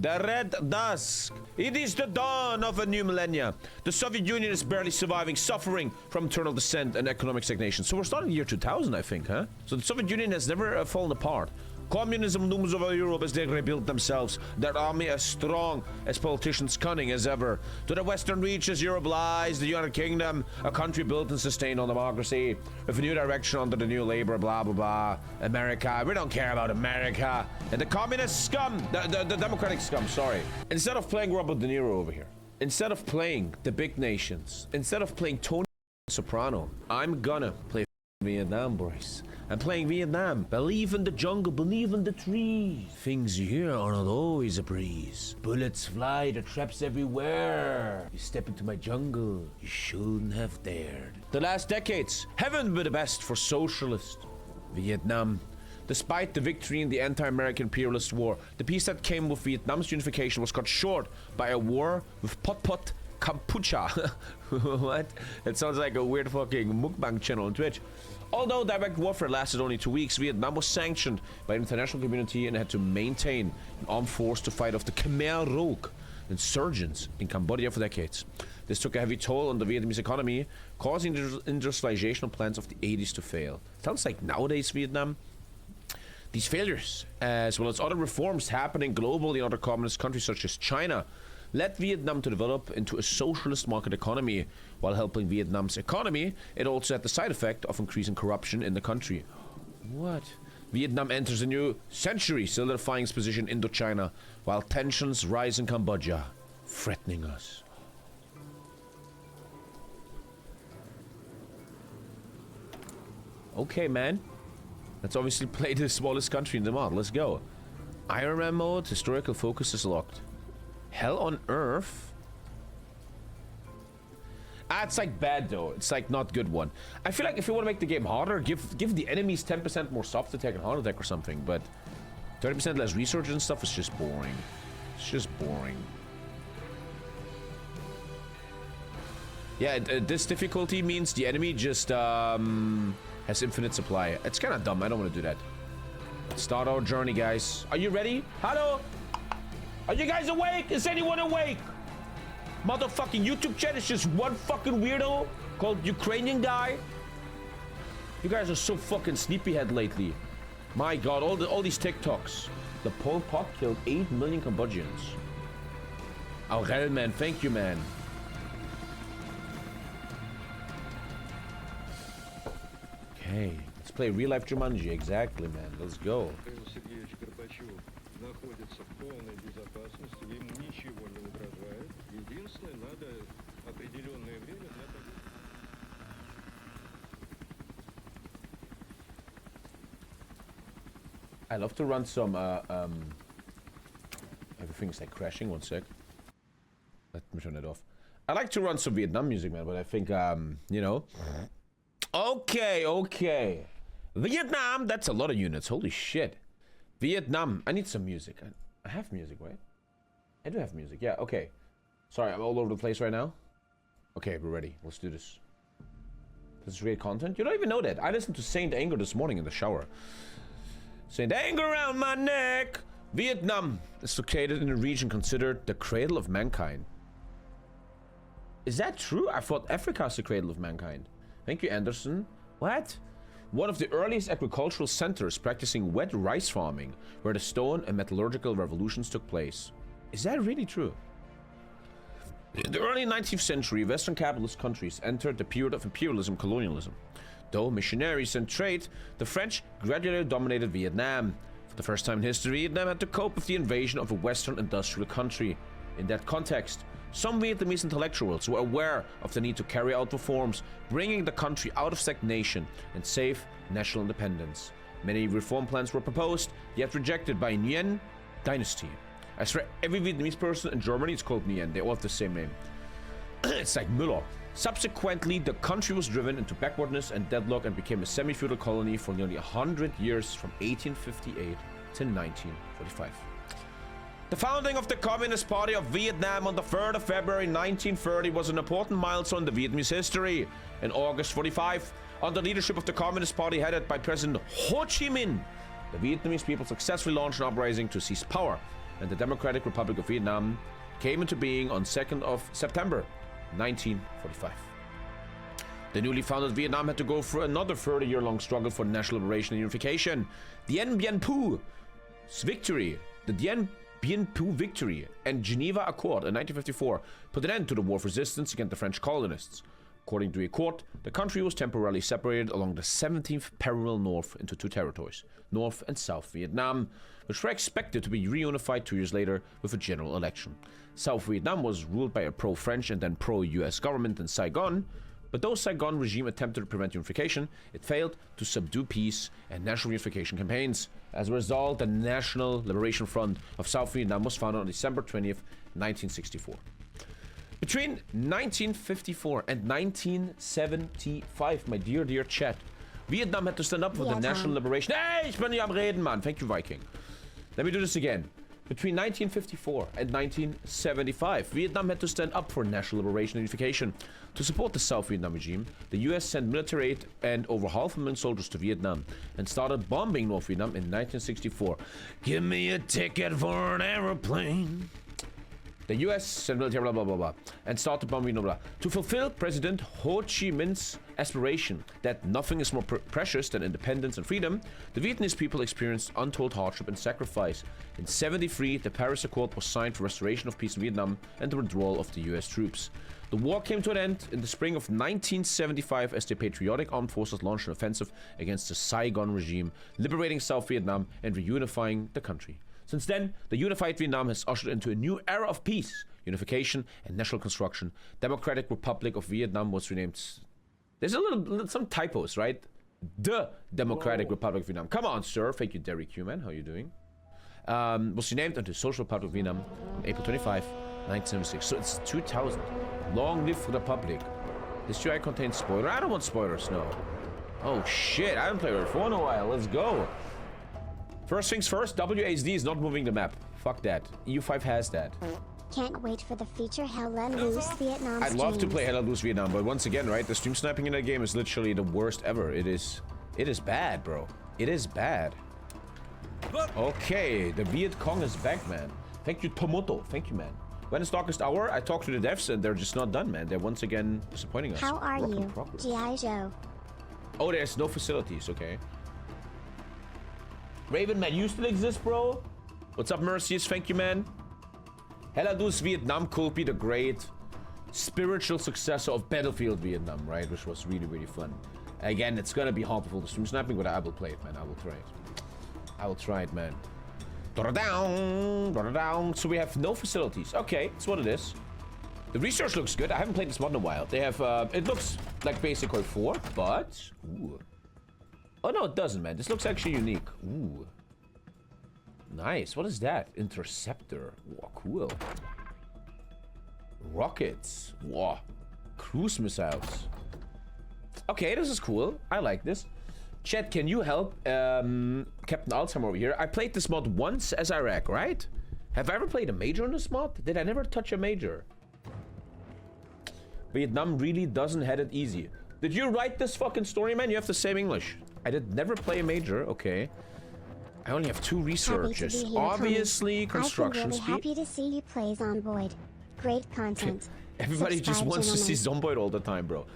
The Red Dusk. It is the dawn of a new millennia. The Soviet Union is barely surviving, suffering from eternal descent and economic stagnation. So we're starting the year 2000, I think, huh? So the Soviet Union has never fallen apart. Communism looms over Europe as they rebuild themselves. Their army as strong, as politicians cunning as ever. To the western reaches Europe lies the United Kingdom, a country built and sustained on democracy, with a new direction under the new labor, blah blah blah. America, we don't care about America. And the communist scum, the democratic scum, sorry. Instead of playing Robert De Niro over here, instead of playing the big nations, instead of playing Tony Soprano, I'm gonna play Vietnam, boys. I'm playing Vietnam. Believe in the jungle, believe in the trees. Things here are not always a breeze. Bullets fly, the traps everywhere. You step into my jungle, you shouldn't have dared. The last decades haven't been the best for socialist Vietnam. Despite the victory in the anti-American imperialist war, the peace that came with Vietnam's unification was cut short by a war with Pol Pot Kampuchea. What? It sounds like a weird fucking mukbang channel on Twitch. Although direct warfare lasted only 2 weeks, Vietnam was sanctioned by the international community and had to maintain an armed force to fight off the Khmer Rouge insurgents in Cambodia for decades. This took a heavy toll on the Vietnamese economy, causing the industrialization plans of the 80s to fail. Sounds like nowadays Vietnam. These failures, as well as other reforms happening globally in other communist countries such as China, led Vietnam to develop into a socialist market economy. While helping Vietnam's economy, it also had the side effect of increasing corruption in the country. What? Vietnam enters a new century, solidifying its position in Indochina, while tensions rise in Cambodia, threatening us. Okay, man. Let's obviously play the smallest country in the mod. Let's go. Iron Man mode, historical focus is locked. Hell on Earth? Ah, it's like bad though. It's like not good one. I feel like if you want to make the game harder, give the enemies 10% more soft attack and hard attack or something, but 30% less research and stuff is just boring. It's just boring. Yeah, this difficulty means the enemy just has infinite supply. It's kind of dumb. I don't want to do that. Let's start our journey, guys. Are you ready? Hello? Are you guys awake? Is anyone awake? Motherfucking YouTube chat is just one fucking weirdo called Ukrainian guy. You guys are so fucking sleepyhead lately. My god, all these TikToks. The Pol Pot killed 8 million Cambodians. Aurel, man, thank you, man. Okay, let's play real life Jumanji. Exactly, man. Let's go. I love to run some everything's like crashing. One sec. Let me turn it off. I like to run some Vietnam music, man, but I think you know. Okay. Vietnam, that's a lot of units. Holy shit. Vietnam. I need some music. I have music, right? I do have music. Yeah, okay. Sorry, I'm all over the place right now. Okay, we're ready. Let's do this. This is great content. You don't even know that. I listened to Saint Anger this morning in the shower. Saint Anger around my neck. Vietnam is located in a region considered the cradle of mankind. Is that true? I thought Africa is the cradle of mankind. Thank you, Anderson. What? One of the earliest agricultural centers practicing wet rice farming, where the stone and metallurgical revolutions took place. Is that really true? In the early 19th century, Western capitalist countries entered the period of imperialism colonialism. Though missionaries and trade, the French gradually dominated Vietnam. For the first time in history, Vietnam had to cope with the invasion of a Western industrial country. In that context, some Vietnamese intellectuals were aware of the need to carry out reforms, bringing the country out of stagnation and save national independence. Many reform plans were proposed, yet rejected by Nguyen dynasty. I swear, every Vietnamese person in Germany is called Nguyen. They all have the same name. It's like Müller. Subsequently, the country was driven into backwardness and deadlock and became a semi-feudal colony for nearly 100 years, from 1858 to 1945. The founding of the Communist Party of Vietnam on the 3rd of February 1930 was an important milestone in the Vietnamese history. In August 45, under the leadership of the Communist Party headed by President Ho Chi Minh, the Vietnamese people successfully launched an uprising to seize power and the Democratic Republic of Vietnam came into being on 2nd of September 1945. The newly founded Vietnam had to go through another 30-year-long struggle for national liberation and unification. The Dien Bien Phu's victory, the Dien Bien Phu victory and Geneva Accord in 1954 put an end to the war of resistance against the French colonists. According to the accord, the country was temporarily separated along the 17th parallel north into two territories, North and South Vietnam, which were expected to be reunified 2 years later with a general election. South Vietnam was ruled by a pro-French and then pro-US government in Saigon, but though Saigon regime attempted to prevent unification, it failed to subdue peace and national unification campaigns. As a result, the National Liberation Front of South Vietnam was founded on December 20th, 1964. Between 1954 and 1975, my dear chat, Vietnam had to stand up for the national liberation. Hey, ich bin ja am Reden, man. Thank you, Viking. Let me do this again. Between 1954 and 1975, Vietnam had to stand up for national liberation and unification. To support the South Vietnam regime, the US sent military aid and over 500,000 soldiers to Vietnam and started bombing North Vietnam in 1964. Give me a ticket for an aeroplane. The US sent military blah blah blah blah and started bombing blah blah to fulfill President Ho Chi Minh's aspiration that nothing is more precious than independence and freedom. The Vietnamese people experienced untold hardship and sacrifice. In '73, the Paris Accord was signed for restoration of peace in Vietnam and the withdrawal of the US troops. The war came to an end in the spring of 1975 as the patriotic armed forces launched an offensive against the Saigon regime, liberating South Vietnam and reunifying the country. Since then, the unified Vietnam has ushered into a new era of peace, unification, and national construction. Democratic Republic of Vietnam was renamed. There's some typos, right? The Democratic Republic of Vietnam. Come on, sir. Thank you, Derek Human. How are you doing? Was renamed into Social Republic of Vietnam on April 25, 1976. So it's 2000. Long live the Republic. This UI contains spoiler. I don't want spoilers, no. Oh shit! I haven't played Earth 4 in a while. Let's go. First things first, WASD is not moving the map. Fuck that. EU5 has that. Can't wait for the feature Hella Loose Vietnam I'd love to play Hella Loose Vietnam, but once again, right, the stream sniping in that game is literally the worst ever. It is bad, bro. It is bad. Okay, the Viet Cong is back, man. Thank you, Tomoto. Thank you, man. When is Darkest Hour? I talked to the devs and they're just not done, man. They're once again disappointing us. How are you, G.I. Joe? Oh, there's no facilities, okay. Raven, man, you still exist, bro? What's up, Mercies? Thank you, man. Hella Loose Vietnam could be the great spiritual successor of Battlefield Vietnam, right? Which was really, really fun. Again, it's gonna be harmful to stream sniping, but I will play it, man. I will try it. I will try it, man. Down. So we have no facilities. Okay, that's what it is. The research looks good. I haven't played this mod in a while. They have, it looks like basic Earth 4, but... Ooh. Oh, no, it doesn't, man. This looks actually unique. Ooh. Nice. What is that? Interceptor. Wow, cool. Rockets. Wow. Cruise missiles. Okay, this is cool. I like this. Chat, can you help Captain Alzheimer over here? I played this mod once as Iraq, right? Have I ever played a major in this mod? Did I never touch a major? Vietnam really doesn't have it easy. Did you write this fucking story, man? You have the same English. I did never play a major, okay. I only have 2 researchers. Obviously, construction really speed. Happy to see you play Zomboid. Great content. Everybody just wants to see Zomboid all the time, bro.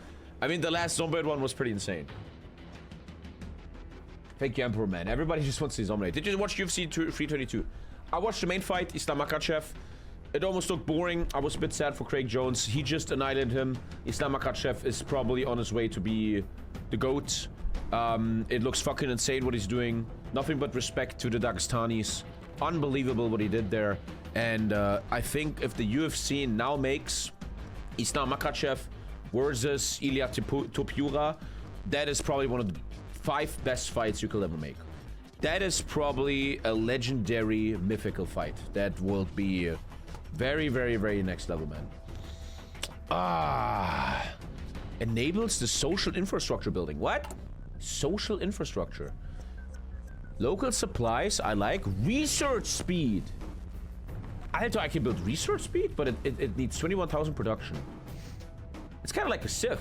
I mean, the last Zomboid one was pretty insane. Thank you, Emperor, man. Everybody just wants to see Zomboid. Did you watch UFC 322? I watched the main fight, Islam Makhachev. It almost looked boring. I was a bit sad for Craig Jones. He just annihilated him. Islam Makhachev is probably on his way to be the GOAT. It looks fucking insane what he's doing. Nothing but respect to the Dagestanis. Unbelievable what he did there. And I think if the UFC now makes Islam Makhachev versus Ilia Topuria, that is probably one of the 5 best fights you could ever make. That is probably a legendary, mythical fight. That will be very, very, very next level, man. Enables the social infrastructure building. What? Social infrastructure. Local supplies, I like. Research speed. Alter, I can build research speed, but it needs 21,000 production. It's kind of like a Civ.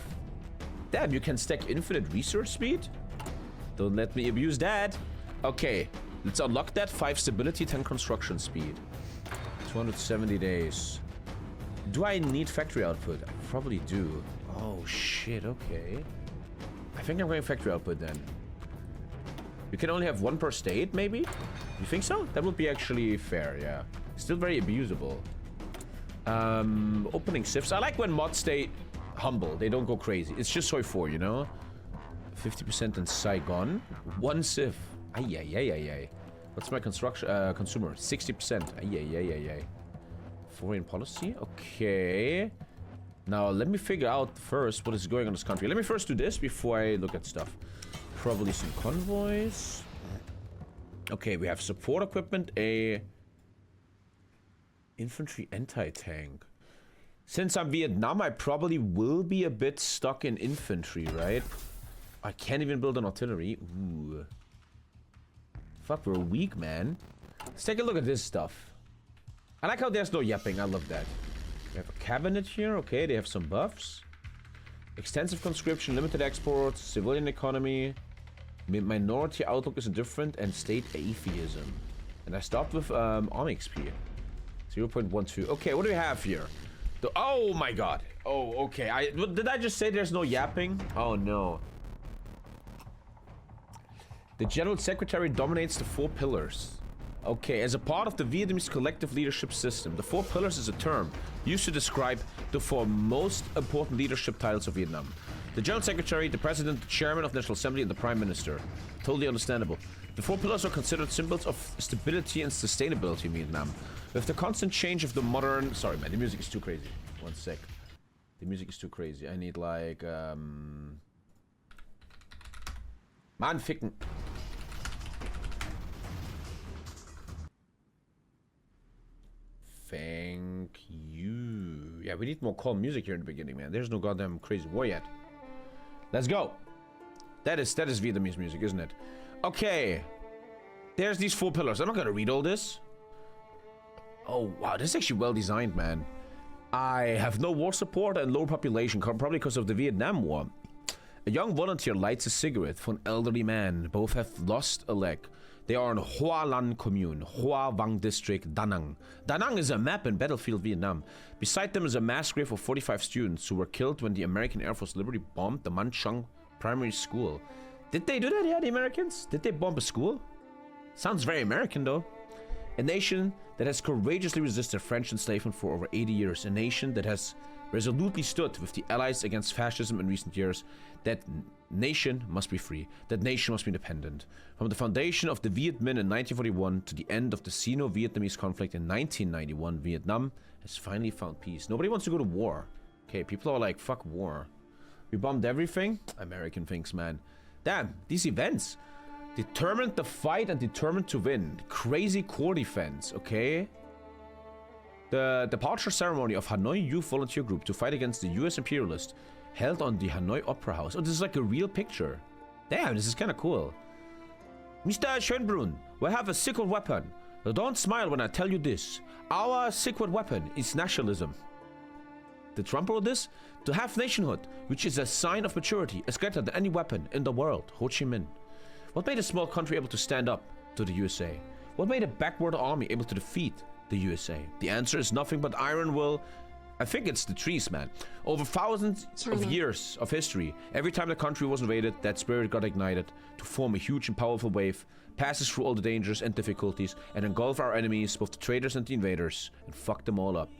Damn, you can stack infinite research speed? Don't let me abuse that. Okay, let's unlock that. 5 stability, 10 construction speed. 270 days. Do I need factory output? I probably do. Oh shit, okay. I think I'm going factory output then. You can only have one per state, maybe? You think so? That would be actually fair, yeah. Still very abusable. Opening sifts. I like when mods stay humble. They don't go crazy. It's just soy 4, you know? 50% in Saigon. One sif. Ay. What's my construction consumer? 60%. Ay. Foreign policy? Okay. Now, let me figure out first what is going on in this country. Let me first do this before I look at stuff. Probably some convoys. Okay, we have support equipment, a infantry anti-tank. Since I'm Vietnam, I probably will be a bit stuck in infantry, right? I can't even build an artillery. Ooh. Fuck, we're weak, man. Let's take a look at this stuff. I like how there's no yapping. I love that. We have a cabinet here. Okay, they have some buffs. Extensive conscription, limited exports, civilian economy. Minority outlook is different, and state atheism. And I stopped with army XP. 0.12. Okay, what do we have here? Oh my god. Oh, okay. Did I just say there's no yapping? Oh no. The General Secretary dominates the 4 pillars. Okay, as a part of the Vietnamese collective leadership system, the 4 pillars is a term used to describe the 4 most important leadership titles of Vietnam. The General Secretary, the President, the Chairman of the National Assembly, and the Prime Minister. Totally understandable. The 4 pillars are considered symbols of stability and sustainability in Vietnam. With the constant change of the modern... Sorry, man, the music is too crazy. One sec. The music is too crazy. I need, like, Man, ficken. Thank you. Yeah, we need more calm music here in the beginning, man. There's no goddamn crazy war yet. Let's go. That is Vietnamese music, isn't it? Okay. There's these 4 pillars. I'm not gonna read all this. Oh, wow. This is actually well designed, man. I have no war support and low population, probably because of the Vietnam War. A young volunteer lights a cigarette for an elderly man. Both have lost a leg. They are in Hoa Lan Commune, Hoa Vang District, Da Nang. Da Nang is a map in Battlefield Vietnam. Beside them is a mass grave of 45 students who were killed when the American Air Force Liberty bombed the Man Chung Primary School. Did they do that, yeah, the Americans? Did they bomb a school? Sounds very American, though. A nation that has courageously resisted French enslavement for over 80 years. A nation that has resolutely stood with the Allies against fascism in recent years. That nation must be free. That nation must be independent. From the foundation of the Viet Minh in 1941 to the end of the Sino-Vietnamese conflict in 1991, Vietnam has finally found peace. Nobody wants to go to war. Okay, people are like, fuck war. We bombed everything? American things, man. Damn, these events. Determined to fight and determined to win. Crazy core defense, okay? The departure ceremony of Hanoi Youth Volunteer Group to fight against the US imperialists held on the Hanoi Opera House. Oh, this is like a real picture. Damn, this is kind of cool. Mr. Schönbrunn, we have a secret weapon. Don't smile when I tell you this. Our secret weapon is nationalism. Did Trump wrote this? To have nationhood, which is a sign of maturity, is greater than any weapon in the world. Ho Chi Minh. What made a small country able to stand up to the USA? What made a backward army able to defeat the USA? The answer is nothing but iron will. I think it's the trees, man. Over thousands of years of history, every time the country was invaded, that spirit got ignited to form a huge and powerful wave, passes through all the dangers and difficulties, and engulf our enemies, both the traitors and the invaders, and fuck them all up.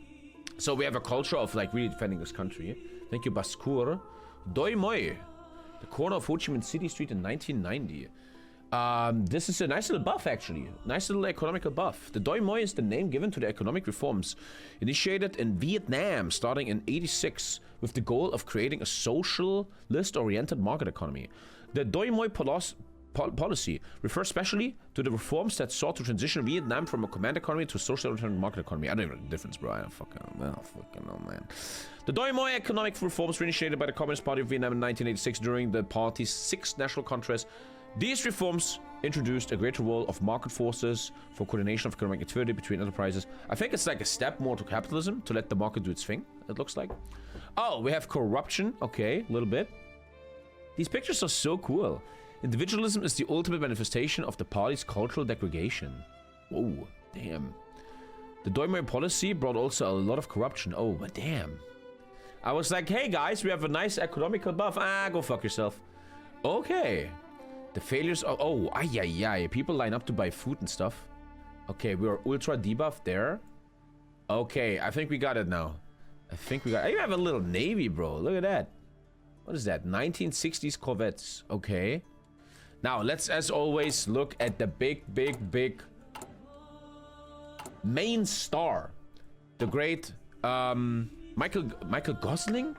So we have a culture of like really defending this country. Thank you, Baskur. Doi Moi, the corner of Ho Chi Minh City Street in 1990. This is a nice little buff, actually. Nice little economical buff. The Doi Moi is the name given to the economic reforms initiated in Vietnam starting in '86 with the goal of creating a socialist-oriented market economy. The Doi Moi policy refers specially to the reforms that sought to transition Vietnam from a command economy to a social-oriented market economy. I don't even know the difference, bro. I don't fucking know, man. The Doi Moi economic reforms were initiated by the Communist Party of Vietnam in 1986 during the party's 6th National Congress. These reforms introduced a greater role of market forces for coordination of economic activity between enterprises. I think it's like a step more to capitalism, to let the market do its thing, it looks like. Oh, we have corruption. Okay, a little bit. These pictures are so cool. Individualism is the ultimate manifestation of the party's cultural degradation. Whoa, damn. The Doi Moi policy brought also a lot of corruption. Oh, but damn. I was like, hey guys, we have a nice economical buff. Ah, go fuck yourself. Okay. The failures of... Oh, ay. People line up to buy food and stuff. Okay, we are ultra debuffed there. Okay, I think we got it now. I think we got... You have a little navy, bro. Look at that. What is that? 1960s Corvettes. Okay. Now, let's, as always, look at the big main star. The great, Michael Gosling?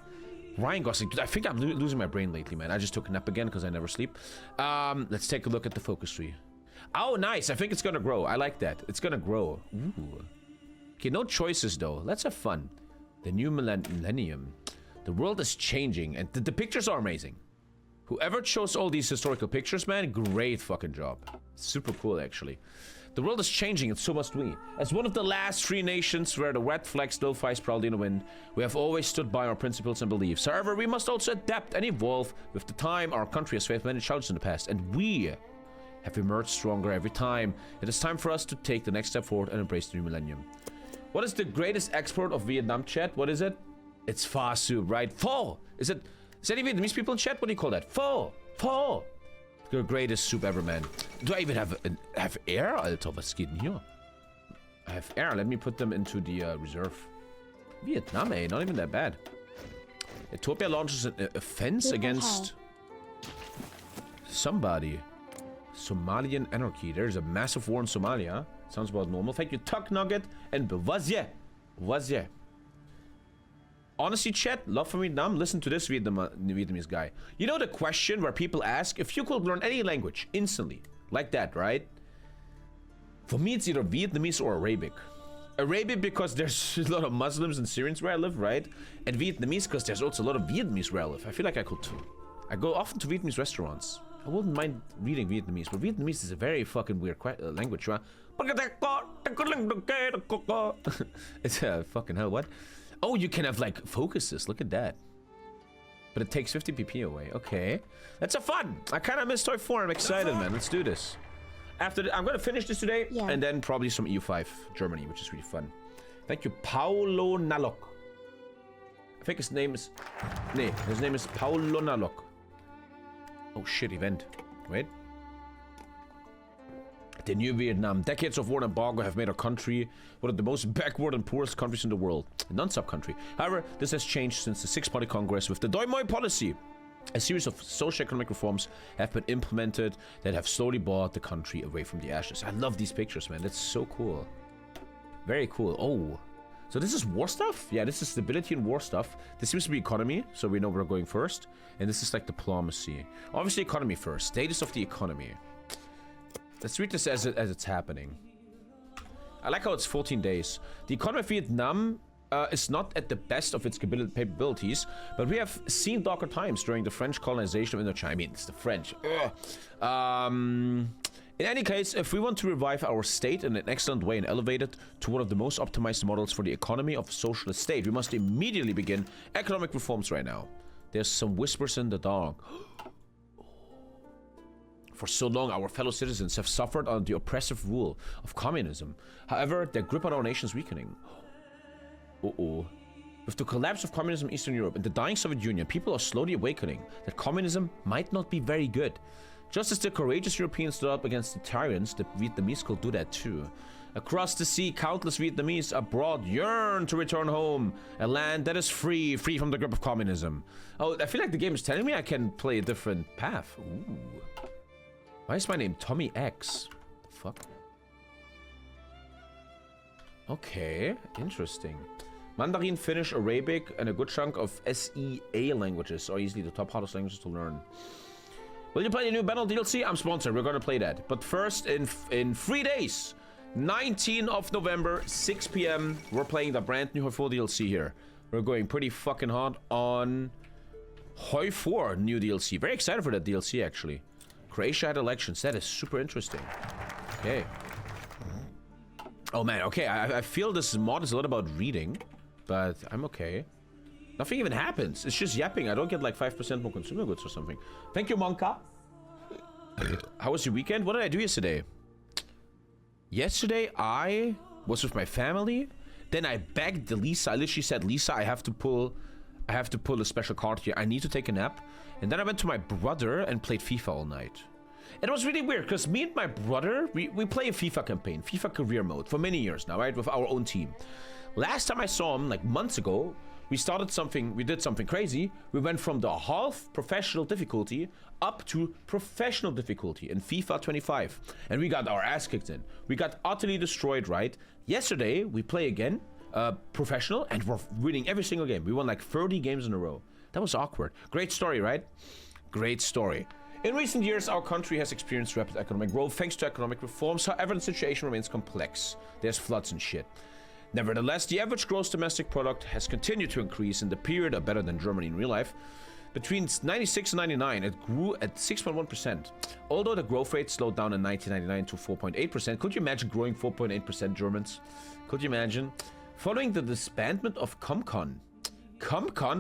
Ryan Gosling. I think I'm losing my brain lately, man. I just took a nap again because I never sleep. Let's take a look at the focus tree. Oh, nice. I think it's gonna grow. I like that. It's gonna grow. Ooh. Okay, no choices, though. Let's have fun. The new millennium. The world is changing, and the pictures are amazing. Whoever chose all these historical pictures, man, great fucking job. Super cool, actually. The world is changing, and so must we. As one of the last free nations where the red flag still flies proudly in the wind, we have always stood by our principles and beliefs. However, we must also adapt and evolve with the time. Our country has faced many challenges in the past, and we have emerged stronger every time. It is time for us to take the next step forward and embrace the new millennium. What is the greatest export of Vietnam, chat? What is it? It's pho soup, right? Pho! Is any Vietnamese people in chat? What do you call that? Pho! Pho! The greatest soup ever, man. Do I even have air? Alter, was geht denn hier? I have air. Let me put them into the reserve. Vietnam, eh? Not even that bad. Ethiopia launches an offense against somebody. Somalian anarchy. There's a massive war in Somalia. Sounds about normal. Thank you, Tuck Nugget and Bwazye. Bwazye. Honestly, chat, love for Vietnam. Listen to this Vietnamese guy. You know the question where people ask if you could learn any language instantly, like that, right? For me, it's either Vietnamese or Arabic. Arabic because there's a lot of Muslims and Syrians where I live, right? And Vietnamese because there's also a lot of Vietnamese where I live. I feel like I could too. I go often to Vietnamese restaurants. I wouldn't mind reading Vietnamese, but Vietnamese is a very fucking weird language, right? It's fucking hell, what? Oh, you can have like focuses. Look at that. But it takes 50 PP away. Okay. That's a fun. I kind of miss Toy 4. I'm excited, man. Let's do this. After I'm going to finish this today. Yeah. And then probably some EU5 Germany, which is really fun. Thank you, Paulo Nalok. I think his name is... Nee, his name is Paulo Nalok. Oh, shit, event. Wait. The new Vietnam. Decades of war and embargo have made our country one of the most backward and poorest countries in the world. A non-sub country. However, this has changed since the Six-Party Congress with the Doi Moi policy. A series of socio-economic reforms have been implemented that have slowly brought the country away from the ashes. I love these pictures, man. That's so cool. Very cool. Oh. So this is war stuff? Yeah, this is stability and war stuff. This seems to be economy, so we know we're going first. And this is like diplomacy. Obviously economy first. Status of the economy. Let's read this as it's happening. I like how it's 14 days. The economy of Vietnam is not at the best of its capabilities, but we have seen darker times during the French colonization of Indochina. I mean, it's the French. In any case, if we want to revive our state in an excellent way and elevate it to one of the most optimized models for the economy of a socialist state, we must immediately begin economic reforms right now. There's some whispers in the dark. For so long, our fellow citizens have suffered under the oppressive rule of communism. However, their grip on our nation is weakening. With the collapse of communism in Eastern Europe and the dying Soviet Union, people are slowly awakening that communism might not be very good. Just as the courageous Europeans stood up against the tyrants, the Vietnamese could do that too. Across the sea, countless Vietnamese abroad yearn to return home, a land that is free from the grip of communism. Oh, I feel like the game is telling me I can play a different path. Ooh. Why is my name Tommy X? The fuck? Okay, interesting. Mandarin, Finnish, Arabic, and a good chunk of SEA languages are easily the top hardest languages to learn. Will you play the new Battle DLC? I'm sponsored. We're gonna play that. But first, in 3 days, 19th of November, 6 p.m., we're playing the brand new Hoi 4 DLC here. We're going pretty fucking hard on Hoi 4 new DLC. Very excited for that DLC, actually. Croatia had elections. That is super interesting. Okay. Oh man, okay. I feel this mod is a lot about reading, but I'm okay. Nothing even happens. It's just yapping. I don't get like 5% more consumer goods or something. Thank you, Monka. How was your weekend? What did I do yesterday? Yesterday, I was with my family. Then I begged Lisa. I literally said, Lisa, I have to pull a special card here. I need to take a nap. And then I went to my brother and played FIFA all night. It was really weird because me and my brother, we play a FIFA campaign, FIFA career mode for many years now, right? With our own team. Last time I saw him, like months ago, we did something crazy. We went from the half professional difficulty up to professional difficulty in FIFA 25. And we got our ass kicked in. We got utterly destroyed, right? Yesterday, we play again, professional, and we're winning every single game. We won like 30 games in a row. That was awkward. Great story, right? Great story. In recent years, our country has experienced rapid economic growth thanks to economic reforms. However, the situation remains complex. There's floods and shit. Nevertheless, the average gross domestic product has continued to increase in the period of better than Germany in real life. Between 96 and 99, it grew at 6.1%. Although the growth rate slowed down in 1999 to 4.8%. Could you imagine growing 4.8%, Germans? Could you imagine? Following the disbandment of ComCon,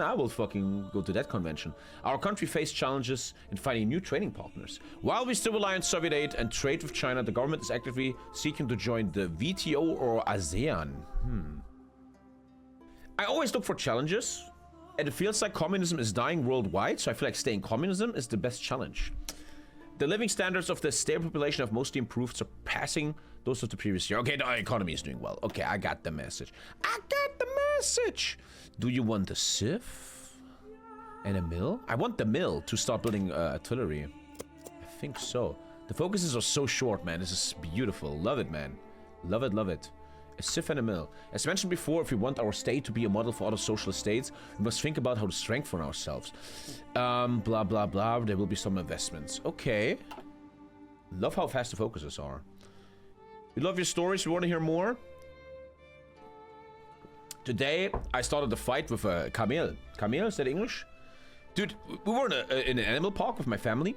I will fucking go to that convention. Our country faced challenges in finding new trading partners. While we still rely on Soviet aid and trade with China, the government is actively seeking to join the WTO or ASEAN. I always look for challenges, and it feels like communism is dying worldwide, so I feel like staying communism is the best challenge. The living standards of the stable population have mostly improved, surpassing those of the previous year. Okay, the economy is doing well. Okay, I got the message. Do you want a sieve and a mill? I want the mill to start building artillery. I think so. The focuses are so short, man. This is beautiful. Love it, man. Love it, love it. A sieve and a mill. As mentioned before, if we want our state to be a model for other socialist states, we must think about how to strengthen ourselves. Blah, blah, blah. There will be some investments. Okay. Love how fast the focuses are. We love your stories. We want to hear more. Today, I started a fight with a camel. Camel, is that English? Dude, we were in an animal park with my family,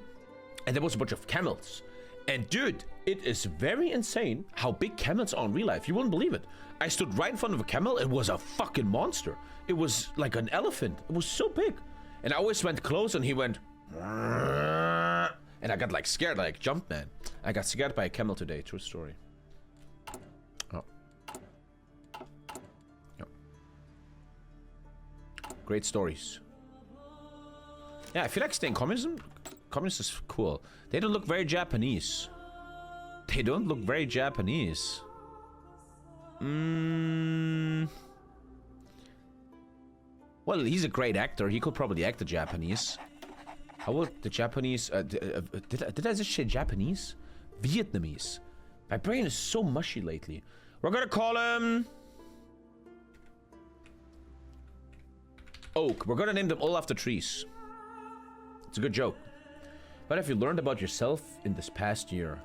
and there was a bunch of camels. And dude, it is very insane how big camels are in real life. You wouldn't believe it. I stood right in front of a camel. It was a fucking monster. It was like an elephant. It was so big. And I always went close, and he went... And I got like scared, like jumped, man. I got scared by a camel today. True story. Great stories. Yeah, I feel like staying communism. Communist is cool. They don't look very Japanese. They don't look very Japanese. Well, he's a great actor. He could probably act the Japanese. How would the Japanese... did I just say Japanese? Vietnamese. My brain is so mushy lately. We're gonna call him... Oak. We're gonna name them all after trees. It's a good joke. What have you learned about yourself in this past year?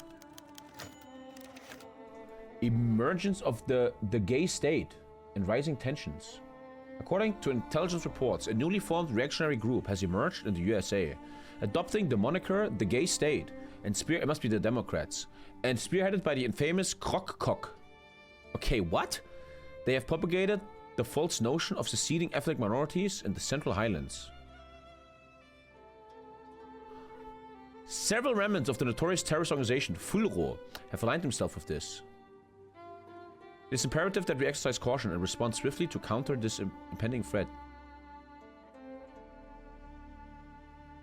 Emergence of the gay state and rising tensions. According to intelligence reports, a newly formed reactionary group has emerged in the USA, adopting the moniker the gay state, and it must be the Democrats, and spearheaded by the infamous Crock. Okay, what? They have propagated the false notion of seceding ethnic minorities in the Central Highlands. Several remnants of the notorious terrorist organization Fulro have aligned themselves with this. It is imperative that we exercise caution and respond swiftly to counter this impending threat.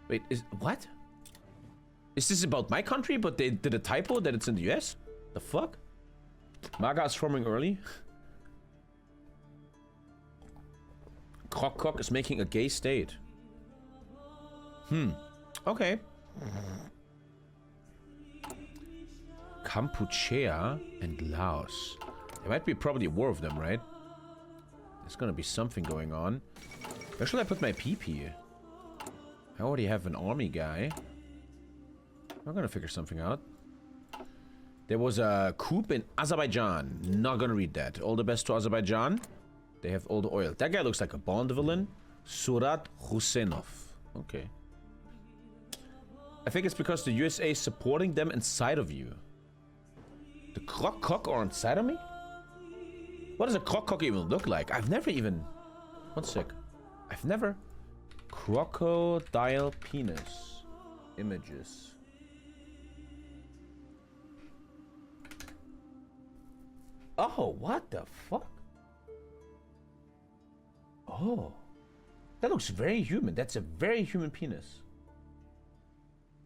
Wait, what? Is this about my country, but they did a typo that it's in the US? The fuck? MAGA is forming early. Crock is making a gay state. Okay. Kampuchea and Laos. There might be probably a war of them, right? There's gonna be something going on. Where should I put my PP? I already have an army guy. I'm gonna figure something out. There was a coup in Azerbaijan. Not gonna read that. All the best to Azerbaijan. They have all the oil. That guy looks like a Bond villain. Surat Husenov. Okay. I think it's because the USA is supporting them inside of you. The Crock are inside of me? What does a Crock even look like? I've never even... One sec. I've never... Crocodile penis. Images. Oh, what the fuck? Oh. That looks very human. That's a very human penis.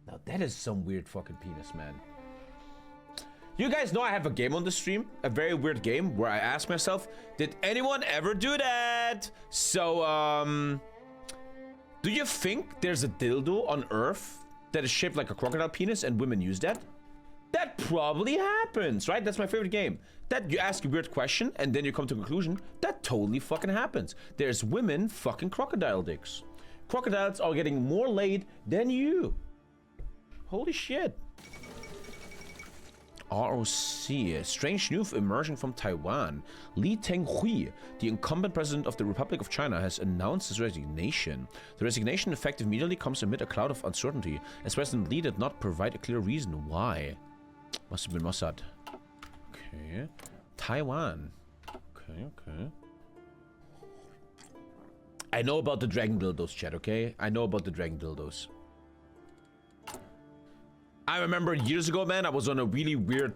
Now that is some weird fucking penis, man. You guys know I have a game on the stream, a very weird game where I ask myself, did anyone ever do that? So, do you think there's a dildo on Earth that is shaped like a crocodile penis and women use that? That probably happens, right? That's my favorite game. That you ask a weird question and then you come to a conclusion. That totally fucking happens. There's women fucking crocodile dicks. Crocodiles are getting more laid than you. Holy shit. ROC, a strange news emerging from Taiwan. Li Tenghui, the incumbent president of the Republic of China, has announced his resignation. The resignation effective immediately comes amid a cloud of uncertainty, as President Li did not provide a clear reason why. Must have been Mossad. Okay. Taiwan. Okay. I know about the dragon dildos, chat, okay? I know about the dragon dildos. I remember years ago, man, I was on a really weird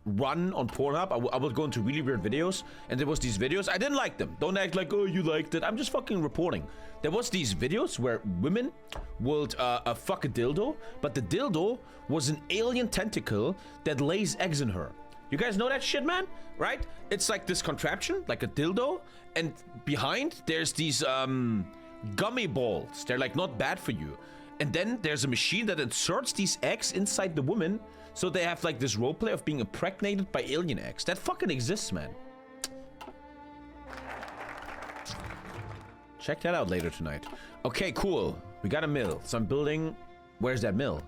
run on Pornhub. I would go into really weird videos, and there was these videos. I didn't like them. Don't act like, oh, you liked it. I'm just fucking reporting. There was these videos where women would fuck a dildo, but the dildo was an alien tentacle that lays eggs in her. You guys know that shit, man? Right? It's like this contraption, like a dildo, and behind there's these gummy balls. They're like not bad for you. And then there's a machine that inserts these eggs inside the woman, so they have like this roleplay of being impregnated by alien eggs. That fucking exists, man. Check that out later tonight. Okay, cool. We got a mill. So I'm building... Where's that mill?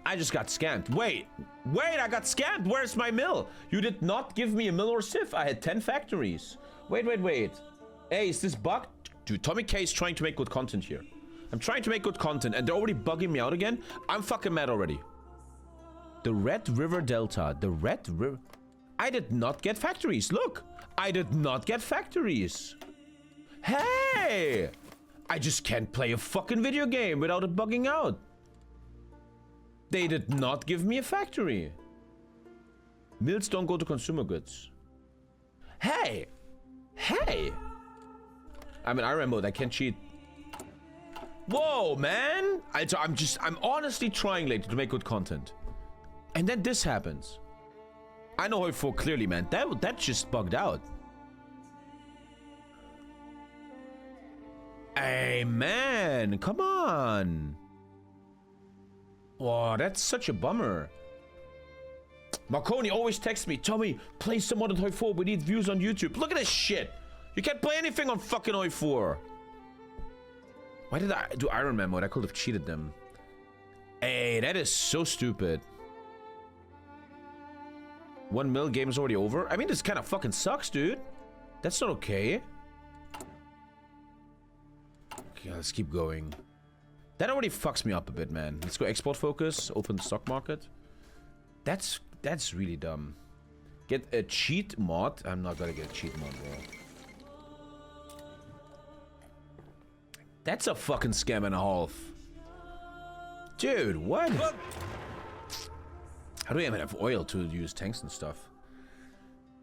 I just got scammed. Wait, I got scammed. Where's my mill? You did not give me a mill or sieve. I had 10 factories. Wait. Hey, is this bugged? Dude, TommyKay is trying to make good content here. I'm trying to make good content and they're already bugging me out again. I'm fucking mad already. The Red River Delta. The Red River... I did not get factories. Look. I did not get factories. Hey! I just can't play a fucking video game without it bugging out. They did not give me a factory. Mills don't go to consumer goods. Hey! I'm in Iron mode. I can't cheat. Whoa, man! I'm honestly trying later to make good content. And then this happens. I know how for clearly, man. That just bugged out. Hey, man! Come on! Wow, that's such a bummer. Marconi always texts me, Tommy, play some Modern Hoi 4. We need views on YouTube. Look at this shit! You can't play anything on fucking Hoi 4. Why did I do Iron Man mode? I could have cheated them. Hey, that is so stupid. 1 mil game is already over. I mean, this kind of fucking sucks, dude. That's not okay. Okay, let's keep going. That already fucks me up a bit, man. Let's go export focus. Open the stock market. That's really dumb. Get a cheat mod. I'm not gonna get a cheat mod, bro. That's a fucking scam and a half. Dude, what? How do we even have oil to use tanks and stuff?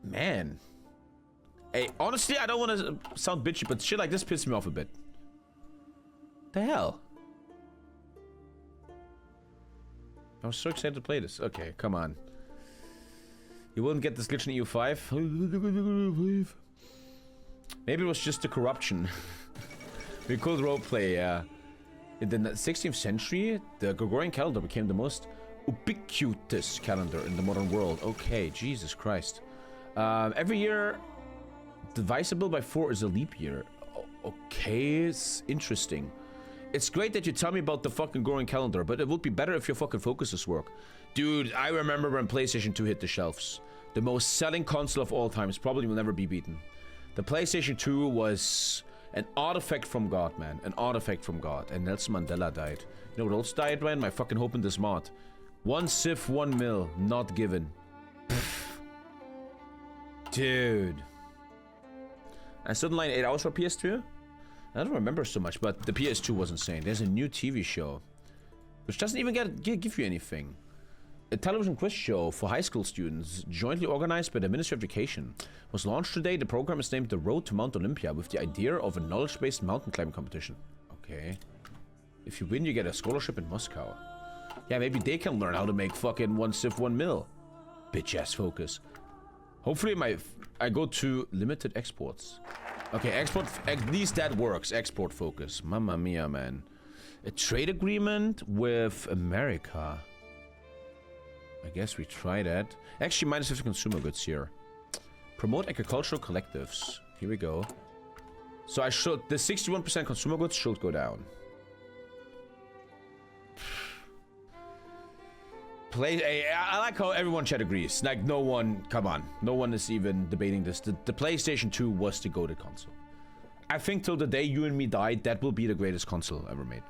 Man. Hey, honestly, I don't want to sound bitchy, but shit like this pisses me off a bit. The hell? I was so excited to play this. Okay, come on. You wouldn't get this glitch in EU5? Maybe it was just the corruption. We could roleplay, in the 16th century, the Gregorian calendar became the most ubiquitous calendar in the modern world. Okay, Jesus Christ. Every year, divisible by 4 is a leap year. Okay, it's interesting. It's great that you tell me about the fucking Gregorian calendar, but it would be better if your fucking focuses work. Dude, I remember when PlayStation 2 hit the shelves. The most selling console of all times, probably will never be beaten. The PlayStation 2 was an artifact from God, man. An artifact from God. And Nelson Mandela died. You know what else died, man? My fucking hope in this mod. 1 civ, 1 mil. Not given. Dude. I stood in line 8 hours for PS2? I don't remember so much, but the PS2 was insane. There's a new TV show. Which doesn't even give you anything. A television quiz show for high school students, jointly organized by the Ministry of Education, was launched today. The program is named The Road to Mount Olympia, with the idea of a knowledge-based mountain climbing competition. Okay. If you win, you get a scholarship in Moscow. Yeah, maybe they can learn how to make fucking 1 Civ 1 mil. Bitch-ass focus. Hopefully I go to limited exports. Okay, export, at least that works. Export focus. Mamma mia, man. A trade agreement with America. I guess we try that. Actually, minus 50 consumer goods here. Promote agricultural collectives. Here we go. So I should... The 61% consumer goods should go down. I like how everyone chat agrees. Like, no one... Come on. No one is even debating this. The PlayStation 2 was the goated console. I think till the day you and me die, that will be the greatest console ever made.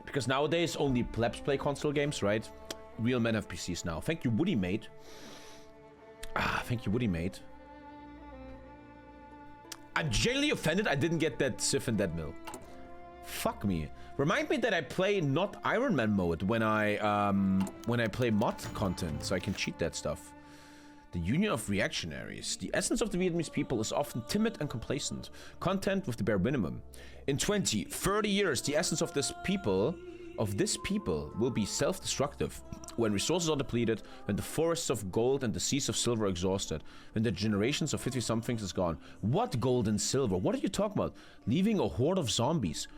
Because nowadays, only plebs play console games, right? Real men have PCs now. Thank you, Woody Mate. Ah, thank you, Woody Mate. I'm genuinely offended I didn't get that Sif and that mill. Fuck me. Remind me that I play not Iron Man mode when I play mod content, so I can cheat that stuff. The Union of Reactionaries. The essence of the Vietnamese people is often timid and complacent, content with the bare minimum. In 20, 30 years, the essence of this people will be self-destructive. When resources are depleted, when the forests of gold and the seas of silver are exhausted, when the generations of 50-somethings is gone. What gold and silver? What are you talking about? Leaving a horde of zombies.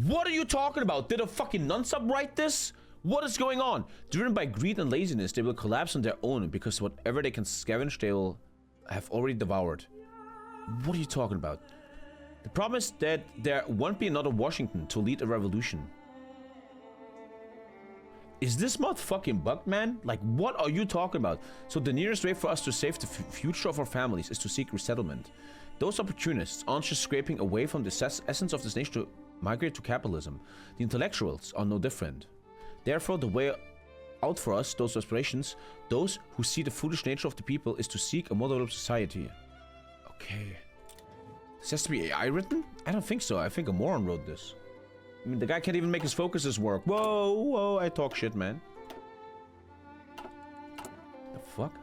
What are you talking about? Did a fucking non-sub write this? What is going on? Driven by greed and laziness, they will collapse on their own because whatever they can scavenge, they will have already devoured. What are you talking about? The problem is that there won't be another Washington to lead a revolution. Is this mod fucking bugged, man? Like, what are you talking about? So the nearest way for us to save the future of our families is to seek resettlement. Those opportunists aren't just scraping away from the essence of this nation to migrate to capitalism. The intellectuals are no different. Therefore, the way out for us, those aspirations, those who see the foolish nature of the people, is to seek a more developed society. Okay. This has to be AI written? I don't think so. I think a moron wrote this. I mean, the guy can't even make his focuses work. Whoa, whoa, I talk shit, man. The fuck?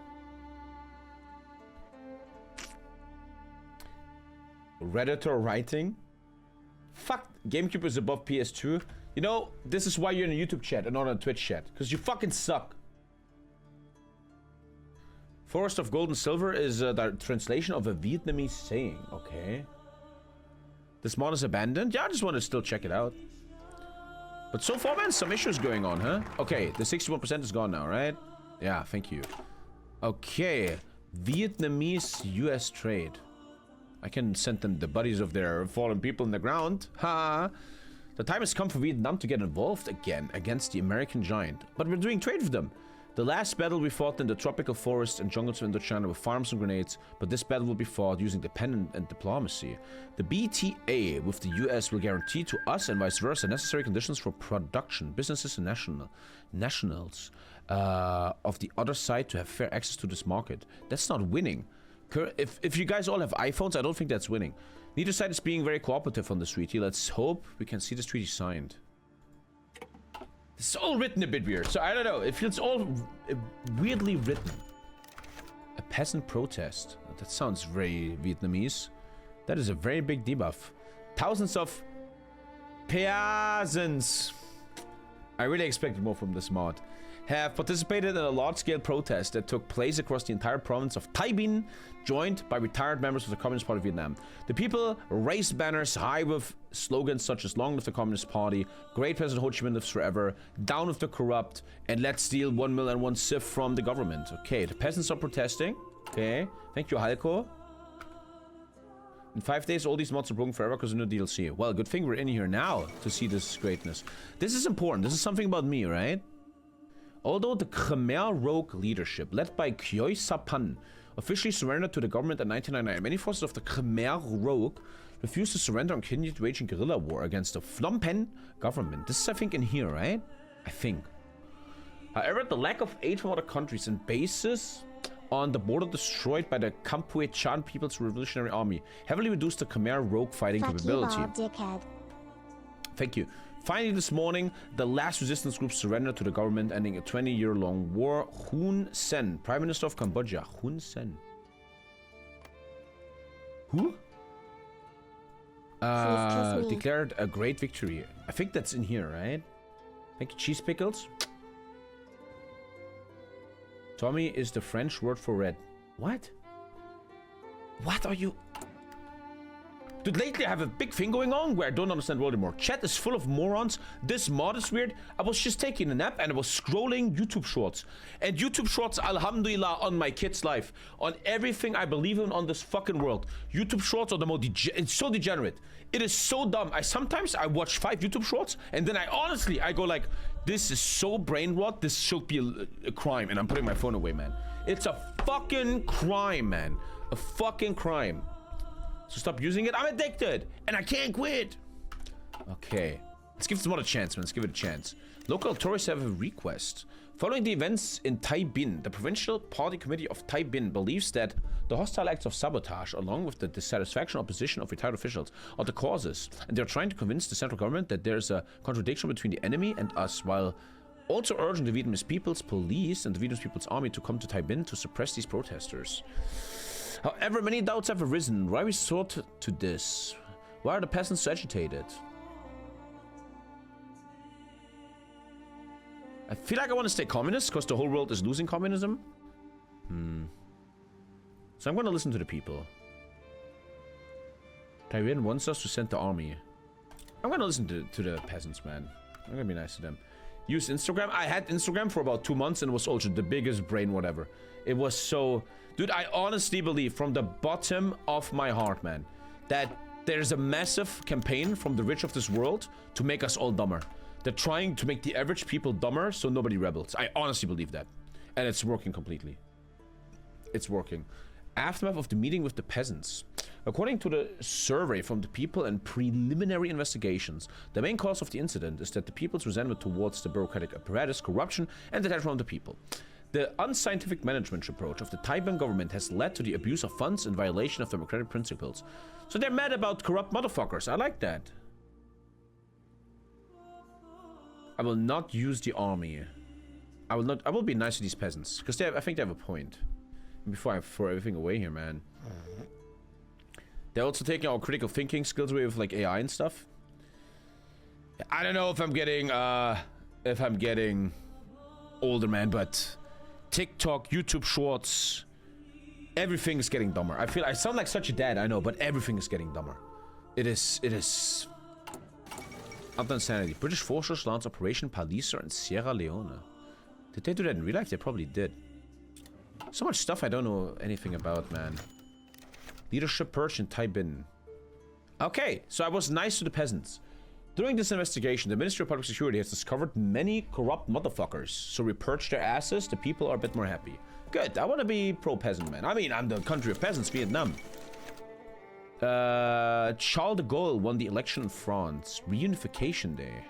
Redditor writing? Fuck, GameCube is above PS2. You know, this is why you're in a YouTube chat and not on a Twitch chat. Because you fucking suck. Forest of Gold and Silver is the translation of a Vietnamese saying. Okay. This mod is abandoned? Yeah, I just want to still check it out. But so far, man, some issues going on, huh? Okay, the 61% is gone now, right? Yeah, thank you. Okay. Vietnamese-US trade. I can send them the bodies of their fallen people in the ground. Ha! The time has come for Vietnam to get involved again against the American giant. But we're doing trade with them. The last battle we fought in the tropical forests and jungles of Indochina with farms and grenades, but this battle will be fought using dependence and diplomacy. The BTA with the US will guarantee to us and vice versa necessary conditions for production, businesses and nationals of the other side to have fair access to this market. That's not winning. If you guys all have iPhones, I don't think that's winning. Neither side is being very cooperative on this treaty. Let's hope we can see this treaty signed. It's all written a bit weird, so I don't know. It feels all weirdly written. A peasant protest. That sounds very Vietnamese. That is a very big debuff. Thousands of peasants. I really expected more from this mod. Have participated in a large-scale protest that took place across the entire province of Tay Binh, joined by retired members of the Communist Party of Vietnam. The people raised banners high with slogans such as "Long live the Communist Party," "Great President Ho Chi Minh lives forever," "Down with the corrupt," and "Let's steal 1 mil and 1 civ from the government." Okay, the peasants are protesting. Okay, thank you, Halko. In 5 days, all these mods are broken forever because of no DLC. Well, good thing we're in here now to see this greatness. This is important. This is something about me, right? Although the Khmer Rouge leadership, led by Khieu Sapan, officially surrendered to the government in 1999, many forces of the Khmer Rouge refused to surrender and continued waging guerrilla war against the Phnom Penh government. This is, I think, in here, right? I think. However, the lack of aid from other countries and bases on the border destroyed by the Kampuche Chan People's Revolutionary Army heavily reduced the Khmer Rogue fighting capability. You, Bob, dickhead. Thank you. Finally, this morning, the last resistance group surrendered to the government, ending a 20-year-long war. Hun Sen, Prime Minister of Cambodia. Hun Sen. Who? Declared a great victory. I think that's in here, right? Thank you, cheese pickles. Tommy is the French word for red. What? What are you... Dude, lately I have a big thing going on where I don't understand world anymore. Chat is full of morons. This mod is weird. I was just taking a nap and I was scrolling YouTube shorts. And YouTube shorts, alhamdulillah, on my kid's life. On everything I believe in on this fucking world. YouTube shorts are the most it's so degenerate. It is so dumb. Sometimes I watch 5 YouTube shorts and then I go like, this is so brain rot, this should be a crime. And I'm putting my phone away, man. It's a fucking crime, man. A fucking crime. So stop using it. I'm addicted and I can't quit. Okay, let's give this mod a chance, man. Let's give it a chance. Local authorities have a request. Following the events in Tay Bin, the Provincial Party Committee of Tay Bin believes that the hostile acts of sabotage, along with the dissatisfaction opposition of retired officials, are the causes, and they're trying to convince the central government that there's a contradiction between the enemy and us, while also urging the Vietnamese People's Police and the Vietnamese People's Army to come to Tay Bin to suppress these protesters. However, many doubts have arisen. Why resort to this? Why are the peasants so agitated? I feel like I want to stay communist because the whole world is losing communism. So I'm going to listen to the people. Taiwan wants us to send the army. I'm going to listen to the peasants, man. I'm going to be nice to them. Use Instagram. I had Instagram for about 2 months and it was also the biggest brain whatever. It was so... Dude, I honestly believe from the bottom of my heart, man, that there's a massive campaign from the rich of this world to make us all dumber. They're trying to make the average people dumber so nobody rebels. I honestly believe that. And it's working completely. It's working. Aftermath of the meeting with the peasants. According to the survey from the people and preliminary investigations, the main cause of the incident is that the people's resentment towards the bureaucratic apparatus, corruption, and detachment from the people. The unscientific management approach of the Taiwan government has led to the abuse of funds and violation of democratic principles. So they're mad about corrupt motherfuckers. I like that. I will not use the army. I will be nice to these peasants because I think they have a point. Before I throw everything away here, man. They're also taking our critical thinking skills away with like AI and stuff. I don't know if I'm getting older, man, but TikTok, YouTube Shorts, everything is getting dumber. I sound like such a dad, I know, but everything is getting dumber. It is up to insanity. British forces launched Operation Palliser in Sierra Leone. Did they do that in real life? They probably did. So much stuff I don't know anything about, man. Leadership purge in Tay Bin. Okay, so I was nice to the peasants. During this investigation, the Ministry of Public Security has discovered many corrupt motherfuckers. So we purged their asses, the people are a bit more happy. Good, I want to be pro-peasant, man. I mean, I'm the country of peasants, Vietnam. Charles de Gaulle won the election in France. Reunification Day.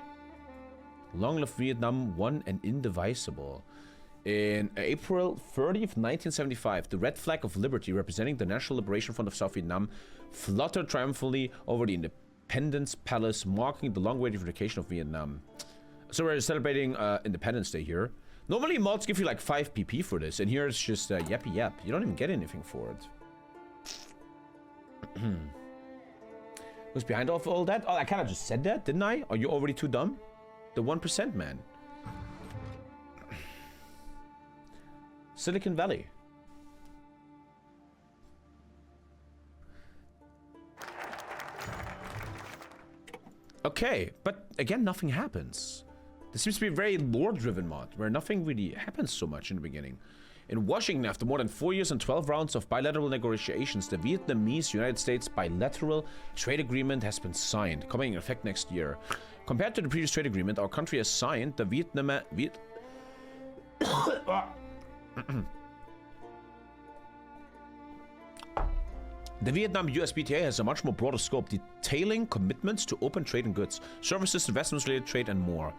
Long live Vietnam, one and indivisible. In April 30th, 1975, the red flag of liberty representing the National Liberation Front of South Vietnam fluttered triumphantly over the Independence Palace, marking the long-awaited unification of Vietnam. So we're celebrating Independence Day here. Normally mods give you like 5 PP for this, and here it's just yappy yap. You don't even get anything for it. Who's behind all that? Oh, I kind of just said that, didn't I? Are you already too dumb? The 1%, man. Silicon Valley. Okay, but again, nothing happens. This seems to be a very lore-driven mod, where nothing really happens so much in the beginning. In Washington, after more than 4 years and 12 rounds of bilateral negotiations, the Vietnamese-United States bilateral trade agreement has been signed, coming in effect next year. Compared to the previous trade agreement our country has signed, the The Vietnam-US BTA has a much more broader scope, detailing commitments to open trade in goods, services, investments-related trade, and more.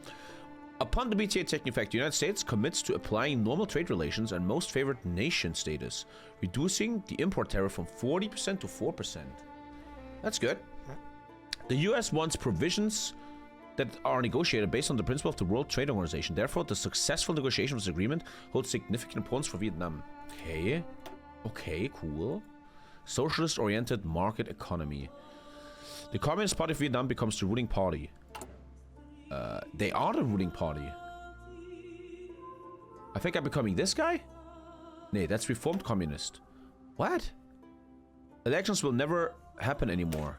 Upon the BTA taking effect, the United States commits to applying normal trade relations and most favored nation status, reducing the import tariff from 40% to 4%. That's good. The US wants provisions that are negotiated based on the principle of the World Trade Organization. Therefore, the successful negotiation of this agreement holds significant importance for Vietnam. Okay. Okay, cool. Socialist-oriented market economy. The Communist Party of Vietnam becomes the ruling party. They are the ruling party. I think I'm becoming this guy? Nay, that's Reformed Communist. What? Elections will never happen anymore.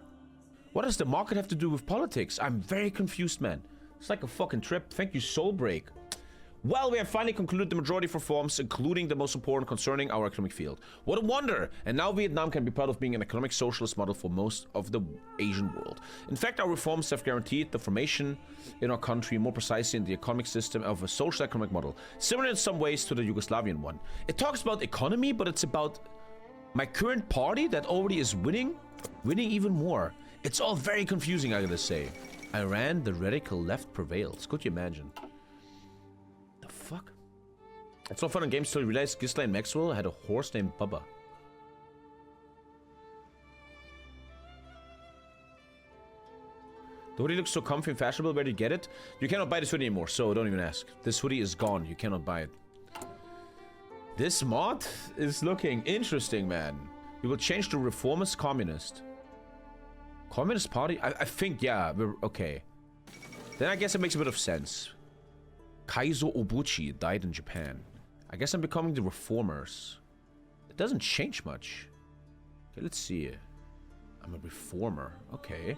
What does the market have to do with politics? I'm very confused, man. It's like a fucking trip. Thank you, Soulbreak. Well, we have finally concluded the majority of reforms, including the most important concerning our economic field. What a wonder! And now Vietnam can be proud of being an economic socialist model for most of the Asian world. In fact, our reforms have guaranteed the formation in our country, more precisely in the economic system, of a social economic model, similar in some ways to the Yugoslavian one. It talks about economy, but it's about my current party that already is winning even more. It's all very confusing, I gotta say. Iran, the radical left prevails. Could you imagine? Fuck. It's not fun on games till you realize Ghislaine Maxwell had a horse named Bubba. The hoodie looks so comfy and fashionable. Where do you get it? You cannot buy this hoodie anymore, so don't even ask. This hoodie is gone. You cannot buy it. This mod is looking interesting, man. We will change to Reformist Communist. Communist Party? I think, yeah, we're okay. Then I guess it makes a bit of sense. Kaizo Obuchi died in Japan. I guess I'm becoming the Reformers. It doesn't change much. Okay, let's see. I'm a reformer. Okay.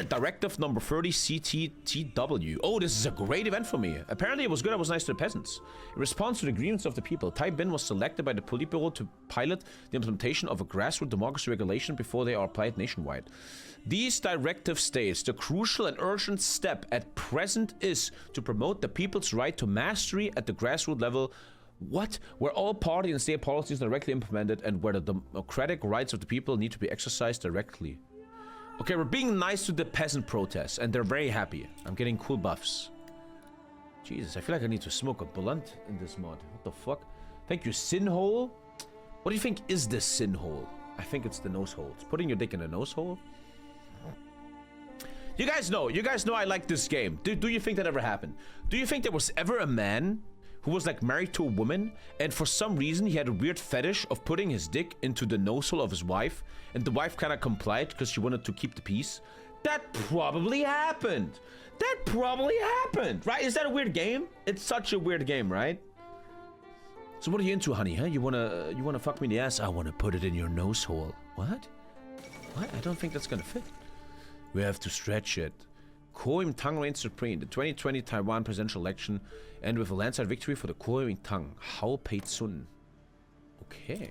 Directive number 30 CTTW. Oh, this is a great event for me. Apparently it was good I was nice to the peasants. In response to the agreements of the people, Tai Bin was selected by the Politburo to pilot the implementation of a grassroots democracy regulation before they are applied nationwide. These directives states the crucial and urgent step at present is to promote the people's right to mastery at the grassroots level. What? Where all party and state policies are directly implemented and where the democratic rights of the people need to be exercised directly. Okay, we're being nice to the peasant protests, and they're very happy. I'm getting cool buffs. Jesus, I feel like I need to smoke a blunt in this mod. What the fuck? Thank you, Sinhole. What do you think is this Sinhole? I think it's the nose hole. It's putting your dick in a nose hole. You guys know I like this game. Do you think that ever happened? Do you think there was ever a man who was like married to a woman, and for some reason he had a weird fetish of putting his dick into the nosehole of his wife, and the wife kind of complied because she wanted to keep the peace? That probably happened. That probably happened, right? Is that a weird game? It's such a weird game, right? So what are you into, honey? Huh? You wanna fuck me in the ass? I wanna put it in your nosehole. What? What? I don't think that's gonna fit. We have to stretch it. Kuomintang reigns supreme. The 2020 Taiwan presidential election ended with a landslide victory for the Kuomintang. Hao Pei-tsun. Okay.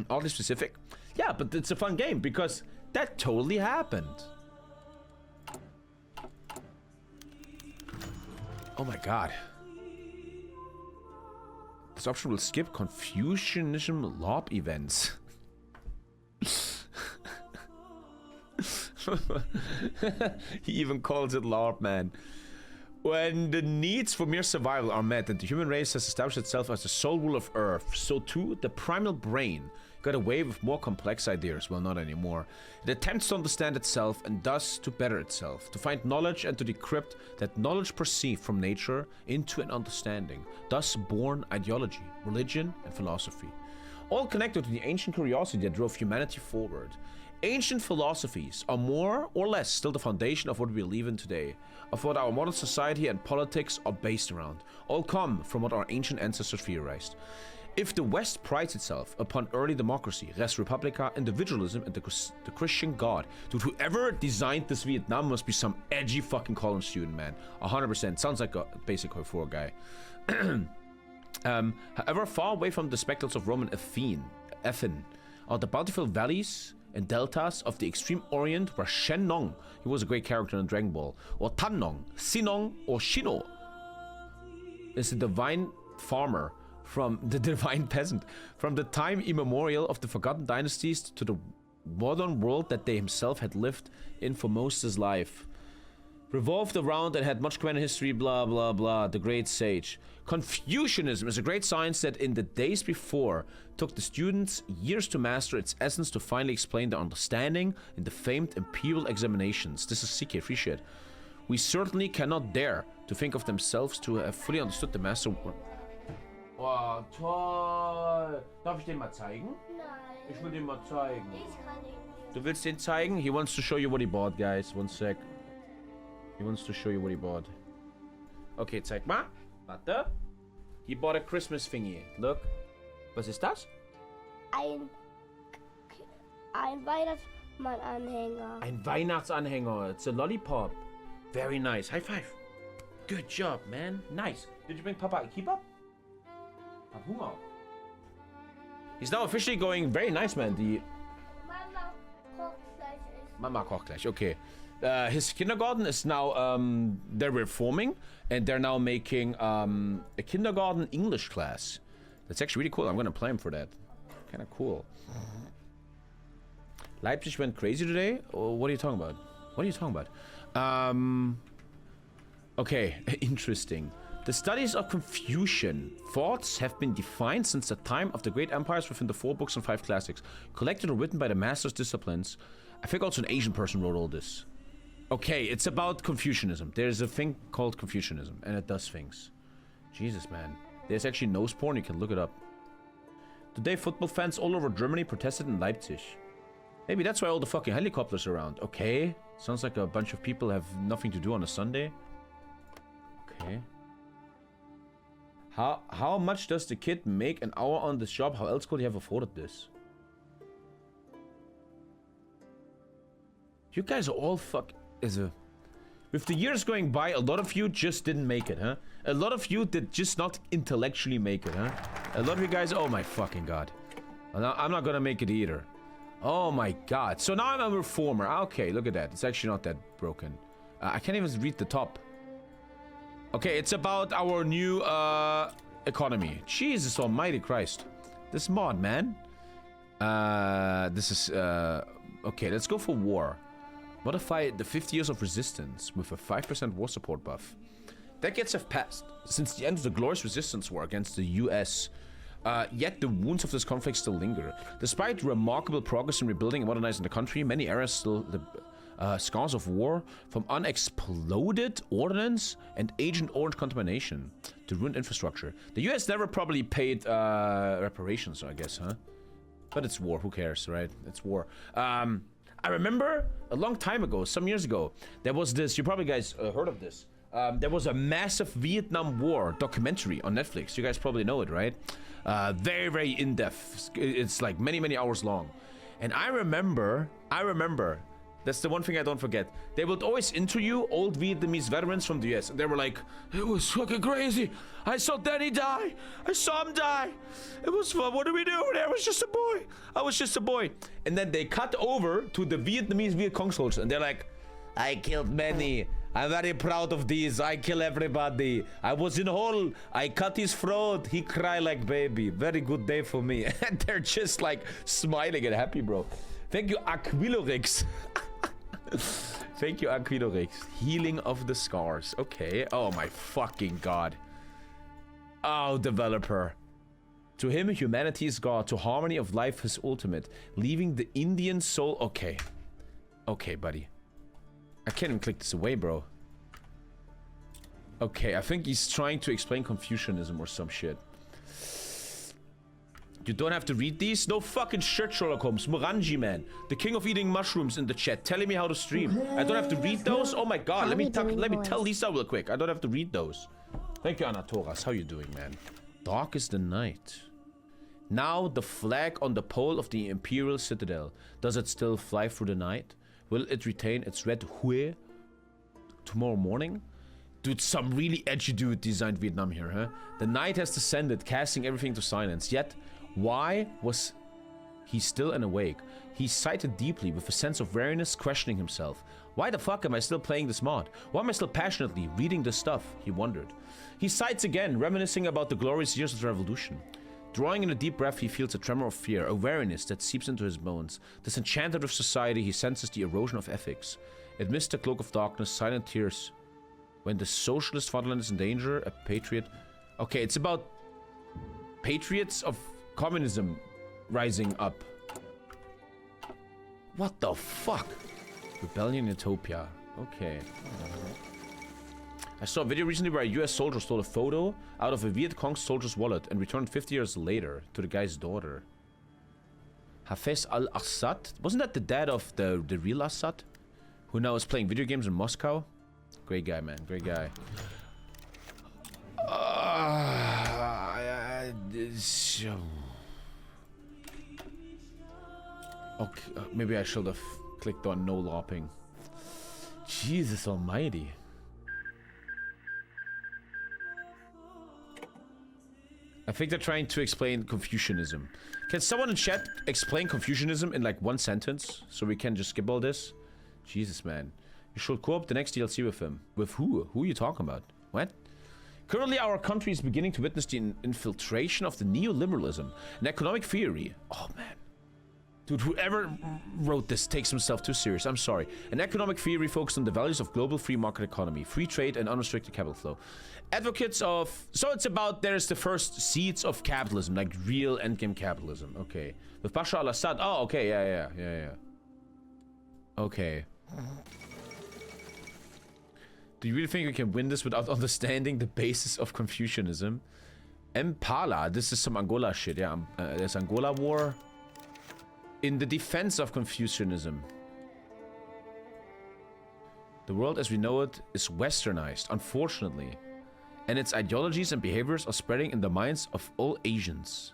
Oddly specific. Yeah, but it's a fun game because that totally happened. Oh my god. This option will skip Confucianism LARP events. He even calls it LARP, man. When the needs for mere survival are met and the human race has established itself as the sole rule of Earth, so too the primal brain got away with more complex ideas. Well, not anymore. It attempts to understand itself and thus to better itself, to find knowledge and to decrypt that knowledge perceived from nature into an understanding, thus born ideology, religion, and philosophy. All connected to the ancient curiosity that drove humanity forward. Ancient philosophies are more or less still the foundation of what we believe in today, of what our modern society and politics are based around. All come from what our ancient ancestors theorized. If the West prides itself upon early democracy, res publica, individualism, and the Christian God, dude, whoever designed this Vietnam must be some edgy fucking college student, man. 100%. Sounds like a basic Hoi4 guy. However, far away from the spectacles of Roman Athene are the bountiful valleys and deltas of the extreme orient where Shen Nong, he was a great character in Dragon Ball, or Tan Nong, Sinong, or Shino is the divine farmer from the divine peasant, from the time immemorial of the forgotten dynasties to the modern world that they himself had lived in for most of his life. Revolved around and had much grand history, blah, blah, blah. The great sage. Confucianism is a great science that in the days before took the students years to master its essence to finally explain their understanding in the famed imperial examinations. This is CK, free shit. We certainly cannot dare to think of themselves to have fully understood the master. Oh, toll. Darf ich den mal zeigen? Nein. Ich will den mal zeigen. Ich kann ihn nicht. Du willst den zeigen? He wants to show you what he bought, guys. One sec. He wants to show you what he bought. Okay, zeig mal. Warte. He bought a Christmas thingy. Look. Was ist das? Ein Weihnachtsmann-Anhänger. Ein Weihnachtsanhänger. It's a lollipop. Very nice. High five. Good job, man. Nice. Did you bring Papa a keep-up? Hab Hunger. He's now officially going very nice, man. Die Mama kocht gleich. Mama kocht gleich. Okay. His kindergarten is now, they're reforming, and they're now making a kindergarten English class. That's actually really cool. I'm gonna play him for that. Kind of cool. Leipzig went crazy today? Oh, what are you talking about? What are you talking about? Okay, interesting. The studies of Confucian thoughts have been defined since the time of the great empires within the 4 books and 5 classics, collected or written by the masters disciplines. I think also an Asian person wrote all this. Okay, it's about Confucianism. There's a thing called Confucianism, and it does things. Jesus, man. There's actually nose porn, you can look it up. Today, football fans all over Germany protested in Leipzig. Maybe that's why all the fucking helicopters are around. Okay. Sounds like a bunch of people have nothing to do on a Sunday. Okay. How much does the kid make an hour on this job? How else could he have afforded this? You guys are all with the years going by, a lot of you just didn't make it, huh? A lot of you did just not intellectually make it, huh? A lot of you guys, oh my fucking god. I'm not gonna make it either. Oh my god. So now I'm a reformer. Okay, look at that. It's actually not that broken. I can't even read the top. Okay, it's about our new economy. Jesus almighty Christ. This mod, man. This is okay, let's go for war. Modify the 50 years of resistance with a 5% war support buff. Decades have passed since the end of the glorious resistance war against the US. Yet the wounds of this conflict still linger. Despite remarkable progress in rebuilding and modernizing the country, many areas still the scars of war, from unexploded ordnance and Agent Orange contamination to ruined infrastructure. The US never probably paid reparations, I guess, huh? But it's war, who cares, right? It's war. I remember a long time ago, some years ago, there was this, you probably guys heard of this. There was a massive Vietnam War documentary on Netflix. You guys probably know it, right? Very, very in-depth. It's like many, many hours long. And I remember, that's the one thing I don't forget. They would always interview old Vietnamese veterans from the US. And they were like, it was fucking crazy. I saw Danny die. I saw him die. It was fun. What do we do? I was just a boy. I was just a boy. And then they cut over to the Vietnamese Viet Cong soldiers. And they're like, I killed many. I'm very proud of these. I kill everybody. I was in hole. I cut his throat. He cried like baby. Very good day for me. And they're just like smiling and happy, bro. Thank you, Aquilorix. Thank you, Aquilorix. Healing of the scars. Okay. Oh my fucking god. Oh, developer. To him, humanity is God. To harmony of life his ultimate. Leaving the Indian soul. Okay. Okay, buddy. I can't even click this away, bro. Okay, I think he's trying to explain Confucianism or some shit. You don't have to read these? No fucking shit, Sherlock Holmes. Morangi, man. The king of eating mushrooms in the chat. Telling me how to stream. I don't have to read those? Oh my god. Let me tell Lisa real quick. I don't have to read those. Thank you, Anatoras. How you doing, man? Dark is the night. Now the flag on the pole of the Imperial Citadel. Does it still fly through the night? Will it retain its red hue tomorrow morning? Dude, some really edgy dude designed Vietnam here, huh? The night has descended, casting everything to silence. Yet, why was he still unawake? He sighed deeply with a sense of weariness, questioning himself. Why the fuck am I still playing this mod? Why am I still passionately reading this stuff? He wondered. He sighs again, reminiscing about the glorious years of the revolution. Drawing in a deep breath, he feels a tremor of fear, a weariness that seeps into his bones. Disenchanted with society, he senses the erosion of ethics. Amidst the cloak of darkness, silent tears. When the socialist fatherland is in danger, a patriot... Okay, it's about patriots of communism rising up. What the fuck? Rebellion in Utopia. Okay. I saw a video recently where a US soldier stole a photo out of a Viet Cong soldier's wallet and returned 50 years later to the guy's daughter. Hafez al-Assad? Wasn't that the dad of the real Assad? Who now is playing video games in Moscow? Great guy, man. Great guy. Okay, maybe I should have clicked on no lopping. Jesus almighty. I think they're trying to explain Confucianism. Can someone in chat explain Confucianism in like one sentence so we can just skip all this? Jesus, man. You should co-op the next DLC with him. With who? Who are you talking about? What? Currently, our country is beginning to witness the infiltration of the neoliberalism, an economic theory. Oh, man. Dude, whoever wrote this takes himself too serious. I'm sorry. An economic theory focused on the values of global free market economy, free trade, and unrestricted capital flow. Advocates of... So it's about there's the first seeds of capitalism, like real endgame capitalism. Okay. With Bashar al-Assad. Oh, okay. Yeah. Okay. Do you really think we can win this without understanding the basis of Confucianism? Impala. This is some Angola shit. Yeah, there's Angola war. In the defense of Confucianism. The world as we know it is westernized, unfortunately. And its ideologies and behaviors are spreading in the minds of all Asians.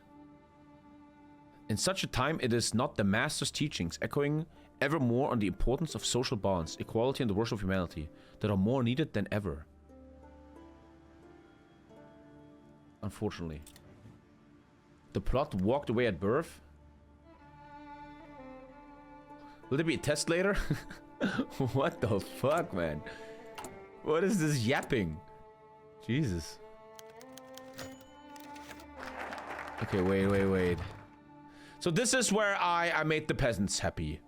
In such a time, it is not the master's teachings echoing ever more on the importance of social bonds, equality, and the worship of humanity that are more needed than ever. Unfortunately. The plot walked away at birth. Will there be a test later? What the fuck, man? What is this yapping? Jesus. Okay, wait. So this is where I made the peasants happy.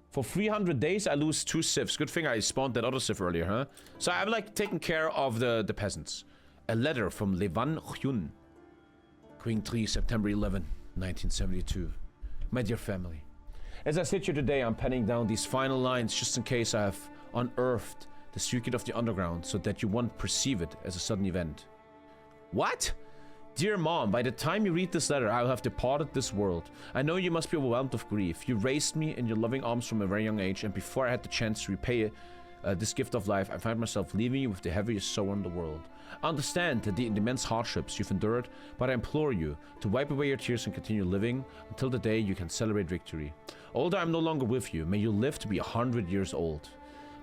For 300 days, I lose 2 civs. Good thing I spawned that other civ earlier, huh? So I'm like taking care of the peasants. A letter from Levan Hyun. Queen 3, September 11, 1972. My dear family. As I sit here today, I'm penning down these final lines just in case I have unearthed the secret of the underground so that you won't perceive it as a sudden event. What? Dear Mom, by the time you read this letter, I'll have departed this world. I know you must be overwhelmed with grief. You raised me in your loving arms from a very young age, and before I had the chance to repay this gift of life, I find myself leaving you with the heaviest sorrow in the world. I understand the immense hardships you've endured, but I implore you to wipe away your tears and continue living until the day you can celebrate victory. Although I'm no longer with you, may you live to be 100 years old.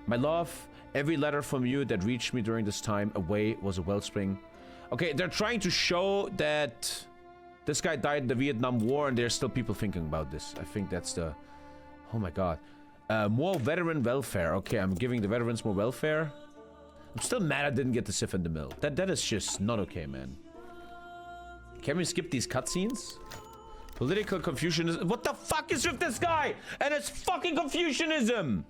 My love, every letter from you that reached me during this time away was a wellspring. Okay, they're trying to show that this guy died in the Vietnam War and there's still people thinking about this. I think that's the... Oh my god. More veteran welfare. Okay, I'm giving the veterans more welfare. I'm still mad I didn't get the Sif in the mill. That is just not okay, man. Can we skip these cutscenes? Political Confucianism. What the fuck is with this guy? And it's fucking Confucianism!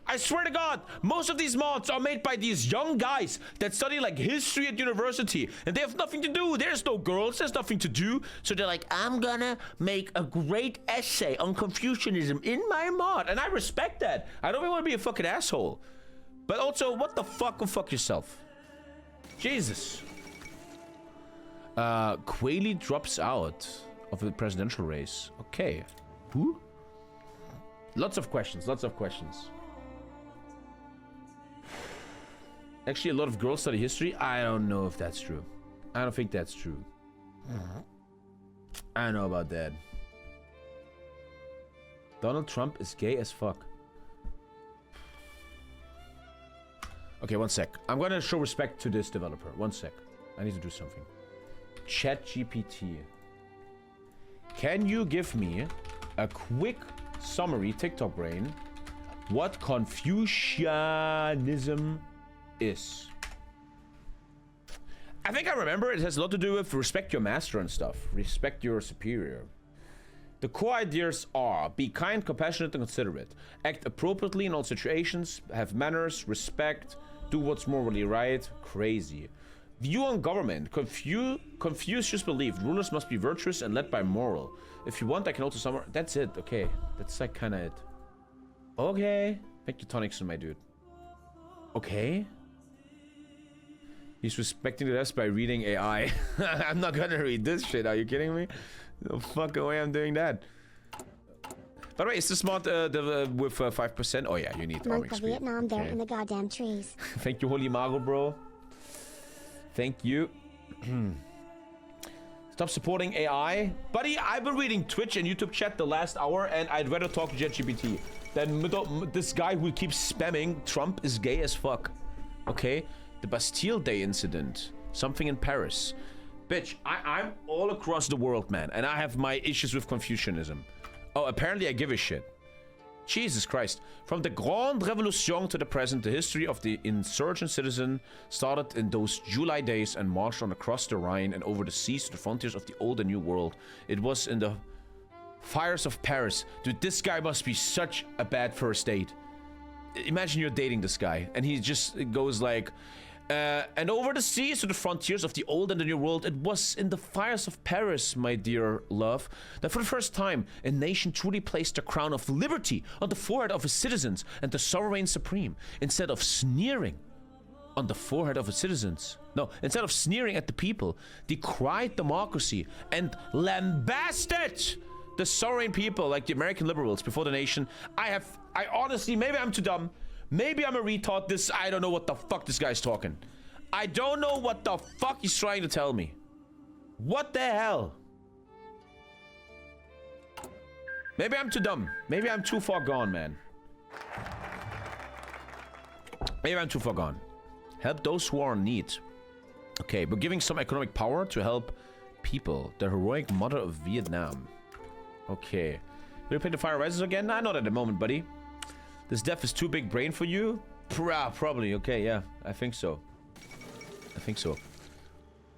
I swear to God, most of these mods are made by these young guys that study like history at university. And they have nothing to do. There's no girls, there's nothing to do. So they're like, I'm gonna make a great essay on Confucianism in my mod. And I respect that. I don't even want to be a fucking asshole. But also, what the fuck? Go fuck yourself. Jesus. Quayle drops out of the presidential race. Okay. Who? Lots of questions, lots of questions. Actually, a lot of girls study history. I don't know if that's true. I don't think that's true. I don't know about that. Donald Trump is gay as fuck. Okay, one sec. I'm gonna show respect to this developer. One sec. I need to do something. ChatGPT. Can you give me a quick summary, TikTok brain, what Confucianism is? I think I remember it has a lot to do with respect your master and stuff. Respect your superior. The core ideas are: be kind, compassionate, and considerate. Act appropriately in all situations. Have manners, respect. Do what's morally right. Crazy. View on government. Confucius believed rulers must be virtuous and led by moral. If you want, I can also summarize. That's it. Okay. That's like kind of it. Okay. Thank you, Tonixon, my dude. Okay. He's respecting the rest by reading AI. I'm not gonna read this shit. Are you kidding me? No fucking way I'm doing that. By the way, is this mod with 5%? Oh yeah, you need Monk arming of speed. Vietnam there in the goddamn trees. Thank you, Holy Mago, bro. Thank you. Stop supporting AI. Buddy, I've been reading Twitch and YouTube chat the last hour, and I'd rather talk to ChatGPT than this guy who keeps spamming Trump is gay as fuck. Okay? The Bastille Day incident. Something in Paris. Bitch, I'm all across the world, man, and I have my issues with Confucianism. Oh, apparently I give a shit. Jesus Christ. From the Grande Revolution to the present, the history of the insurgent citizen started in those July days and marched on across the Rhine and over the seas to the frontiers of the old and new world. It was in the fires of Paris. Dude, this guy must be such a bad first date. Imagine you're dating this guy and he just goes like, and over the seas to the frontiers of the old and the new world, it was in the fires of Paris, my dear love, that for the first time, a nation truly placed the crown of liberty on the forehead of its citizens and the sovereign supreme, instead of sneering on the forehead of its citizens. No, instead of sneering at the people, decried democracy and lambasted the sovereign people like the American liberals before the nation. I honestly, maybe I'm too dumb. Maybe I'm a retard. I don't know what the fuck this guy's talking. I don't know what the fuck he's trying to tell me. What the hell? Maybe I'm too dumb. Maybe I'm too far gone, man. Maybe I'm too far gone. Help those who are in need. Okay, we're giving some economic power to help people. The heroic mother of Vietnam. Okay. Will you play the Fire Rises again? Nah, not at the moment, buddy. This death is too big brain for you? Probably. Okay, yeah. I think so. I think so.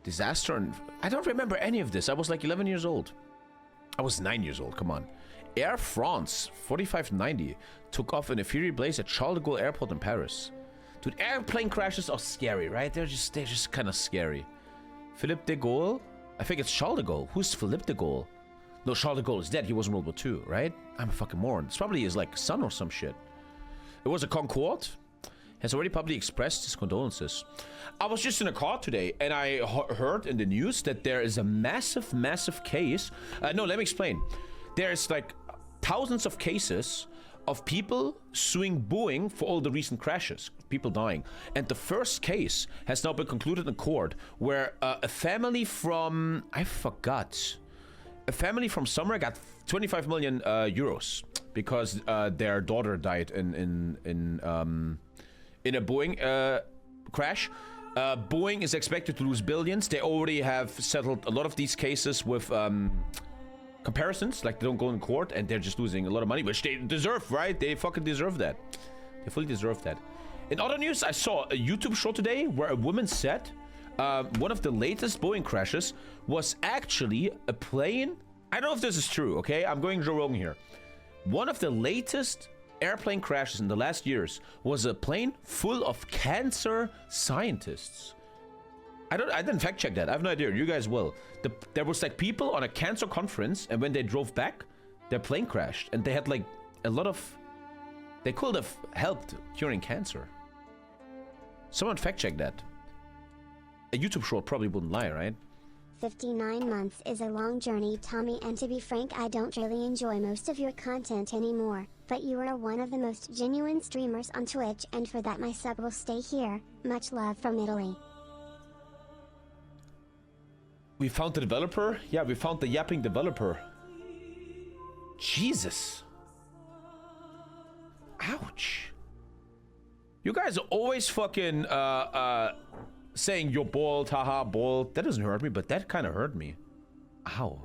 Disaster and... I don't remember any of this. I was like 11 years old. I was 9 years old. Come on. Air France 4590 took off in a fury blaze at Charles de Gaulle Airport in Paris. Dude, airplane crashes are scary, right? They're just kind of scary. Philippe de Gaulle? I think it's Charles de Gaulle. Who's Philippe de Gaulle? No, Charles de Gaulle is dead. He was in World War II, right? I'm a fucking moron. It's probably his, like, son or some shit. It was a Concorde. Has already publicly expressed his condolences. I was just in a car today, and I heard in the news that there is a massive case. No, let me explain. There's, like, thousands of cases of people suing Boeing for all the recent crashes. People dying. And the first case has now been concluded in court, where a family from... I forgot... A family from somewhere got 25 million euros because their daughter died in a Boeing crash. Boeing is expected to lose billions. They already have settled a lot of these cases with comparisons, like they don't go in court and they're just losing a lot of money, which they deserve, right? They fucking deserve that. They fully deserve that. In other news, I saw a YouTube show today where a woman said one of the latest Boeing crashes was actually a plane. I don't know if this is true, okay? I'm going Joe Rogan here. One of the latest airplane crashes in the last years was a plane full of cancer scientists. I didn't fact check that. I have no idea. You guys will. There was like people on a cancer conference, and when they drove back, their plane crashed, and they had like a lot of... They could have helped curing cancer. Someone fact check that. A YouTube short probably wouldn't lie, right? 59 months is a long journey, Tommy, and to be frank, I don't really enjoy most of your content anymore. But you are one of the most genuine streamers on Twitch, and for that my sub will stay here. Much love from Italy. We found the developer? Yeah, we found the yapping developer. Jesus. Ouch. You guys are always fucking, saying you're bald, haha, bald. That doesn't hurt me, but that kind of hurt me. Ow.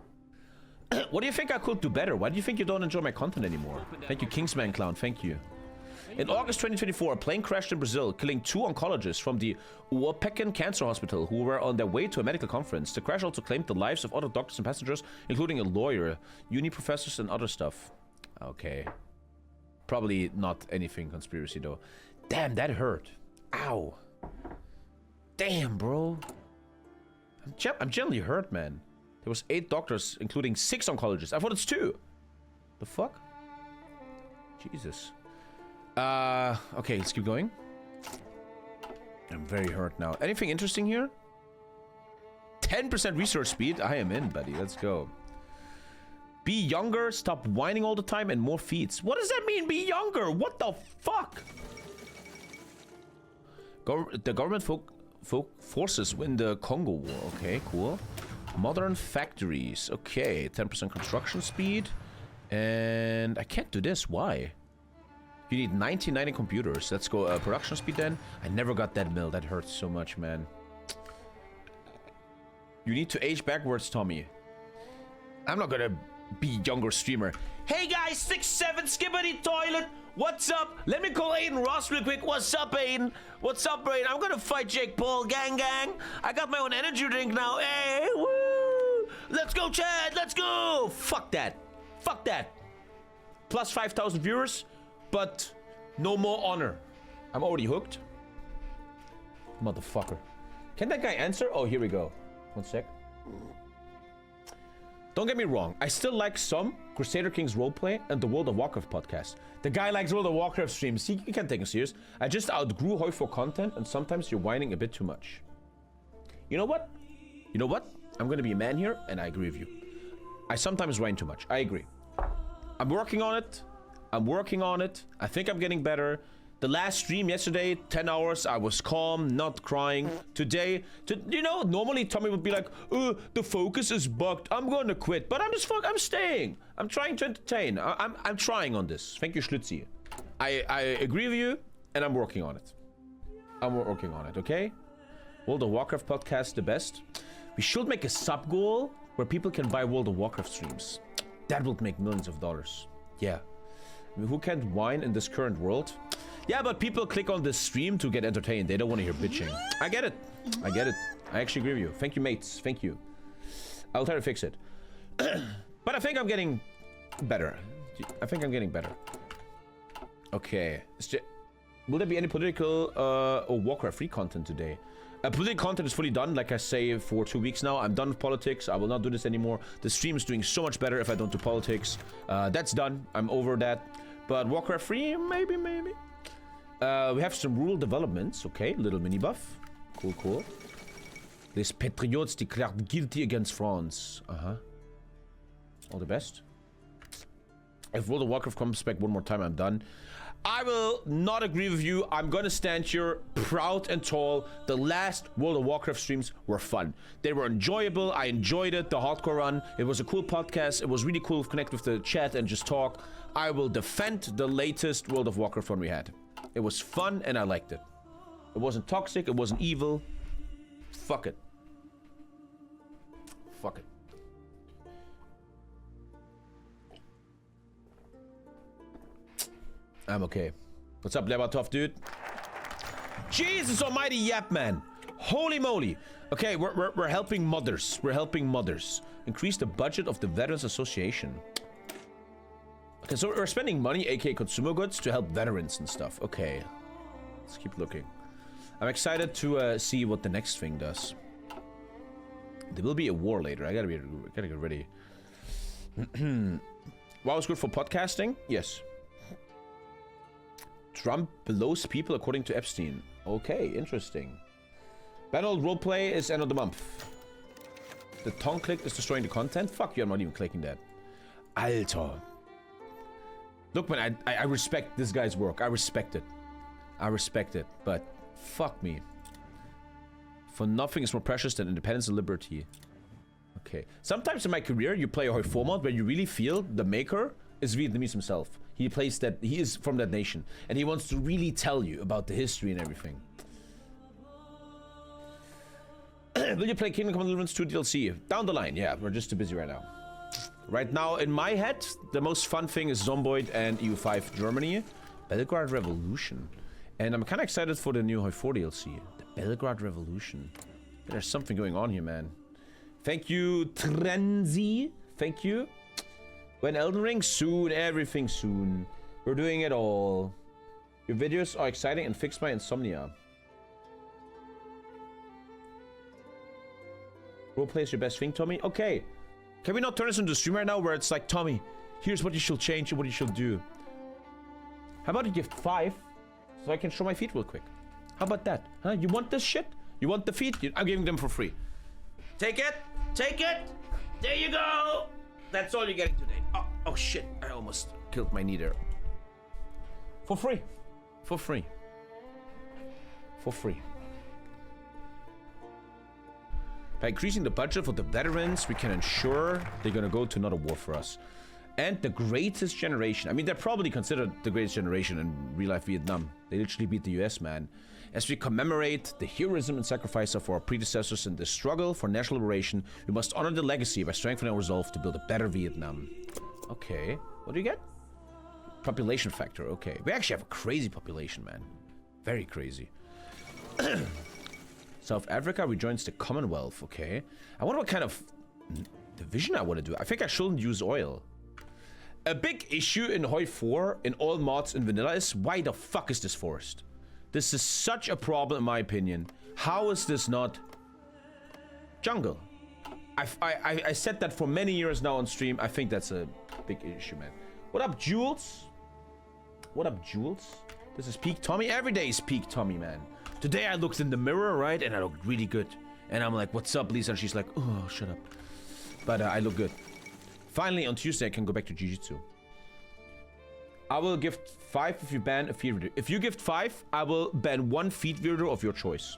What do you think I could do better? Why do you think you don't enjoy my content anymore? Thank you, Kingsman Clown. Thank you. In August 2024, a plane crashed in Brazil, killing 2 oncologists from the Uopecan Cancer Hospital who were on their way to a medical conference. The crash also claimed the lives of other doctors and passengers, including a lawyer, uni professors, and other stuff. Okay. Probably not anything conspiracy, though. Damn, that hurt. Ow. Damn, bro. I'm generally hurt, man. There was 8 doctors, including 6 oncologists. I thought it's 2. The fuck? Jesus. Okay, let's keep going. I'm very hurt now. Anything interesting here? 10% research speed? I am in, buddy. Let's go. Be younger, stop whining all the time, and more feats. What does that mean, be younger? What the fuck? The government forces win the Congo War. Okay, cool. Modern factories. Okay, 10% construction speed. And I can't do this. Why? You need 90 computers. Let's go production speed then. I never got that mill. That hurts so much, man. You need to age backwards, Tommy. I'm not gonna be younger streamer. Hey guys, 6'7" skibbity toilet. What's up? Let me call Aiden Ross real quick. What's up, Aiden? What's up, Aiden? I'm gonna fight Jake Paul. Gang, gang. I got my own energy drink now. Hey, woo! Let's go, Chad. Let's go. Fuck that. Fuck that. Plus 5,000 viewers, but no more honor. I'm already hooked. Motherfucker. Can that guy answer? Oh, here we go. 1 sec. Don't get me wrong, I still like some Crusader Kings roleplay and the World of Warcraft podcast. The guy likes World of Warcraft streams. You can't take him serious. I just outgrew Hoi for content, and sometimes you're whining a bit too much. You know what? You know what? I'm gonna be a man here, and I agree with you. I sometimes whine too much. I agree. I'm working on it. I'm working on it. I think I'm getting better. The last stream yesterday, 10 hours, I was calm, not crying. Today, you know, normally Tommy would be like, the focus is bugged. I'm gonna quit. But I'm staying. I'm trying to entertain. I'm trying on this. Thank you, Schlitzi. I agree with you, and I'm working on it. I'm working on it, okay? World of Warcraft podcast, the best. We should make a sub goal where people can buy World of Warcraft streams. That would make millions of dollars. Yeah. I mean, who can't whine in this current world? Yeah, but people click on this stream to get entertained. They don't want to hear bitching. I get it. I get it. I actually agree with you. Thank you, mates. Thank you. I'll try to fix it. But I think I'm getting better. I think I'm getting better. Okay. Will there be any political or Warcraft free content today? Political content is fully done, like I say, for 2 weeks now. I'm done with politics. I will not do this anymore. The stream is doing so much better if I don't do politics. That's done. I'm over that. But Warcraft free, maybe. We have some rural developments. Okay, little mini buff. Cool. Les Patriots declared guilty against France. All the best. If World of Warcraft comes back one more time, I'm done. I will not agree with you. I'm gonna stand here proud and tall. The last World of Warcraft streams were fun. They were enjoyable. I enjoyed it. The hardcore run. It was a cool podcast. It was really cool to connect with the chat and just talk. I will defend the latest World of Warcraft one we had. It was fun and I liked it. It wasn't toxic. It wasn't evil. Fuck it. Fuck it. I'm okay. What's up, Lebatov, dude? Jesus almighty, yap, man. Holy moly. Okay, we're helping mothers. We're helping mothers. Increase the budget of the Veterans Association. Okay, so we're spending money, aka consumer goods, to help veterans and stuff. Okay. Let's keep looking. I'm excited to see what the next thing does. There will be a war later. I gotta get ready. WoW is good for podcasting? Yes. Trump blows people according to Epstein. Okay, interesting. Battle roleplay is end of the month. The tongue click is destroying the content? Fuck you, I'm not even clicking that. Alter. Look, man, I respect this guy's work. I respect it. I respect it. But fuck me. For nothing is more precious than independence and liberty. Okay. Sometimes in my career, you play a Hoi format where you really feel the maker is Vietnamese himself. He plays that, he is from that nation, and he wants to really tell you about the history and everything. Will you play Kingdom Come Deliverance 2 DLC? Down the line, yeah, we're just too busy right now. Right now, in my head, the most fun thing is Zomboid and EU5 Germany. Belgrade Revolution. And I'm kind of excited for the new Hoi 4 DLC. The Belgrade Revolution. There's something going on here, man. Thank you, Trenzy. Thank you. When Elden Ring? Soon. Everything soon. We're doing it all. Your videos are exciting and fix my insomnia. Roleplay is your best thing, Tommy? Okay. Can we not turn this into a stream right now where it's like, Tommy, here's what you should change and what you should do. How about you give 5 so I can show my feet real quick? How about that? Huh? You want this shit? You want the feet? I'm giving them for free. Take it. Take it. There you go. That's all you're getting today. Oh shit. I almost killed my knee there. For free. For free. For free. By increasing the budget for the veterans, we can ensure they're gonna go to another war for us. And the greatest generation. I mean, they're probably considered the greatest generation in real-life Vietnam. They literally beat the US, man. As we commemorate the heroism and sacrifice of our predecessors in the struggle for national liberation, we must honor the legacy by strengthening our resolve to build a better Vietnam. Okay. What do you get? Population factor. Okay. We actually have a crazy population, man. Very crazy. South Africa rejoins the Commonwealth. Okay. I wonder what kind of division I want to do. I think I shouldn't use oil. A big issue in Hoi 4, in all mods in vanilla, is why the fuck is this forest? This is such a problem in my opinion. How is this not jungle? I said that for many years now on stream. I think that's a big issue, man. What up, Jules? What up, Jules? This is peak Tommy. Every day is peak Tommy, man. Today I looked in the mirror, right? And I looked really good. And I'm like, what's up, Lisa? And she's like, oh, shut up. But I look good. Finally, on Tuesday, I can go back to Jiu-Jitsu. I will gift 5 if you ban a feed video. If you gift 5, I will ban 1 feed video of your choice.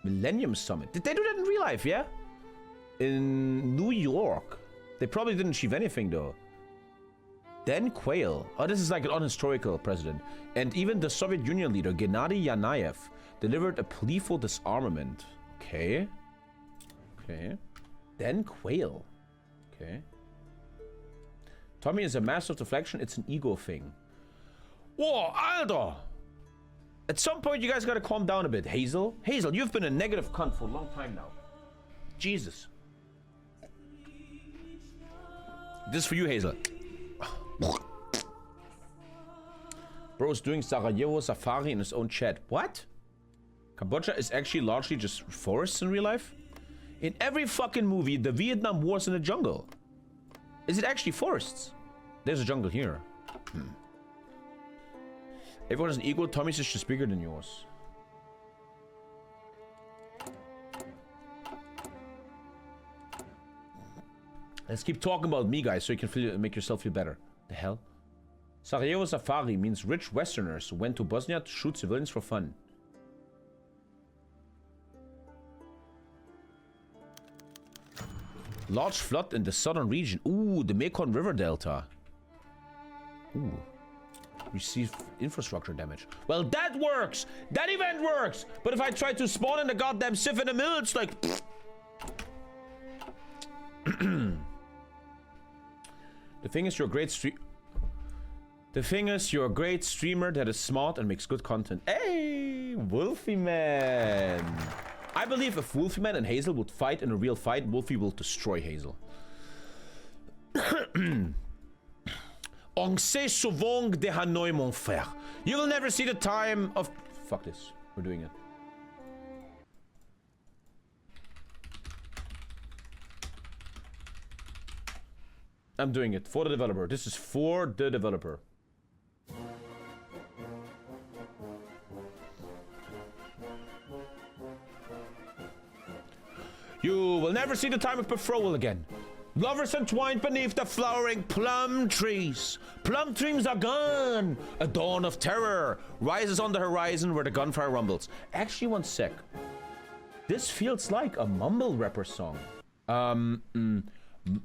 Millennium Summit. Did they do that in real life, yeah? In New York. They probably didn't achieve anything, though. Dan Quayle. Oh, this is like an unhistorical president. And even the Soviet Union leader, Gennady Yanayev, delivered a plea for disarmament. Okay. Okay. Dan Quayle. Okay. Tommy is a master of deflection. It's an ego thing. Whoa, Aldo! At some point, you guys gotta calm down a bit. Hazel? Hazel, you've been a negative cunt for a long time now. Jesus. This is for you, Hazel. Bro's doing Sarajevo Safari in his own chat. What? Cambodia is actually largely just forests in real life? In every fucking movie, the Vietnam War's in the jungle. Is it actually forests? There's a jungle here. Everyone is an equal. Tommy's is just bigger than yours. Let's keep talking about me, guys, so you can make yourself feel better. The hell? Sarajevo Safari means rich Westerners who went to Bosnia to shoot civilians for fun. Large flood in the southern region. Ooh, the Mekong River Delta. Ooh. Receive infrastructure damage. Well, that works! That event works! But if I try to spawn in the goddamn Sif in the middle, it's like... The thing is, you're a great streamer that is smart and makes good content. Hey, Wolfie Man. I believe if Wolfie Man and Hazel would fight in a real fight, Wolfie will destroy Hazel. On sait souvent de Hanoi, mon frère. You will never see the time of... Fuck this. We're doing it. I'm doing it for the developer. This is for the developer. You will never see the time of betrothal again. Lovers entwined beneath the flowering plum trees. Plum trees are gone. A dawn of terror rises on the horizon where the gunfire rumbles. Actually, one sec. This feels like a mumble rapper song. A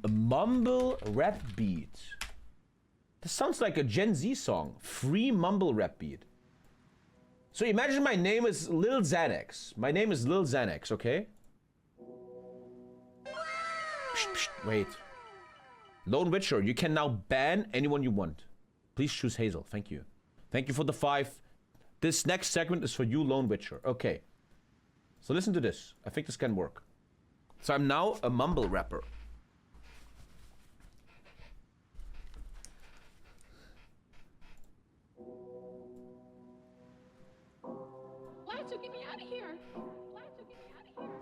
mumble rap beat. This sounds like a Gen Z song. Free mumble rap beat. So imagine my name is Lil Xanax. My name is Lil Xanax, okay? Psst, psst, wait. Lone Witcher, you can now ban anyone you want. Please choose Hazel. Thank you. Thank you for the 5. This next segment is for you, Lone Witcher. Okay. So listen to this. I think this can work. So I'm now a mumble rapper. Get me out of here.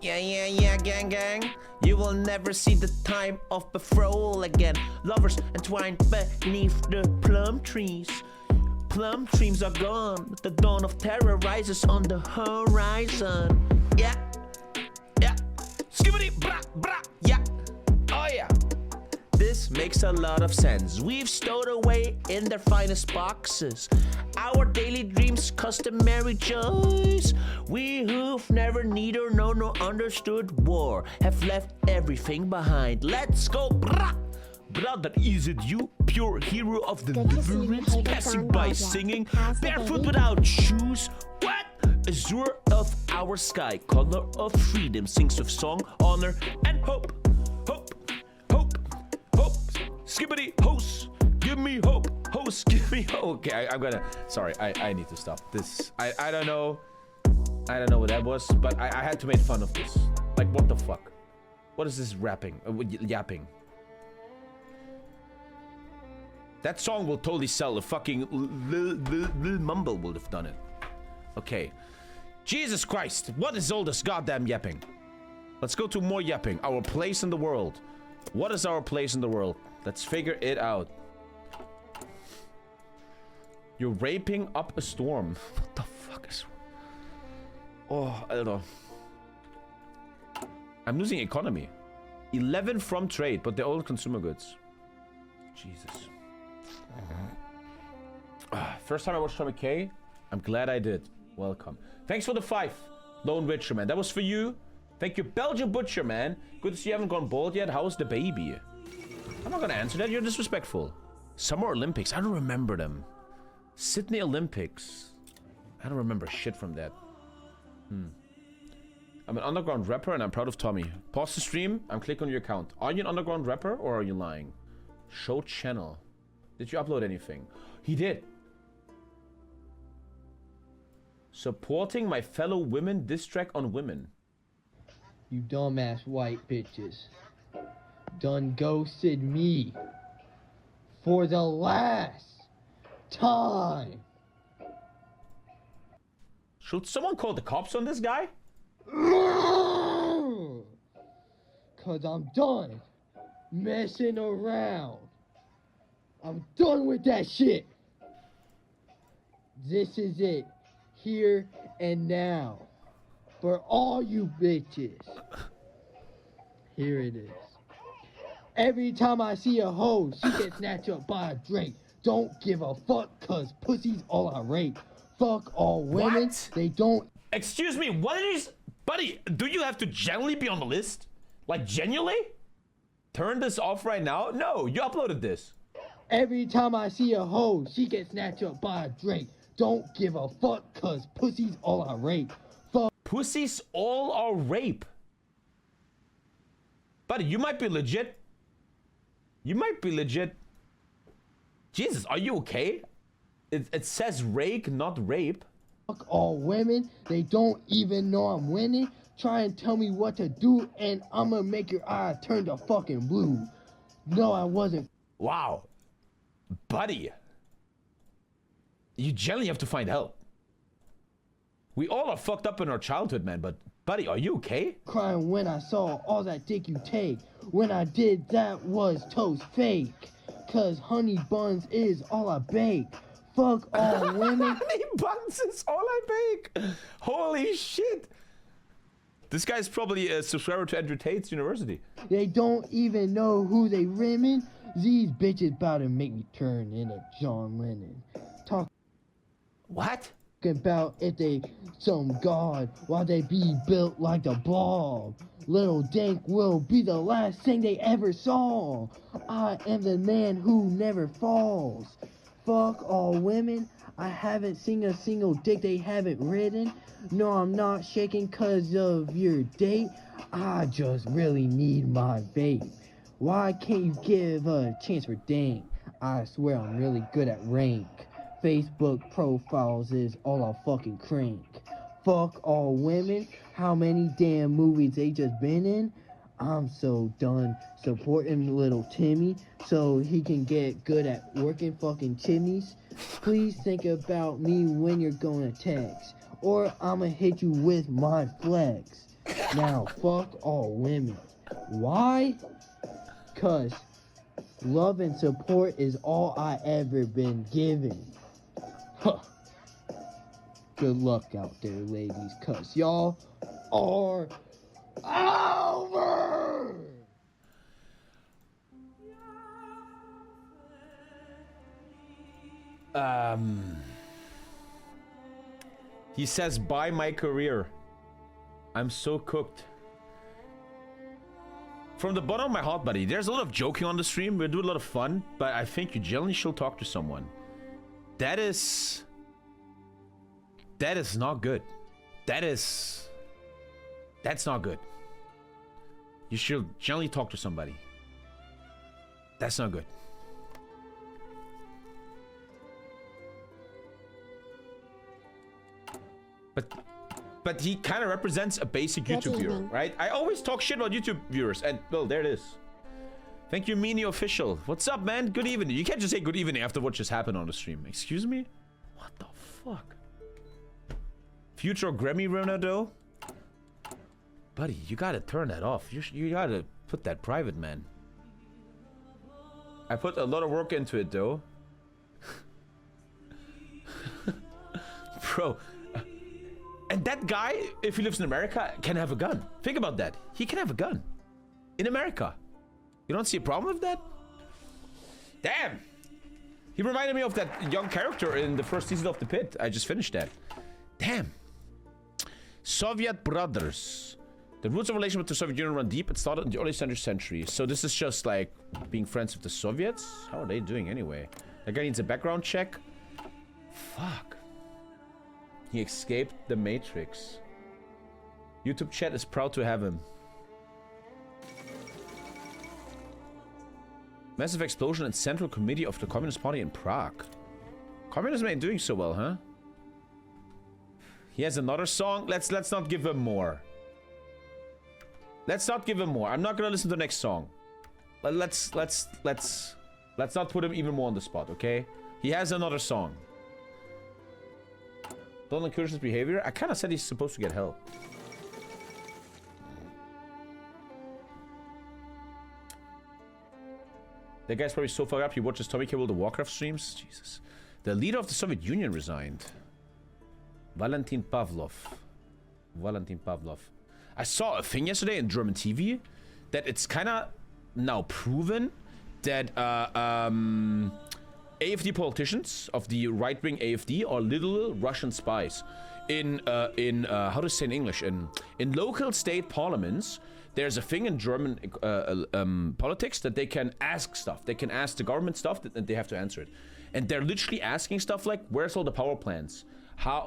Yeah, gang, gang. You will never see the time of betrothal again. Lovers entwined beneath the plum trees. Plum trees are gone. The dawn of terror rises on the horizon. Yeah. Skibbity, brah, brah, yeah. Oh, yeah. This makes a lot of sense. We've stowed away in their finest boxes our daily dreams, customary joys. We who've never neither known nor understood war have left everything behind. Let's go, brah! Brother, is it you, pure hero of deliverance, passing by singing, barefoot without shoes? What? Azure of our sky, color of freedom, sings of song, honor, and hope. Hope. Skibbity host, give me hope. Host, give me hope. Okay, I'm gonna. Sorry, I need to stop this. I don't know. I don't know what that was, but I had to make fun of this. Like, what the fuck? What is this rapping? Yapping. That song will totally sell. The fucking Lil Mumble would have done it. Okay. Jesus Christ. What is all this goddamn yapping? Let's go to more yapping. Our place in the world. What is our place in the world? Let's figure it out. You're raping up a storm. What the fuck is... Oh, I don't know. I'm losing economy. 11 from trade, but they're all consumer goods. Jesus. First time I watched TommyKay. I'm glad I did. Welcome. Thanks for the 5. Lone Witcher, man. That was for you. Thank you, Belgian Butcher, man. Good to see you haven't gone bald yet. How's the baby? I'm not gonna answer that. You're disrespectful. Summer Olympics. I don't remember them. Sydney Olympics. I don't remember shit from that. I'm an underground rapper and I'm proud of Tommy. Pause the stream. I'm clicking on your account. Are you an underground rapper or are you lying? Show channel. Did you upload anything? He did. Supporting my fellow women diss track on women. You dumbass white bitches done ghosted me for the last time. Should someone call the cops on this guy? Cause I'm done messing around. I'm done with that shit. This is it. Here and now. For all you bitches. Here it is. Every time I see a hoe, she gets snatched up by a drink. Don't give a fuck, cause pussy's all I rate. Fuck all women. What? They don't... Excuse me, what is... Buddy, do you have to genuinely be on the list? Like, genuinely? Turn this off right now? No, you uploaded this. Every time I see a hoe, she gets snatched up by a drink. Don't give a fuck, cause pussy's all I rate. Fuck. Pussy's all our rape. Buddy, you might be legit. You might be legit. Jesus, are you okay? It says rake, not rape. Fuck all women. They don't even know I'm winning. Try and tell me what to do and I'ma make your eye turn to fucking blue. No, I wasn't. Wow. Buddy. You generally have to find help. We all are fucked up in our childhood, man, but buddy, are you okay? Crying when I saw all that dick you take. When I did that was toast fake. Cause honey buns is all I bake. Fuck all women. Honey buns is all I bake. Holy shit. This guy's probably a subscriber to Andrew Tate's University. They don't even know who they rimming. These bitches about to make me turn into John Lennon. Talk. What? About if they some god while they be built like the blob. Little Dank will be the last thing they ever saw. I am the man who never falls. Fuck all women. I haven't seen a single dick they haven't ridden. No, I'm not shaking cause of your date. I just really need my vape. Why can't you give a chance for Dank? I swear I'm really good at rank. Facebook profiles is all a fucking crank. Fuck all women. How many damn movies they just been in? I'm so done supporting little Timmy so he can get good at working fucking chimneys. Please think about me when you're gonna text, or I'ma hit you with my flex. Now fuck all women. Why? 'Cause love and support is all I ever been given. Huh. Good luck out there, ladies, 'cause y'all are over! He says, "Buy my career. I'm so cooked." From the bottom of my heart, buddy, there's a lot of joking on the stream. We do a lot of fun, but I think you generally should talk to someone. That's not good. That's not good. You should generally talk to somebody. That's not good. But he kind of represents a basic YouTube viewer, right? I always talk shit about YouTube viewers, and well, there it is. Thank you, Meanie Official. What's up, man? Good evening. You can't just say good evening after what just happened on the stream. Excuse me? What the fuck? Future Grammy winner, though? Buddy, you gotta turn that off. You gotta put that private, man. I put a lot of work into it, though. Bro. And that guy, if he lives in America, can have a gun. Think about that. He can have a gun. In America. You don't see a problem with that? Damn! He reminded me of that young character in the first season of The Pit. I just finished that. Damn. Soviet brothers. The roots of relation with the Soviet Union run deep. It started in the early 20th century. So this is just like being friends with the Soviets? How are they doing anyway? That guy needs a background check. Fuck. He escaped the Matrix. YouTube chat is proud to have him. Massive explosion in Central Committee of the Communist Party in Prague. Communism ain't doing so well, huh? He has another song. Let's not give him more. Let's not give him more. I'm not gonna listen to the next song. Let's not put him even more on the spot, okay? He has another song. Don't encourage his behavior. I kind of said he's supposed to get help. That guy's probably so fucked up he watches TommyKay World of Warcraft streams. Jesus. The leader of the Soviet Union resigned. Valentin Pavlov. I saw a thing yesterday in German TV that it's kind of now proven that AfD politicians of the right-wing AfD are little Russian spies. In how to say in English? In local state parliaments, there's a thing in German politics that they can ask stuff. They can ask the government stuff and they have to answer it. And they're literally asking stuff like, where's all the power plants?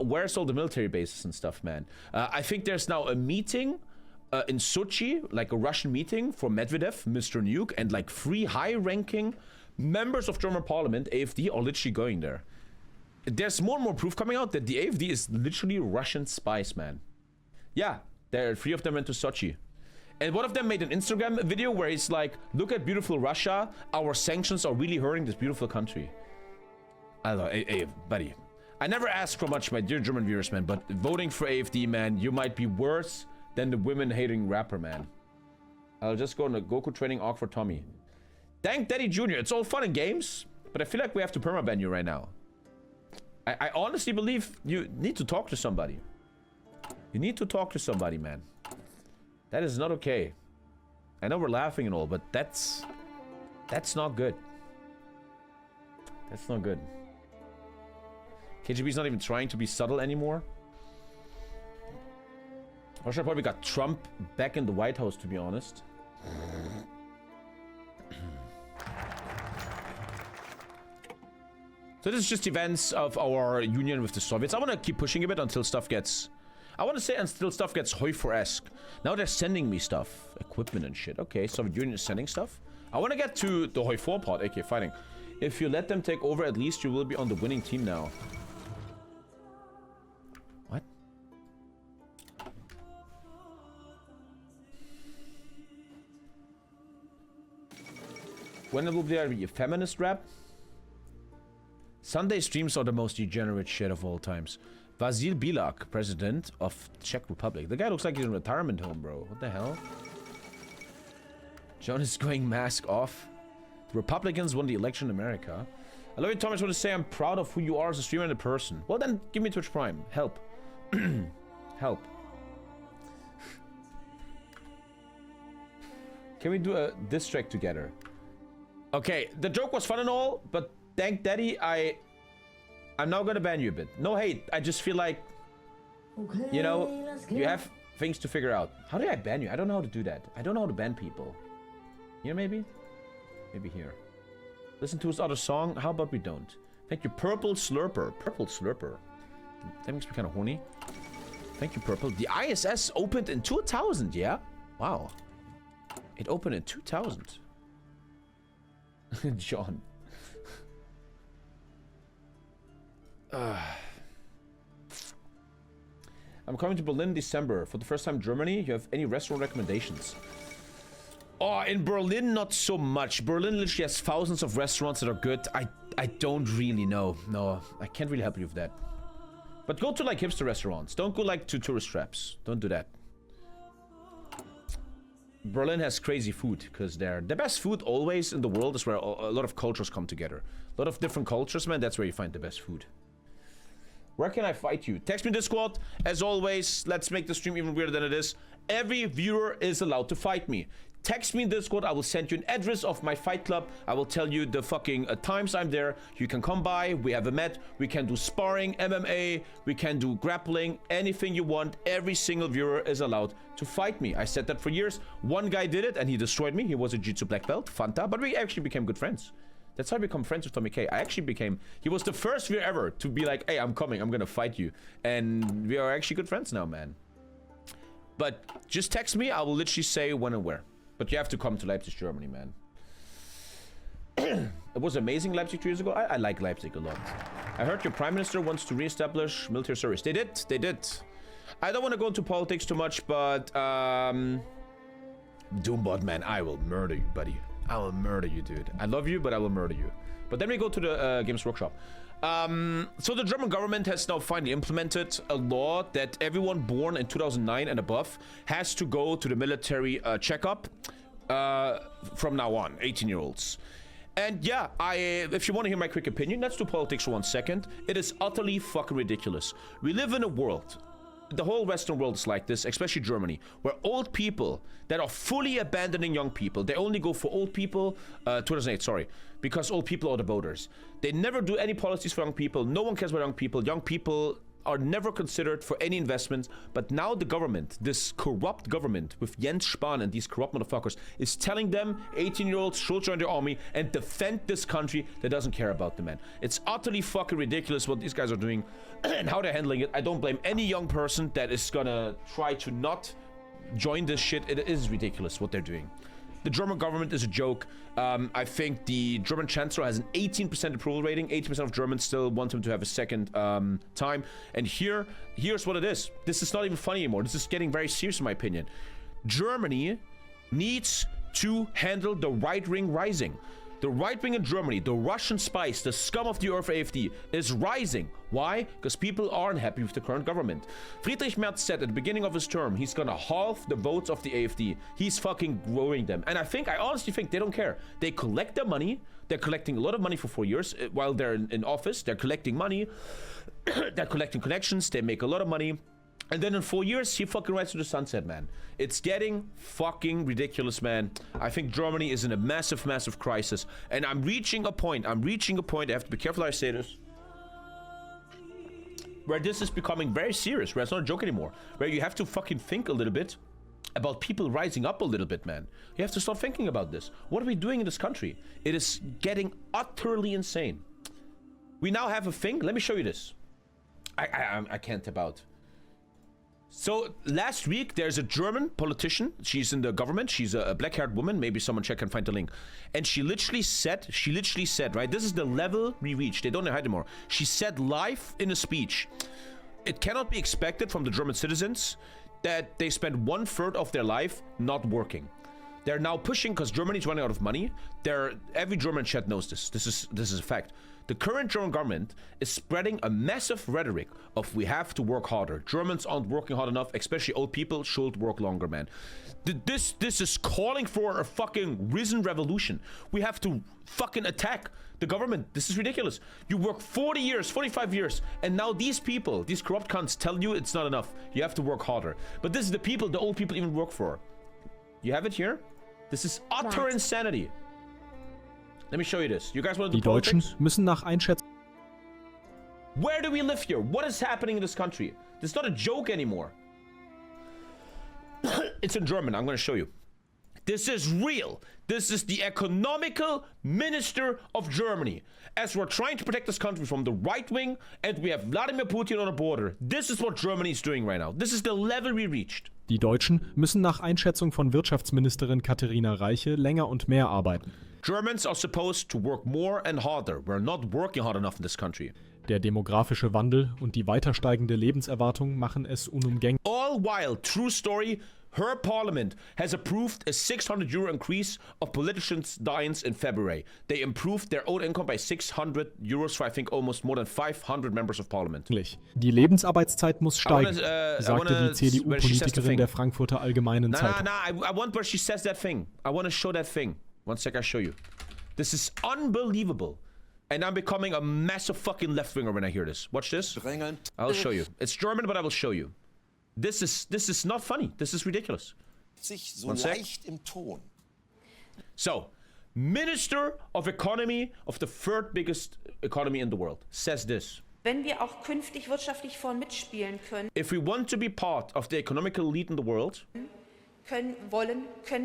Where's all the military bases and stuff, man? I think there's now a meeting in Sochi, like a Russian meeting for Medvedev, Mr. Nuke, and like 3 high-ranking members of German parliament, AfD, are literally going there. There's more and more proof coming out that the AfD is literally Russian spies, man. Yeah, there are 3 of them went to Sochi. And one of them made an Instagram video where he's like, look at beautiful Russia, our sanctions are really hurting this beautiful country. I don't know, hey, buddy. I never ask for much, my dear German viewers, man, but voting for AfD, man, you might be worse than the women-hating rapper, man. I'll just go on a Goku training arc for Tommy. Thank Daddy Jr. It's all fun and games, but I feel like we have to permaban you right now. I honestly believe you need to talk to somebody. You need to talk to somebody, man. That is not okay. I know we're laughing and all, but that's not good. That's not good. KGB's not even trying to be subtle anymore. Russia probably got Trump back in the White House, to be honest. So this is just events of our union with the Soviets. I want to keep pushing a bit until stuff gets... I want to say until stuff gets Hoi4-esque. Now they're sending me stuff. Equipment and shit. Okay, Soviet Union is sending stuff. I want to get to the Hoi4 part, aka fighting. If you let them take over, at least you will be on the winning team now. What? When will there be a feminist rap? Sunday streams are the most degenerate shit of all times. Vasil Bilak, president of Czech Republic. The guy looks like he's in a retirement home, bro. What the hell? John is going mask off. The Republicans won the election in America. I love you, Tom. I just want to say I'm proud of who you are as a streamer and a person. Well, then give me Twitch Prime. Help. Help. Can we do a diss track together? Okay, the joke was fun and all, but thank Daddy, I'm now gonna ban you a bit. No hate, I just feel like, okay, you know, you have things to figure out. How do I ban you? I don't know how to do that. I don't know how to ban people. Here, maybe? Maybe here. Listen to his other song. How about we don't? Thank you, Purple Slurper. Purple Slurper. That makes me kind of horny. Thank you, Purple. The ISS opened in 2000, yeah? Wow. It opened in 2000. John. I'm coming to Berlin in December. For the first time in Germany. You have any restaurant recommendations? Oh, in Berlin, not so much. Berlin literally has thousands of restaurants that are good. I don't really know. No, I can't really help you with that. But go to like hipster restaurants. Don't go like to tourist traps. Don't do that. Berlin has crazy food because they're the best food always in the world is where a lot of cultures come together. A lot of different cultures, man. That's where you find the best food. Where can I fight you? Text me Discord. As always, let's make the stream even weirder than it is. Every viewer is allowed to fight me. Text me in Discord. I will send you an address of my fight club. I will tell you the fucking times I'm there. You can come by. We have a mat. We can do sparring, MMA. We can do grappling. Anything you want. Every single viewer is allowed to fight me. I said that for years. One guy did it and he destroyed me. He was a Jiu-Jitsu black belt. Fanta. But we actually became good friends. That's how I become friends with TommyKay. I actually became... He was the first viewer ever to be like, hey, I'm coming. I'm gonna fight you. And we are actually good friends now, man. But just text me. I will literally say when and where. But you have to come to Leipzig, Germany, man. It was amazing Leipzig 2 years ago. I like Leipzig a lot. I heard your prime minister wants to reestablish military service. They did. They did. I don't want to go into politics too much, but... Doombot, man, I will murder you, buddy. I will murder you, dude. I love you, but I will murder you. But then we go to the Games Workshop. So the German government has now finally implemented a law that everyone born in 2009 and above has to go to the military checkup from now on, 18-year-olds. And yeah, if you want to hear my quick opinion, let's do politics for 1 second. It is utterly fucking ridiculous. We live in a world, the whole Western world is like this, especially Germany, where old people that are fully abandoning young people, they only go for old people, 2008, sorry, because old people are the voters. They never do any policies for young people. No one cares about young people. Young people are never considered for any investments. But now the government, this corrupt government with Jens Spahn and these corrupt motherfuckers, is telling them 18-year-olds should join the army and defend this country that doesn't care about them, man. It's utterly fucking ridiculous what these guys are doing and how they're handling it. I don't blame any young person that is gonna try to not join this shit. It is ridiculous what they're doing. The German government is a joke. I think the German chancellor has an 18% approval rating. 80% of Germans still want him to have a second time. And here's what it is. This is not even funny anymore. This is getting very serious in my opinion. Germany needs to handle the right-wing rising. The right wing in Germany, the Russian spies, the scum of the earth AfD, is rising. Why? Because people aren't happy with the current government. Friedrich Merz said at the beginning of his term, he's gonna halve the votes of the AfD. He's fucking growing them. And I honestly think they don't care. They collect their money. They're collecting a lot of money for 4 years while they're in office. They're collecting money. They're collecting connections. They make a lot of money. And then in 4 years, he fucking rides to the sunset, man. It's getting fucking ridiculous, man. I think Germany is in a massive, massive crisis. And I'm reaching a point. I have to be careful how I say this. Where this is becoming very serious. Where it's not a joke anymore. Where you have to fucking think a little bit about people rising up a little bit, man. You have to start thinking about this. What are we doing in this country? It is getting utterly insane. We now have a thing. Let me show you this. I can't tap out. So last week, there's a German politician. She's in the government. She's a black-haired woman. Maybe someone check and find the link. And she literally said, right? This is the level we reached. They don't know how anymore. She said live in a speech, it cannot be expected from the German citizens that they spend 1/3 of their life not working. They're now pushing because Germany's running out of money. Every German chat knows this. This is a fact. The current German government is spreading a massive rhetoric of we have to work harder. Germans aren't working hard enough, especially old people should work longer, man. This is calling for a fucking risen revolution. We have to fucking attack the government. This is ridiculous. You work 40 years, 45 years, and now these people, these corrupt cunts tell you it's not enough. You have to work harder. But this is the people the old people even work for. You have it here? This is utter insanity. Let me show you this. You guys want to do Die Deutschen politics? müssen nach Einschätzung Where do we live here? What is happening in this country? This is not a joke anymore. It's in German. I'm going to show you. This is real. This is the economical minister of Germany. As we're trying to protect this country from the right wing and we have Vladimir Putin on the border. This is what Germany is doing right now. This is the level we reached. Die Deutschen müssen nach Einschätzung von Wirtschaftsministerin Katharina Reiche länger und mehr arbeiten. Germans are supposed to work more and harder. We're not working hard enough in this country. Der demografische Wandel und die weiter steigende Lebenserwartung machen es unumgänglich. All while, true story, her parliament has approved a 600 euro increase of politicians' diets in February. They improved their own income by 600 euros for, I think, almost more than 500 members of parliament. Die Lebensarbeitszeit muss steigen, sagte die where she says the CDU-Politikerin thing. der Frankfurter Allgemeinen Zeitung. I want where she says that thing. I want to show that thing. One sec, I'll show you. This is unbelievable. And I'm becoming a massive fucking left-winger when I hear this. Watch this. I'll show you. It's German, but I will show you. This is not funny. This is ridiculous. So leicht im Ton. So, Minister of Economy of the third biggest economy in the world says this. Wenn wir auch künftig wirtschaftlich vorn mitspielen können, If we want to be part of the economical elite in the world, können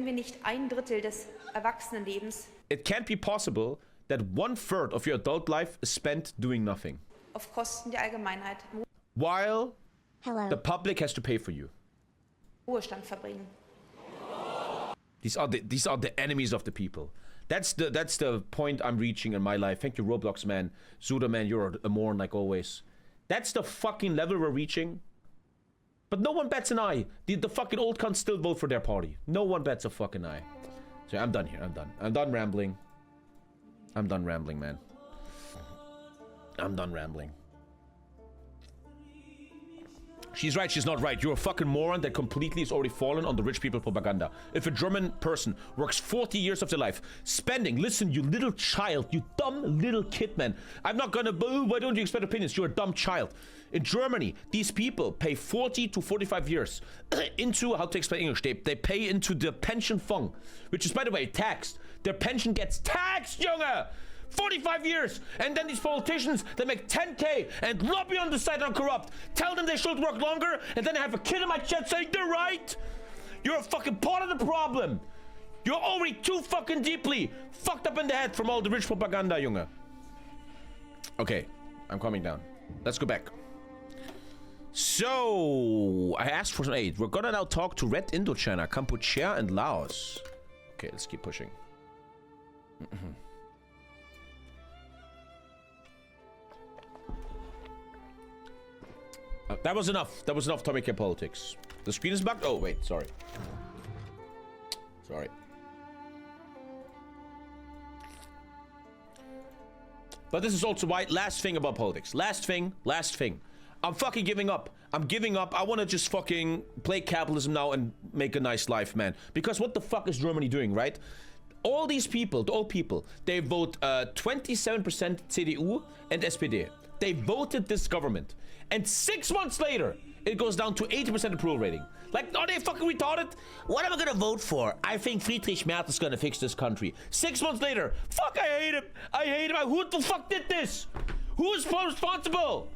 wir nicht 1/3 des Erwachsenenlebens it can't be possible that 1/3 of your adult life is spent doing nothing, auf Kosten der Allgemeinheit im while Hello. the public has to pay for you. Ruhestand verbringen. These are the enemies of the people. That's the point I'm reaching in my life. Thank you, Roblox man. Zuda man, you're a moron like always. That's the fucking level we're reaching. But no one bats an eye. The fucking old cunts still vote for their party. No one bats a fucking eye. So I'm done here. I'm done. I'm done rambling. I'm done rambling, man. I'm done rambling. She's right, she's not right. You're a fucking moron that completely is already fallen on the rich people propaganda. If a German person works 40 years of their life, spending, listen, you little child, you dumb little kid, man. I'm not gonna, why don't you expect opinions? You're a dumb child. In Germany, these people pay 40 to 45 years into, how to explain English, they pay into the pension fund, which is, by the way, taxed. Their pension gets taxed, Junge! 45 years, and then these politicians, they make 10K and lobby on the side are corrupt. Tell them they should work longer, and then I have a kid in my chat saying they're right. You're a fucking part of the problem. You're already too fucking deeply fucked up in the head from all the rich propaganda, Junge. Okay, I'm coming down. Let's go back. So, I asked for some aid. We're gonna now talk to Red Indochina, Cambodia, and Laos. Okay, let's keep pushing. That was enough. That was enough TommyKay politics. The screen is bugged. Oh, wait. Sorry. Sorry. But this is also why. Last thing about politics. Last thing. I'm fucking giving up. I'm giving up. I want to just fucking play capitalism now and make a nice life, man. Because what the fuck is Germany doing, right? All these people, the old people, they vote 27% CDU and SPD. They voted this government. And 6 months later, it goes down to 80% approval rating. Like, are they fucking retarded? What am I gonna vote for? I think Friedrich Merz is gonna fix this country. 6 months later, fuck, I hate him. I hate him. Who the fuck did this? Who is responsible?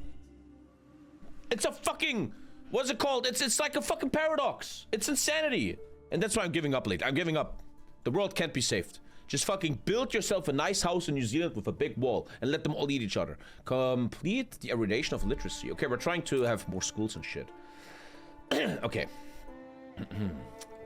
It's a fucking, what's it called? It's like a fucking paradox. It's insanity. And that's why I'm giving up, late. I'm giving up. The world can't be saved. Just fucking build yourself a nice house in New Zealand with a big wall and let them all eat each other. Complete the eradication of literacy. Okay, we're trying to have more schools and shit. Okay.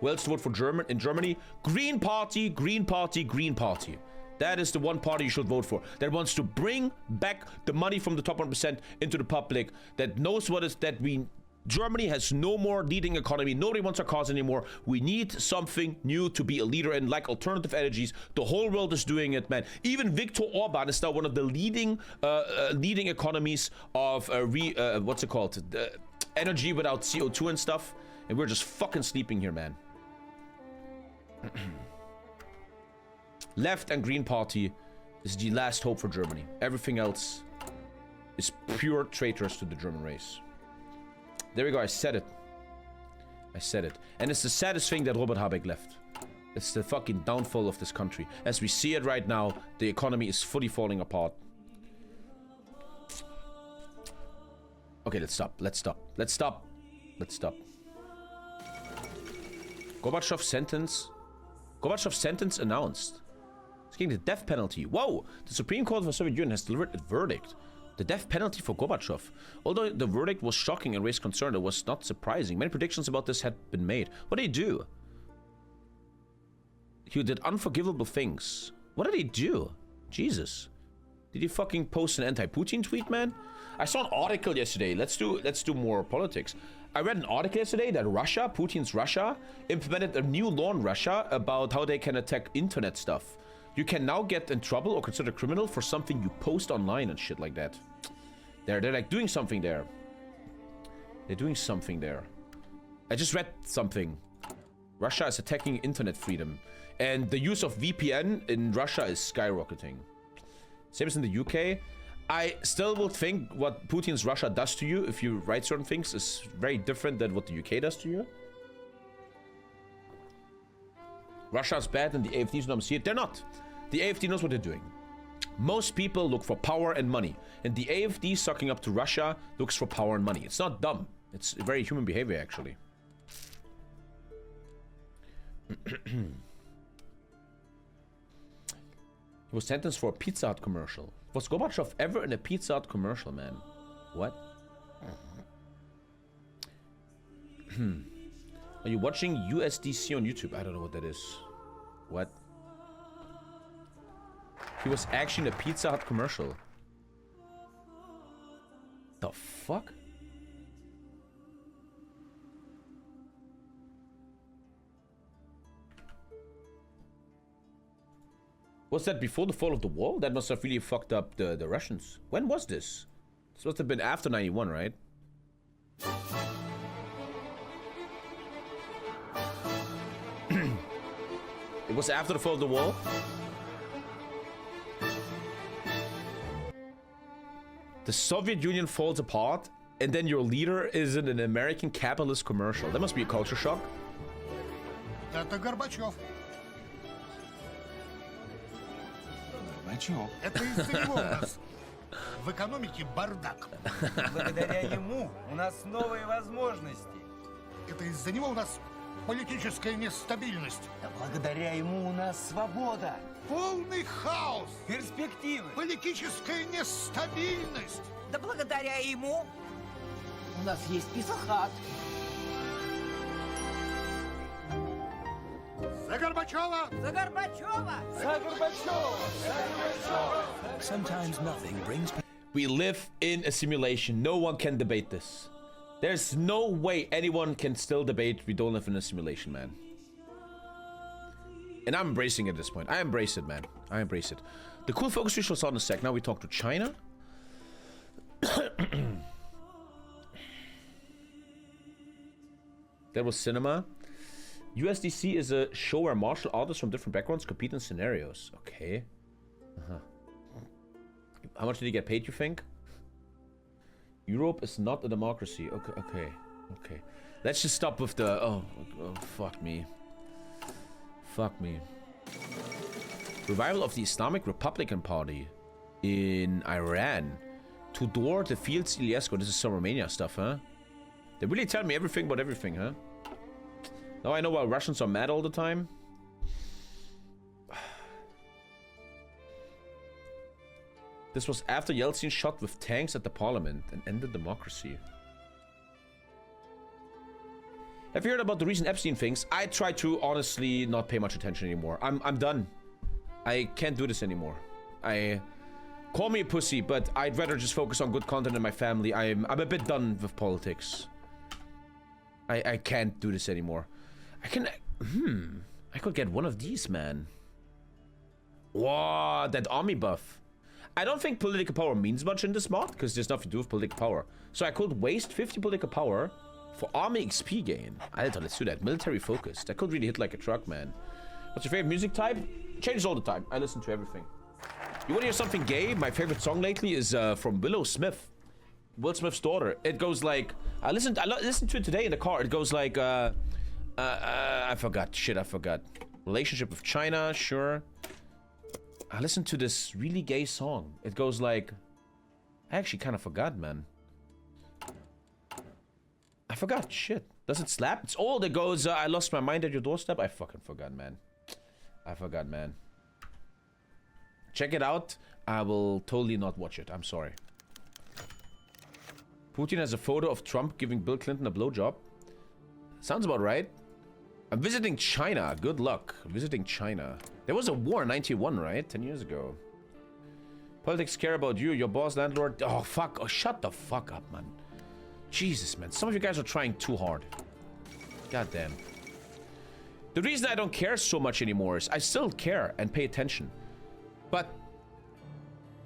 Who else to vote for in Germany? Green Party, Green Party, Green Party. That is the one party you should vote for. That wants to bring back the money from the top 1% into the public. That knows what is that we... Germany has no more leading economy. Nobody wants our cause anymore. We need something new to be a leader in, like alternative energies. The whole world is doing it, man. Even Viktor Orban is now one of the leading economies of what's it called? Energy without CO2 and stuff. And we're just fucking sleeping here, man. Left and Green Party is the last hope for Germany. Everything else is pure traitors to the German race. There we go, I said it. I said it. And it's the saddest thing that Robert Habeck left. It's the fucking downfall of this country. As we see it right now, the economy is fully falling apart. Okay, let's stop. Let's stop. Let's stop. Let's stop. Gorbachev's sentence announced. He's getting the death penalty. Whoa! The Supreme Court of the Soviet Union has delivered a verdict. The death penalty for Gorbachev. Although the verdict was shocking and raised concern, it was not surprising. Many predictions about this had been made. What did he do? He did unforgivable things. What did he do? Jesus. Did he fucking post an anti-Putin tweet, man? I saw an article yesterday. Let's do more politics. I read an article yesterday that Russia, Putin's Russia, implemented a new law in Russia about how they can attack internet stuff. You can now get in trouble or considered criminal for something you post online and shit like that. They're like doing something there. They're doing something there. I just read something. Russia is attacking internet freedom. And the use of VPN in Russia is skyrocketing. Same as in the UK. I still would think what Putin's Russia does to you if you write certain things is very different than what the UK does to you. Russia's bad and the AfD don't see it. They're not. The AfD knows what they're doing. Most people look for power and money. And the AfD sucking up to Russia looks for power and money. It's not dumb. It's very human behavior, actually. He was sentenced for a Pizza Hut commercial. Was Gorbachev ever in a Pizza Hut commercial, man? What? Are you watching USDC on YouTube? I don't know what that is. What? He was actually in a Pizza Hut commercial. The fuck? Was that before the fall of the wall? That must have really fucked up the Russians. When was this? This must have been after 91, right? It was after the fall of the wall? The Soviet Union falls apart, and then your leader is in an American capitalist commercial. That must be a culture shock. Это Горбачев. Горбачев. Это из-за него у нас в экономике бардак. Благодаря ему у нас новые возможности. Это из-за него у нас политическая нестабильность. Да благодаря ему у нас свобода. Полный хаос. Перспективы. Политическая нестабильность. Да благодаря ему у нас есть Писахат. За Горбачева! За Горбачева! За Горбачева! Sometimes nothing brings... We live in a simulation. No one can debate this. There's no way anyone can still debate we don't live in a simulation, man. And I'm embracing it at this point. I embrace it, man. I embrace it. The cool focus we shall saw in a sec. Now we talk to China. That was cinema. USDC is a show where martial artists from different backgrounds compete in scenarios. Okay. How much did he get paid, you think? Europe is not a democracy. Okay. Let's just stop with the... Oh, fuck me. Fuck me. Revival of the Islamic Republican Party in Iran. Tudor defeats Iliescu. This is some Romania stuff, huh? They really tell me everything about everything, huh? Now I know why Russians are mad all the time. This was after Yeltsin shot with tanks at the parliament and ended democracy. Have you heard about the recent Epstein things? I try to honestly not pay much attention anymore. I'm done. I can't do this anymore. Call me a pussy, but I'd rather just focus on good content in my family. I'm a bit done with politics. I can't do this anymore. I could get one of these, man. Wow, that army buff. I don't think political power means much in this mod, because there's nothing to do with political power. So I could waste 50 political power for army XP gain. Alter, let's do that. Military focus. That could really hit like a truck, man. What's your favorite music type? Changes all the time. I listen to everything. You want to hear something gay? My favorite song lately is from Willow Smith. Will Smith's daughter. It goes like... I listened to it today in the car. It goes like... I forgot. Shit, I forgot. Relationship with China, sure. I listened to this really gay song. It goes like... I actually kind of forgot, man. I forgot. Shit. Does it slap? It's old. It goes, I lost my mind at your doorstep. I fucking forgot, man. I forgot, man. Check it out. I will totally not watch it. I'm sorry. Putin has a photo of Trump giving Bill Clinton a blowjob. Sounds about right. I'm visiting China. Good luck. Visiting China. There was a war in 91, right? 10 years ago. Politics care about you, your boss, landlord. Oh, fuck. Oh, shut the fuck up, man. Jesus, man. Some of you guys are trying too hard. God damn. The reason I don't care so much anymore is I still care and pay attention. But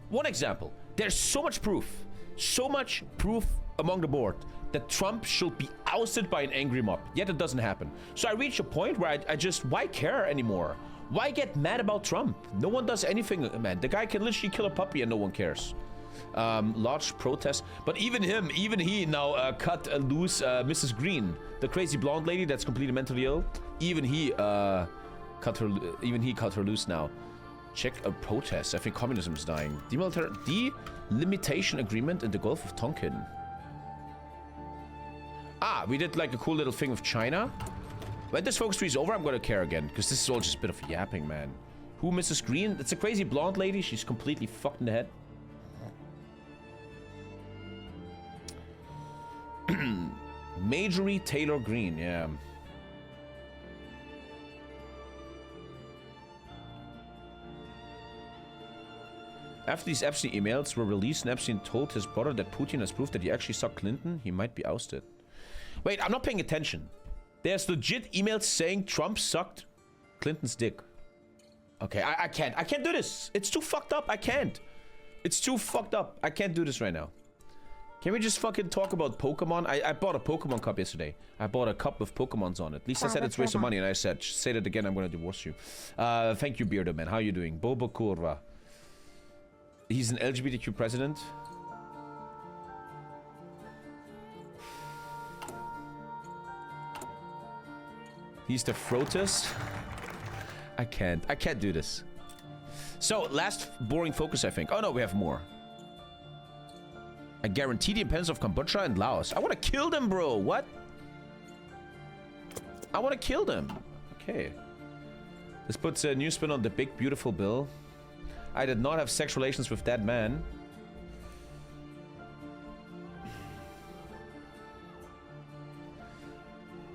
one example. There's so much proof among the board that Trump should be ousted by an angry mob. Yet it doesn't happen. So I reach a point where I just, why care anymore? Why get mad about Trump? No one does anything, man. The guy can literally kill a puppy and no one cares. Large protest. But even he now cut loose Mrs. Green, the crazy blonde lady that's completely mentally ill. Even he cut her loose now. Check a protest. I think communism is dying. Delimitation agreement in the Gulf of Tonkin. Ah, we did like a cool little thing with China. When this focus tree is over, I'm gonna care again, because this is all just a bit of yapping, man. Who, Mrs. Green? It's a crazy blonde lady. She's completely fucked in the head. Marjorie Taylor Greene, yeah. After these Epstein emails were released and Epstein told his brother that Putin has proof that he actually sucked Clinton, he might be ousted. Wait, I'm not paying attention. There's legit emails saying Trump sucked Clinton's dick. Okay, I can't do this. It's too fucked up. I can't. It's too fucked up. I can't do this right now. Can we just fucking talk about Pokemon? I bought a Pokemon cup yesterday. I bought a cup with Pokemons on it. At least I said it's a waste of money, and I said, say that again, I'm gonna divorce you. Thank you, Bearded Man. How are you doing? Bobo Kurva. He's an LGBTQ president. He's the Frotus. I can't do this. So, last boring focus, I think. Oh no, we have more. I guarantee the independence of Cambodia and Laos. I want to kill them, bro. What? I want to kill them. Okay. This puts a new spin on the big, beautiful bill. I did not have sex relations with that man.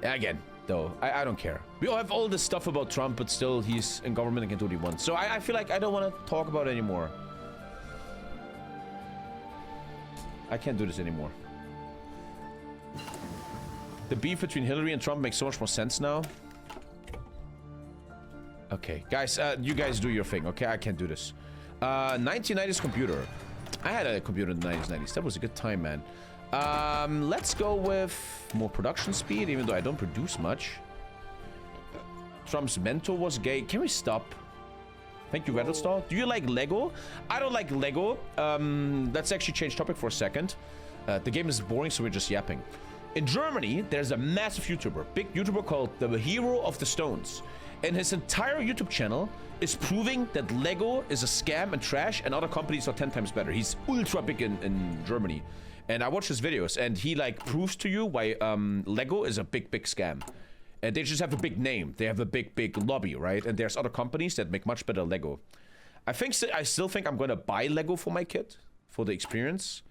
Again, though, I don't care. We all have all this stuff about Trump, but still, he's in government and can do what he wants. So I feel like I don't want to talk about it anymore. I can't do this anymore. The beef between Hillary and Trump makes so much more sense now. Okay, guys, you guys do your thing, okay? I can't do this. 1990s computer. I had a computer in the 1990s. That was a good time, man. Let's go with more production speed, even though I don't produce much. Trump's mentor was gay. Can we stop? Thank you, Rattlestall. Do you like Lego? I don't like Lego. Let's actually change topic for a second. The game is boring, so we're just yapping. In Germany, there's a massive YouTuber, big YouTuber called the Hero of the Stones. And his entire YouTube channel is proving that Lego is a scam and trash and other companies are 10 times better. He's ultra big in Germany. And I watch his videos and he like proves to you why Lego is a big scam. And they just have a big name. They have a big lobby, right? And there's other companies that make much better Lego. I still think I'm gonna buy Lego for my kid for the experience.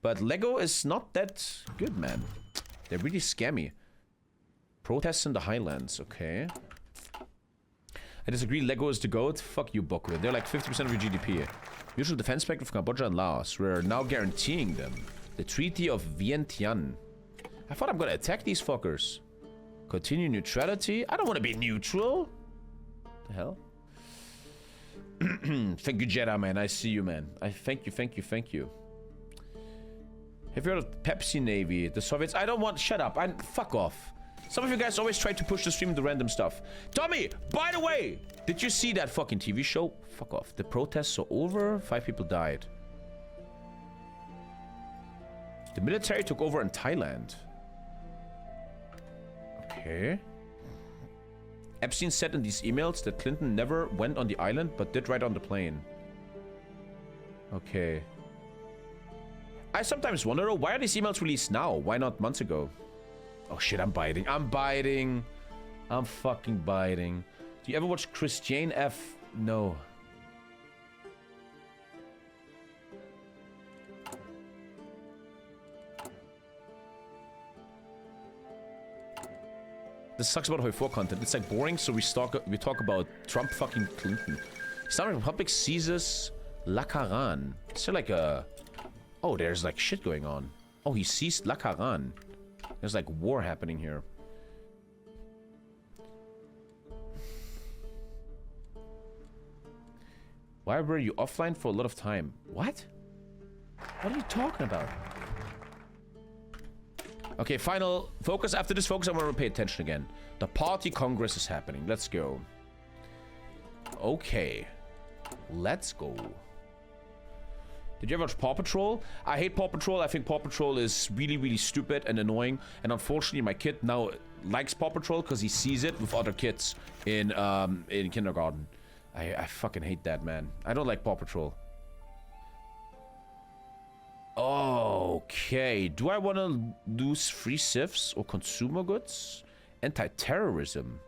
But Lego is not that good, man. They're really scammy. Protests in the Highlands, okay. I disagree, Lego is the GOAT. Fuck you, Boku. They're like 50% of your GDP. Mutual defense pact with Cambodia and Laos. We're now guaranteeing them. The Treaty of Vientiane. I thought I'm gonna attack these fuckers. Continue neutrality? I don't want to be neutral. The hell? Thank you, Jedi, man. I see you, man. I thank you, thank you, thank you. Have you heard of Pepsi Navy? The Soviets? I don't want... Shut up. Fuck off. Some of you guys always try to push the stream into random stuff. Tommy, by the way, did you see that fucking TV show? Fuck off. The protests are over. 5 people died. The military took over in Thailand. Okay. Epstein said in these emails that Clinton never went on the island, but did ride on the plane. Okay. I sometimes wonder, though, why are these emails released now? Why not months ago? Oh shit, I'm biting. I'm biting. I'm fucking biting. Do you ever watch Christiane F? No. This sucks about Hoi 4 content. It's like boring, so we talk about Trump fucking Clinton. Islamic Republic seizes Lakaran. Is there like a... Oh, there's like shit going on. Oh, he seized Lakaran. There's like war happening here. Why were you offline for a lot of time? What? What are you talking about? Okay, final focus. After this focus, I want to pay attention again. The party congress is happening. Let's go. Okay. Let's go. Did you ever watch Paw Patrol? I hate Paw Patrol. I think Paw Patrol is really, really stupid and annoying. And unfortunately, my kid now likes Paw Patrol because he sees it with other kids in kindergarten. I fucking hate that, man. I don't like Paw Patrol. Okay. Do I want to lose free civs or consumer goods? Anti-terrorism.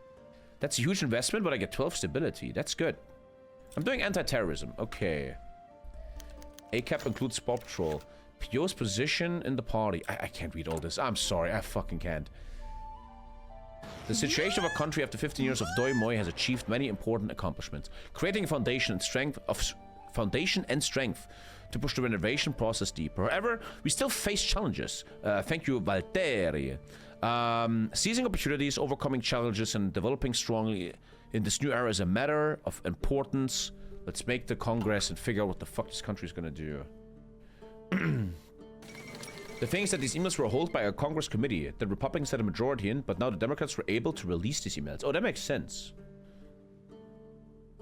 That's a huge investment, but I get 12 stability. That's good. I'm doing anti-terrorism. Okay. ACAP includes Paw Patrol. Pio's position in the party. I can't read all this. I'm sorry. I fucking can't. The situation of a country after 15 years of Doi Moi has achieved many important accomplishments, creating a foundation and strength to push the renovation process deeper. However, we still face challenges. Thank you, Valtteri. Seizing opportunities, overcoming challenges, and developing strongly in this new era is a matter of importance. Let's make the Congress and figure out what the fuck this country is gonna do. The thing is that these emails were held by a Congress committee. The Republicans had a majority in, but now the Democrats were able to release these emails. Oh, that makes sense.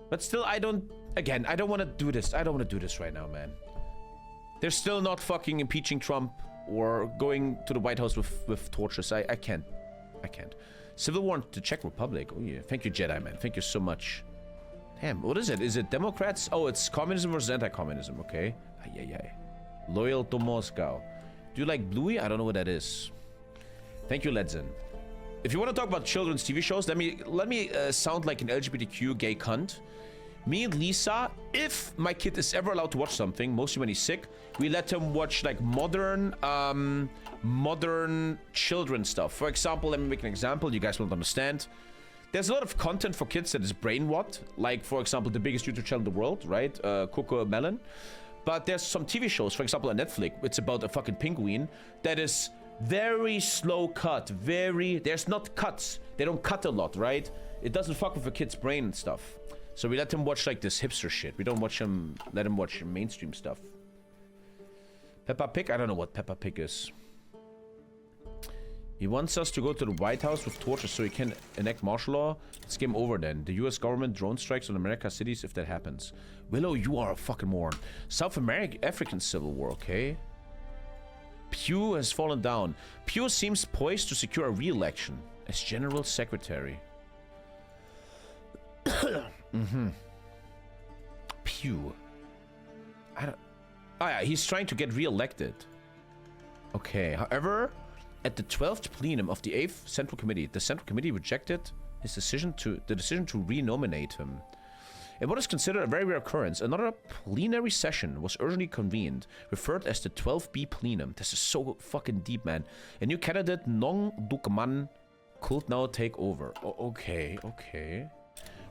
But still, I don't want to do this. I don't want to do this right now, man. They're still not fucking impeaching Trump or going to the White House with torches. I can't. I can't. Civil war in the Czech Republic. Oh, yeah. Thank you, Jedi, man. Thank you so much. Damn, what is it? Is it Democrats? Oh, it's communism versus anti-communism, okay. Loyal to Moscow. Do you like Bluey? I don't know what that is. Thank you, Ledzen. If you want to talk about children's TV shows, let me sound like an LGBTQ gay cunt. Me and Lisa, if my kid is ever allowed to watch something, mostly when he's sick, we let him watch like modern children stuff. For example, let me make an example. You guys won't understand. There's a lot of content for kids that is brainwashed. Like, for example, the biggest YouTube channel in the world, right? Coco Melon. But there's some TV shows, for example, on Netflix. It's about a fucking penguin that is very slow cut. There's not cuts. They don't cut a lot, right? It doesn't fuck with a kid's brain and stuff. So we let him watch like this hipster shit. We don't let him watch mainstream stuff. Peppa Pig? I don't know what Peppa Pig is. He wants us to go to the White House with torches so he can enact martial law. It's game over then. The US government drone strikes on America's cities if that happens. Willow, you are a fucking moron. South African Civil War, okay? Pew has fallen down. Pew seems poised to secure a re-election as General Secretary. Pew. I don't... Oh yeah, he's trying to get re-elected. Okay, however... At the 12th plenum of the 8th Central Committee, the Central Committee rejected his decision to renominate him. In what is considered a very rare occurrence, another plenary session was urgently convened, referred as the 12B plenum. This is so fucking deep, man. A new candidate, Nong Dukman Cult now take over. Okay, okay.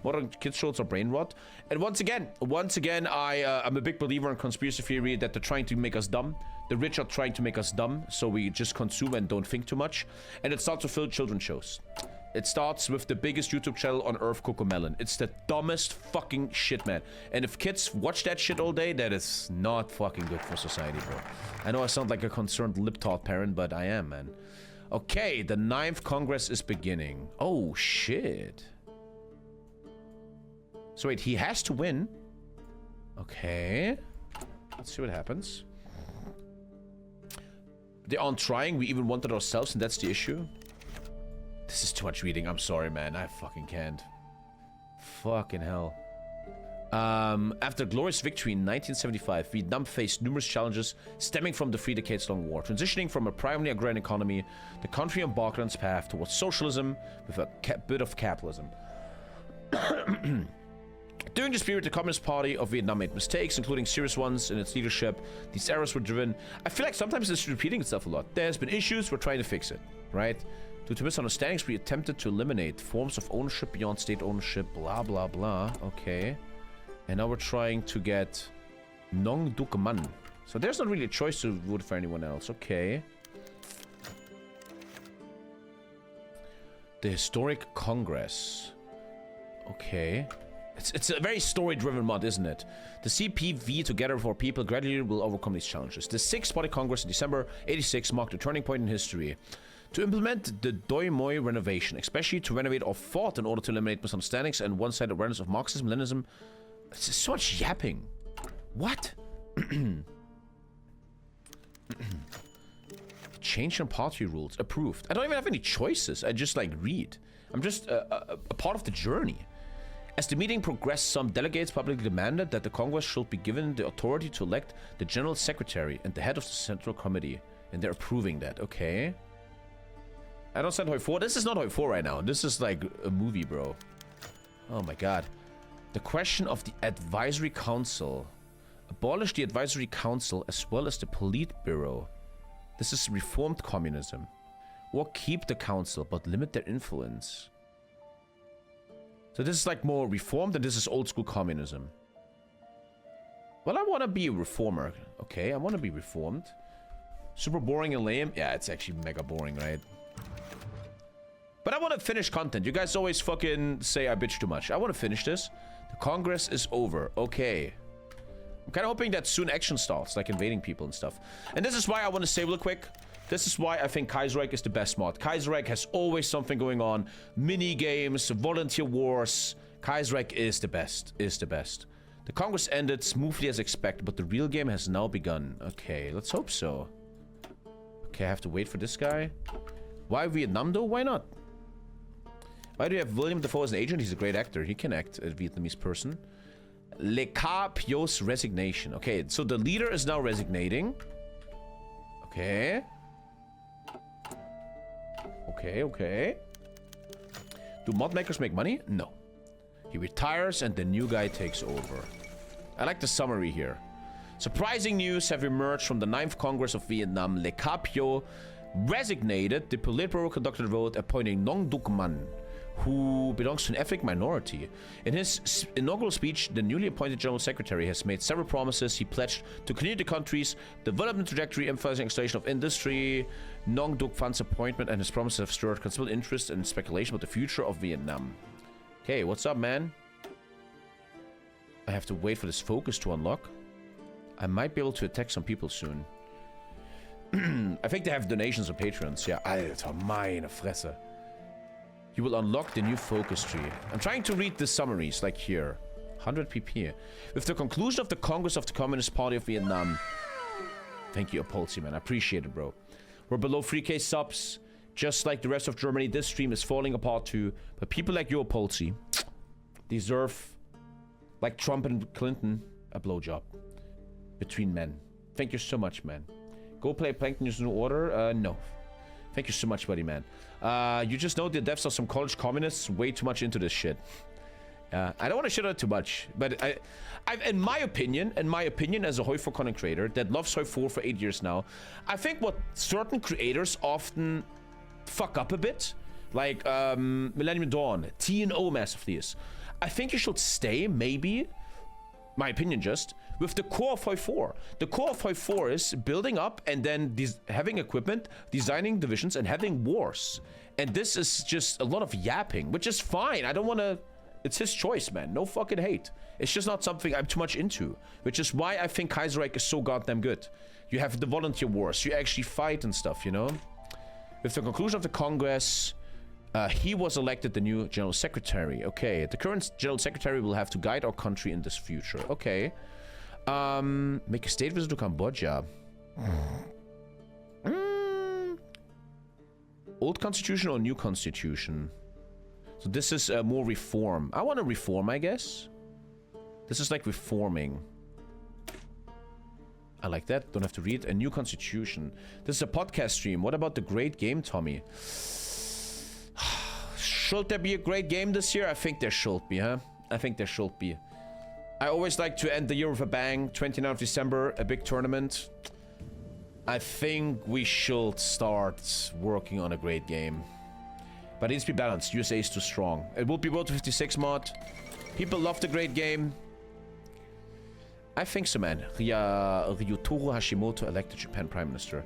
Modern kids shows are brain rot. And once again, I'm a big believer in conspiracy theory that they're trying to make us dumb. The rich are trying to make us dumb, so we just consume and don't think too much. And it starts with children's shows. It starts with the biggest YouTube channel on earth, Cocomelon. It's the dumbest fucking shit, man. And if kids watch that shit all day, that is not fucking good for society, bro. I know I sound like a concerned lip-taught parent, but I am, man. Okay, the 9th Congress is beginning. Oh, shit. So wait, he has to win. Okay. Let's see what happens. They aren't trying. We even want it ourselves, and that's the issue. This is too much reading. I'm sorry, man. I fucking can't. Fucking hell. After a glorious victory in 1975, Vietnam faced numerous challenges stemming from the 3 decades-long war. Transitioning from a primarily agrarian economy, the country embarked on its path towards socialism with a bit of capitalism. During this period, the Communist Party of Vietnam made mistakes, including serious ones in its leadership. These errors were driven... I feel like sometimes it's repeating itself a lot. There's been issues, we're trying to fix it, right? Due to misunderstandings, we attempted to eliminate forms of ownership beyond state ownership, blah, blah, blah. Okay. And now we're trying to get Nong Duk Man. So there's not really a choice to vote for anyone else. Okay. The Historic Congress. Okay. It's a very story-driven mod, isn't it? The CPV, Together for People, gradually will overcome these challenges. The 6th Party Congress in December 86 marked a turning point in history. To implement the Doi Moi renovation, especially to renovate our thought in order to eliminate misunderstandings and one-sided awareness of Marxism, Leninism. It's so much yapping. What? Change in party rules. Approved. I don't even have any choices. I just, like, read. I'm just a part of the journey. As the meeting progressed, some delegates publicly demanded that the Congress should be given the authority to elect the General Secretary and the head of the Central Committee. And they're approving that. Okay. I don't send Hoi 4. This is not Hoi 4 right now. This is like a movie, bro. Oh my god. The question of the Advisory Council. Abolish the Advisory Council as well as the Politburo. This is reformed communism. Or keep the council but limit their influence. So this is like more reformed and this is old school communism. Well, I want to be a reformer. Okay, I want to be reformed. Super boring and lame. Yeah, it's actually mega boring, right? But I want to finish content. You guys always fucking say I bitch too much. I want to finish this. The Congress is over. Okay. I'm kind of hoping that soon action starts, like invading people and stuff. And this is why I want to say real quick. This is why I think Kaiserreich is the best mod. Kaiserreich has always something going on. Mini games, volunteer wars. Kaiserreich is the best. The Congress ended smoothly as expected, but the real game has now begun. Okay, let's hope so. Okay, I have to wait for this guy. Why Vietnam though? Why not? Why do you have William Dafoe as an agent? He's a great actor. He can act a Vietnamese person. Le Ca Pio's resignation. Okay, so the leader is now resignating. Okay. Okay. Do mod makers make money? No. He retires and the new guy takes over. I like the summary here. Surprising news have emerged from the 9th Congress of Vietnam. Le Ca Pio resignated. The Politburo conducted a vote appointing Nong Duk Man, who belongs to an ethnic minority. In his inaugural speech, the newly appointed General Secretary has made several promises. He pledged to continue the country's development trajectory, emphasizing exploitation of industry. Nong Duk Phan's appointment and his promises have stirred considerable interest and speculation about the future of Vietnam. Okay, what's up, man? I have to wait for this focus to unlock. I might be able to attack some people soon. I think they have donations or patrons. Yeah, Alter, meine Fresse. You will unlock the new focus tree. I'm trying to read the summaries, like here. 100 pp. With the conclusion of the Congress of the Communist Party of Vietnam. Thank you, Apolsi, man. I appreciate it, bro. We're below 3K subs. Just like the rest of Germany, this stream is falling apart too. But people like you, Apolsi, deserve, like Trump and Clinton, a blowjob. Between men. Thank you so much, man. Go play Plankton New Order? No. Thank you so much, buddy, man. You just know the devs of some college communists way too much into this shit. I don't want to shit on it too much, but in my opinion, as a Hoi 4 content creator that loves Hoi 4 for 8 years now, I think what certain creators often fuck up a bit, Like Millennium Dawn, T&O Master of Thieves. I think you should stay, maybe, my opinion just, with the core of Hoi4. The core of Hoi4 is building up and then having equipment, designing divisions, and having wars. And this is just a lot of yapping, which is fine. I don't want to... It's his choice, man. No fucking hate. It's just not something I'm too much into, which is why I think Kaiserreich is so goddamn good. You have the volunteer wars. You actually fight and stuff, you know? With the conclusion of the Congress, he was elected the new General Secretary. Okay, the current General Secretary will have to guide our country in this future. Okay. Make a state visit to Cambodia. Old constitution or new constitution? So this is more reform. I want to reform, I guess. This is like reforming. I like that. Don't have to read. A new constitution. This is a podcast stream. What about the great game, Tommy? Should there be a great game this year? I think there should be, huh? I think there should be. I always like to end the year with a bang. 29th of December, a big tournament. I think we should start working on a great game. But it needs to be balanced. USA is too strong. It will be World 56 mod. People love the great game. I think so, man. Ryutaro Hashimoto elected Japan Prime Minister.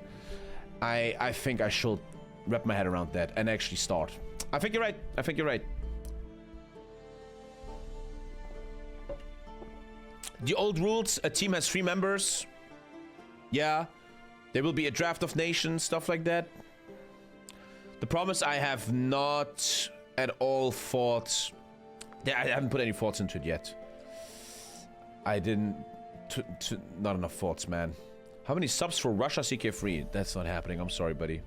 I think I should wrap my head around that and actually start. I think you're right. I think you're right. The old rules, a team has 3 members. Yeah. There will be a draft of nations, stuff like that. The problem is I have not at all thought... I haven't put any thoughts into it yet. I didn't... not enough thoughts, man. How many subs for Russia CK3? That's not happening. I'm sorry, buddy.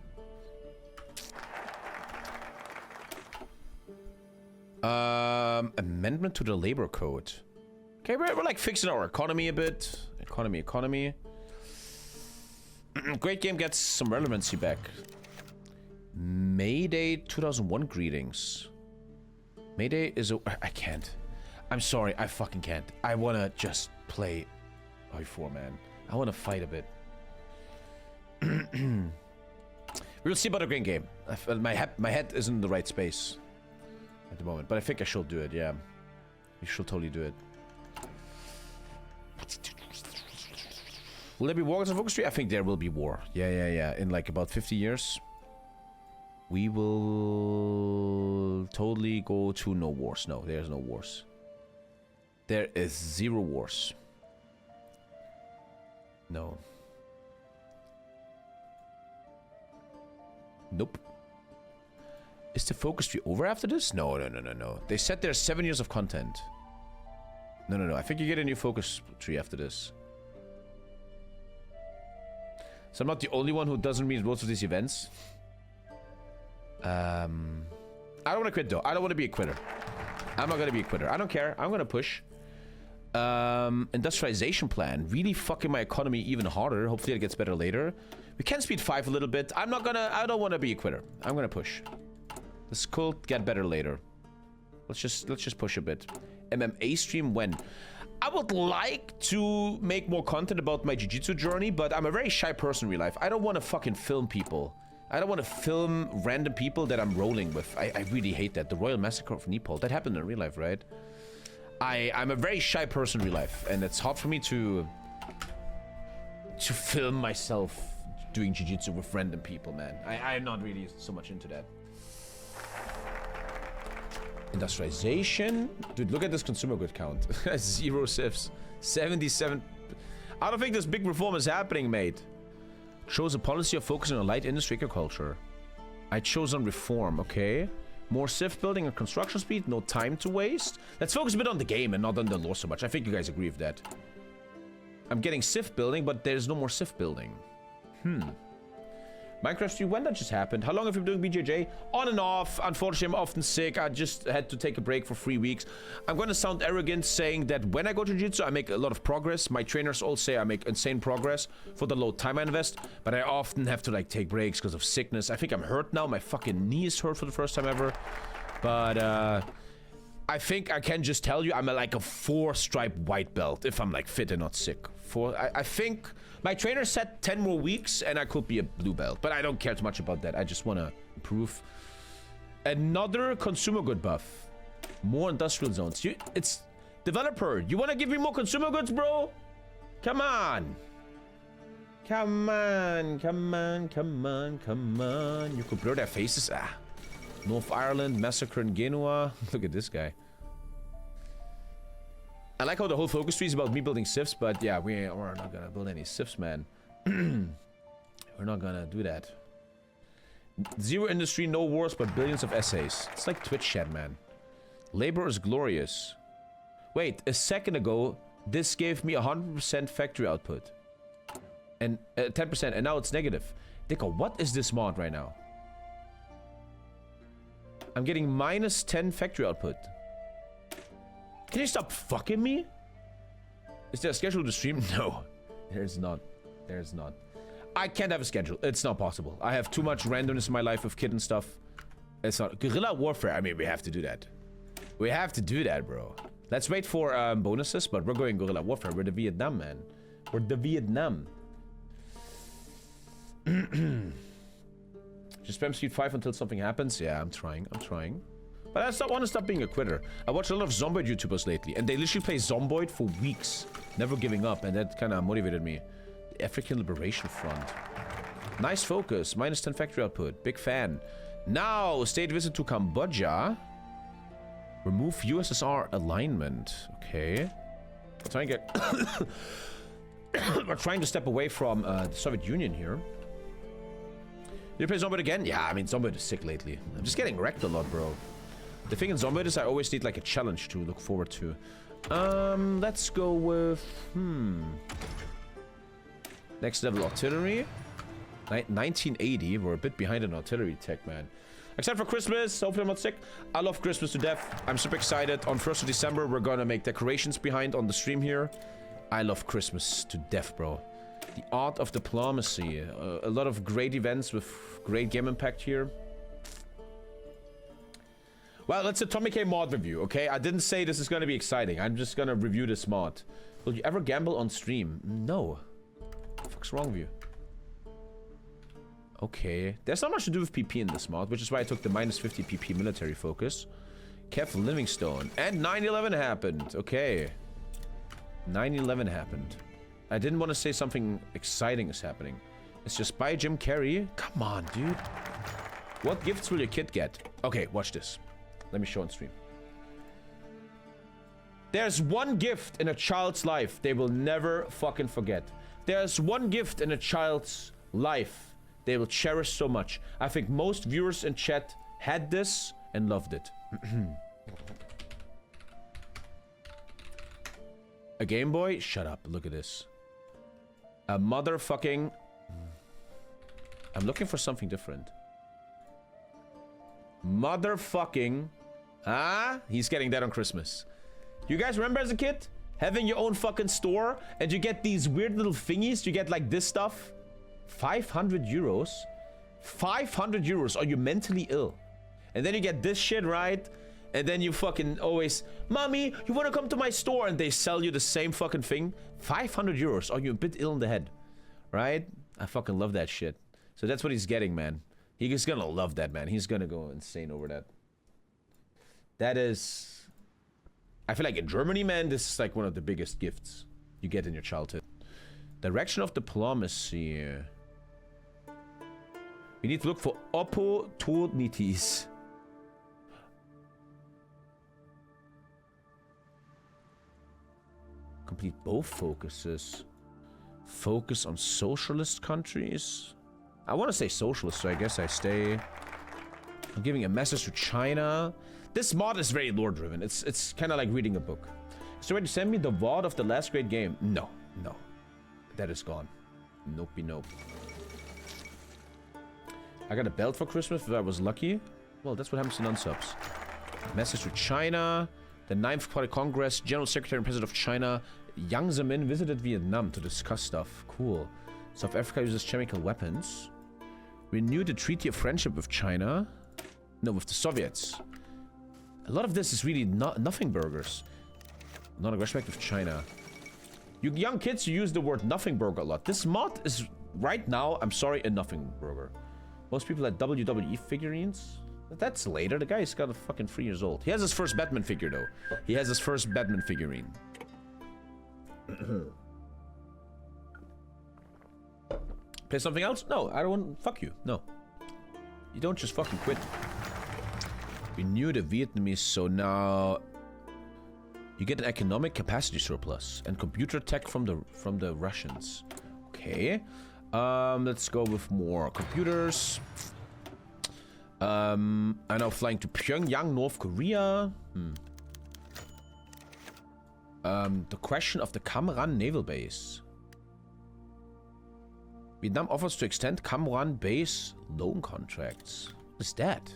Amendment to the labor code. Okay, we're like fixing our economy a bit. Economy. Great game gets some relevancy back. Mayday 2001 greetings. Mayday is a... I can't. I'm sorry, I fucking can't. I wanna just play Hoi4, man. I wanna fight a bit. We'll see about a great game. My head isn't in the right space at the moment, but I think I should do it, yeah. We should totally do it. Will there be wars on Focus Tree? I think there will be war. Yeah. In like about 50 years. We will totally go to no wars. No, there's no wars. There is 0 wars. No. Nope. Is the Focus Tree over after this? No. They said there's 7 years of content. No. I think you get a new Focus Tree after this. So I'm not the only one who doesn't read most of these events. I don't want to quit though. I don't want to be a quitter. I'm not going to be a quitter. I don't care. I'm going to push. Industrialization plan. Really fucking my economy even harder. Hopefully it gets better later. We can speed 5 a little bit. I don't want to be a quitter. I'm going to push. This could get better later. Let's just push a bit. MMA stream when? I would like to make more content about my jiu-jitsu journey, but I'm a very shy person in real life. I don't want to fucking film people. I don't want to film random people that I'm rolling with. I really hate that. The Royal Massacre of Nepal. That happened in real life, right? I'm a very shy person in real life, and it's hard for me to film myself doing jiu-jitsu with random people, man. I'm not really so much into that. Industrialization. Dude, look at this consumer good count. 0 civs. 77. I don't think this big reform is happening, mate. Chose a policy of focusing on light industry agriculture. I chose on reform, okay. More civ building and construction speed, no time to waste. Let's focus a bit on the game and not on the lore so much. I think you guys agree with that. I'm getting civ building, but there's no more civ building. Minecraft stream, when that just happened? How long have you been doing BJJ? On and off. Unfortunately, I'm often sick. I just had to take a break for 3 weeks. I'm going to sound arrogant saying that when I go to jiu-jitsu, I make a lot of progress. My trainers all say I make insane progress for the low time I invest. But I often have to like take breaks because of sickness. I think I'm hurt now. My fucking knee is hurt for the first time ever. But I think I can just tell you I'm like a 4-stripe white belt if I'm like fit and not sick. I think... My trainer said 10 more weeks and I could be a blue belt, but I don't care too much about that. I just want to improve. Another consumer good buff. More industrial zones. It's developer. You want to give me more consumer goods, bro? Come on. Come on. Come on. Come on. Come on. You could blur their faces. Ah. North Ireland. Massacre in Genoa. Look at this guy. I like how the whole focus tree is about me building civs, but yeah, we're not gonna build any civs, man. We're not gonna do that. Zero industry, no wars, but billions of essays. It's like Twitch chat, man. Labor is glorious. Wait, a second ago, this gave me 100% factory output. And 10%, and now it's negative. Dicko, what is this mod right now? I'm getting minus 10 factory output. Can you stop fucking me? Is there a schedule to stream? No, there's not. There's not. I can't have a schedule. It's not possible. I have too much randomness in my life with kid and stuff. It's not. Guerrilla warfare. I mean, we have to do that. We have to do that, bro. Let's wait for bonuses, but we're going guerrilla warfare. We're the Vietnam, man. We're the Vietnam. Just spam Street 5 until something happens. Yeah, I'm trying. I'm trying. But I want to stop being a quitter. I watch a lot of Zomboid YouTubers lately, and they literally play Zomboid for weeks, never giving up, and that kind of motivated me. The African Liberation Front. Nice focus. Minus 10 factory output. Big fan. Now, state visit to Cambodia. Remove USSR alignment. Okay. We're trying to get... We're trying to step away from the Soviet Union here. Did you play Zomboid again? Yeah, I mean, Zomboid is sick lately. I'm just getting wrecked a lot, bro. The thing in Zomboid is I always need like a challenge to look forward to. Let's go with... Next level artillery. 1980. We're a bit behind in artillery tech, man. Except for Christmas. Hopefully I'm not sick. I love Christmas to death. I'm super excited. On 1st of December, we're gonna make decorations behind on the stream here. I love Christmas to death, bro. The art of diplomacy. A lot of great events with great game impact here. Well, it's a TommyKay mod review, okay? I didn't say this is gonna be exciting. I'm just gonna review this mod. Will you ever gamble on stream? No. What the fuck's wrong with you? Okay. There's not much to do with PP in this mod, which is why I took the minus 50 PP military focus. Kev Livingstone. And 9/11 happened. Okay. 9/11 happened. I didn't want to say something exciting is happening. It's just by Jim Carrey. Come on, dude. What gifts will your kid get? Okay, watch this. Let me show on stream. There's one gift in a child's life they will never fucking forget. There's one gift in a child's life they will cherish so much. I think most viewers in chat had this and loved it. A Game Boy? Shut up. Look at this. A motherfucking... I'm looking for something different. Motherfucking... Ah? He's getting that on Christmas. You guys remember as a kid? Having your own fucking store and you get these weird little thingies. You get like this stuff. 500 euros. 500 euros. Are you mentally ill? And then you get this shit, right? And then you fucking always, Mommy, you want to come to my store? And they sell you the same fucking thing. 500 euros. Are you a bit ill in the head? Right? I fucking love that shit. So that's what he's getting, man. He's gonna love that, man. He's gonna go insane over that. That is... I feel like in Germany, man, this is like one of the biggest gifts you get in your childhood. Direction of diplomacy. We need to look for opportunities. Complete both focuses. Focus on socialist countries. I want to say socialist, so I guess I stay. I'm giving a message to China. This mod is very lore-driven. It's kind of like reading a book. So ready to send me the VOD of the last great game? No, no. That is gone. Nope-y nope. I got a belt for Christmas if I was lucky. Well, that's what happens to non-subs. Message to China. The 9th Party Congress, General Secretary and President of China, Jiang Zemin visited Vietnam to discuss stuff. Cool. South Africa uses chemical weapons. Renewed the Treaty of Friendship with China. No, with the Soviets. A lot of this is really nothing burgers. Non-aggression with China. You young kids, you use the word nothing burger a lot. This mod is, right now, I'm sorry, a nothing burger. Most people had WWE figurines. That's later. The guy's got a fucking 3 years old. He has his first Batman figure, though. He has his first Batman figurine. Play something else? No, I don't want... Fuck you. No. You don't just fucking quit. We knew the Vietnamese, so now... You get an economic capacity surplus. And computer tech from the Russians. Okay. Let's go with more computers. I'm now flying to Pyongyang, North Korea. The question of the Cam Ranh naval base. Vietnam offers to extend Cam Ranh base loan contracts. What is that?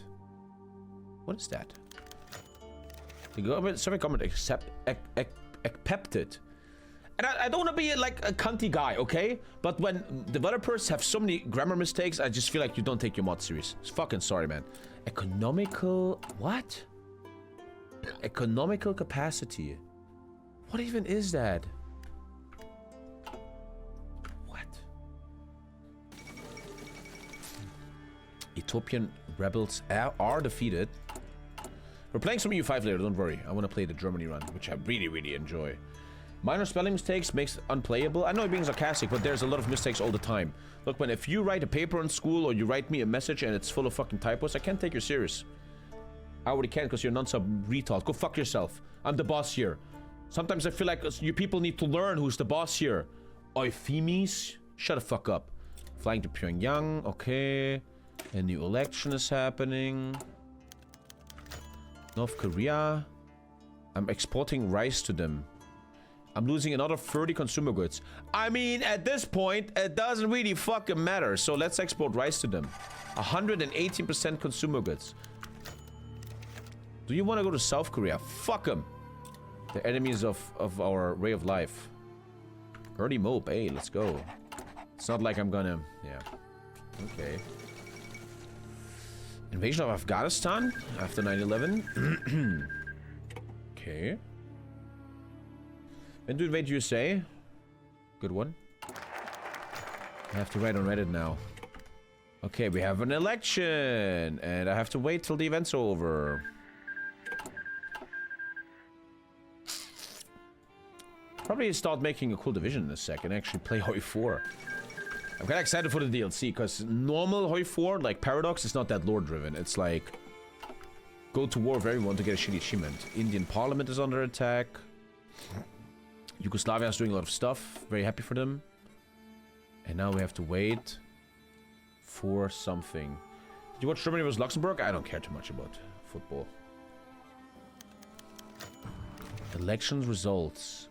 What is that? The government, Soviet government accepted. And I don't want to be like a cunty guy, okay? But when developers have so many grammar mistakes, I just feel like you don't take your mod serious. It's fucking sorry, man. Economical... What? Economical capacity. What even is that? What? Ethiopian rebels are defeated. We're playing some EU5 later, don't worry. I want to play the Germany run, which I really, really enjoy. Minor spelling mistakes makes it unplayable. I know I'm being sarcastic, but there's a lot of mistakes all the time. Look, man, if you write a paper in school or you write me a message and it's full of fucking typos, I can't take you serious. I already can't because you're a non-sub retard. Go fuck yourself. I'm the boss here. Sometimes I feel like you people need to learn who's the boss here. Euphemies? Shut the fuck up. Flying to Pyongyang. Okay. A new election is happening. North Korea. I'm exporting rice to them. I'm losing another 30 consumer goods. I mean, at this point, it doesn't really fucking matter. So let's export rice to them. 118% consumer goods. Do you want to go to South Korea? Fuck them. The enemies of our way of life. Early mope. Hey, let's go. It's not like I'm gonna... Yeah. Okay. Invasion of Afghanistan after 9/11. Okay. When to invade USA? Good one. I have to write on Reddit now. Okay, we have an election. And I have to wait till the event's over. Probably start making a cool division in a second. Actually play Hoi 4. I'm kind of excited for the DLC. Because normal Hoi 4, like Paradox, is not that lore driven. It's like... Go to war with everyone to get a shitty achievement. Indian parliament is under attack. Yugoslavia is doing a lot of stuff. Very happy for them. And now we have to wait for something. Did you watch Germany vs. Luxembourg? I don't care too much about football. Elections results.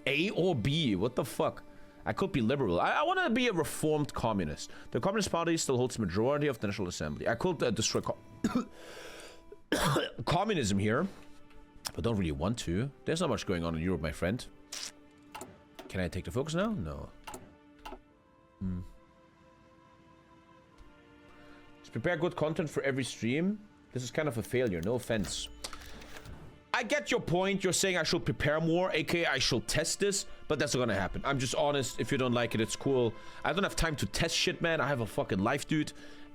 A or B? What the fuck? I could be liberal. I want to be a reformed communist. The Communist Party still holds the majority of the National Assembly. I could destroy communism here. But don't really want to. There's not much going on in Europe, my friend. Can I take the focus now? No. Just prepare good content for every stream. This is kind of a failure, no offense. I get your point. You're saying I should prepare more, aka I should test this, but that's not gonna happen. I'm just honest. If you don't like it, it's cool. I don't have time to test shit, man. I have a fucking life, dude.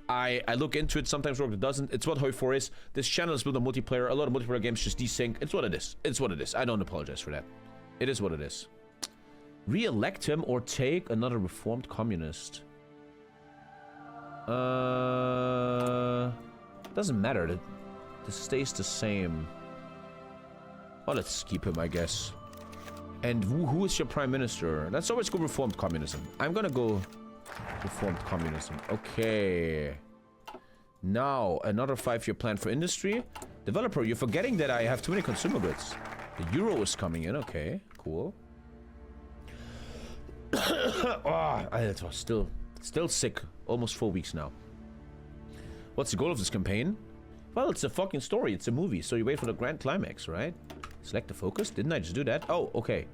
I look into it, sometimes work, it doesn't. It's what Hoi 4 is. This channel is built on multiplayer. A lot of multiplayer games just desync. It's what it is. It's what it is. I don't apologize for that. It is what it is. Re-elect him or take another reformed communist. Doesn't matter. This stays the same. Well, let's keep him, I guess. And who is your prime minister? Let's always go reformed communism. I'm gonna go reformed communism. Okay. Now, another 5-year plan for industry. Developer, you're forgetting that I have too many consumer goods. The euro is coming in. Okay, cool. It was still sick. Almost 4 weeks now. What's the goal of this campaign? Well, it's a fucking story. It's a movie, so you wait for the grand climax, right? Select the focus. Didn't I just do that? Oh, okay.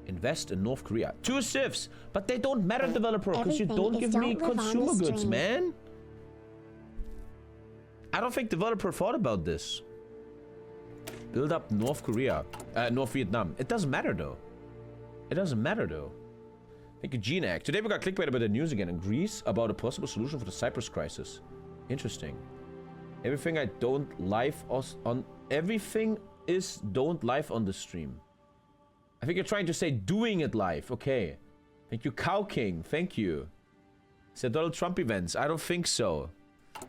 Invest in North Korea. 2 civs, but they don't matter, developer, because you don't give me consumer goods, man. I don't think developer thought about this. Build up North Korea, North Vietnam. It doesn't matter though. It doesn't matter though. Thank you, GeneAct. Today we got clickbait about the news again in Greece about a possible solution for the Cyprus crisis. Interesting. Everything I don't live on... Everything is don't live on the stream. I think you're trying to say doing it live. Okay. Thank you, Cow King. Thank you. Said Donald Trump events. I don't think so.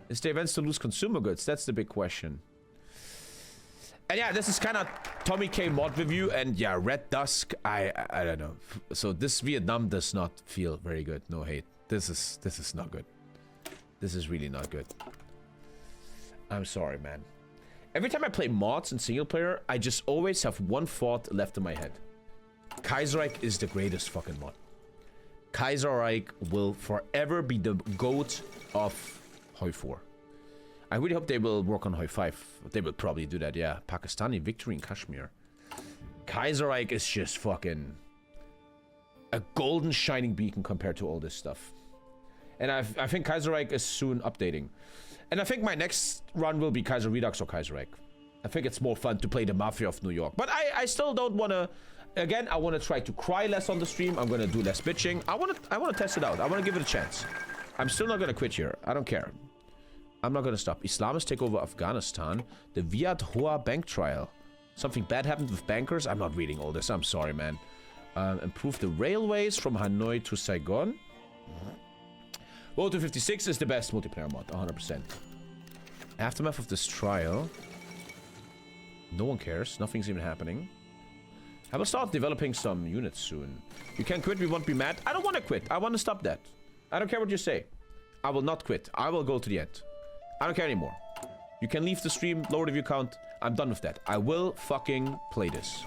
Is the events to lose consumer goods? That's the big question. And yeah, this is kind of TommyKay mod review. And yeah, Red Dusk. I don't know. So this Vietnam does not feel very good. No hate. This is not good. This is really not good. I'm sorry, man. Every time I play mods in single player, I just always have one thought left in my head. Kaiserreich is the greatest fucking mod. Kaiserreich will forever be the GOAT of Hoi 4. I really hope they will work on Hoi 5. They will probably do that, yeah. Pakistani victory in Kashmir. Kaiserreich is just fucking a golden shining beacon compared to all this stuff. And I think Kaiserreich is soon updating. And I think my next run will be Kaiser Redux or Kaiserreich. I think it's more fun to play the Mafia of New York. But I still don't want to... Again, I want to try to cry less on the stream. I'm going to do less bitching. I want to test it out. I want to give it a chance. I'm still not going to quit here. I don't care. I'm not going to stop. Islamists take over Afghanistan. The Viet Hoa bank trial. Something bad happened with bankers. I'm not reading all this. I'm sorry, man. Improve the railways from Hanoi to Saigon. Road to 56 is the best multiplayer mod. 100%. Aftermath of this trial. No one cares. Nothing's even happening. I will start developing some units soon. You can quit. We won't be mad. I don't want to quit. I want to stop that. I don't care what you say. I will not quit. I will go to the end. I don't care anymore. You can leave the stream, lower the view count. I'm done with that. I will fucking play this.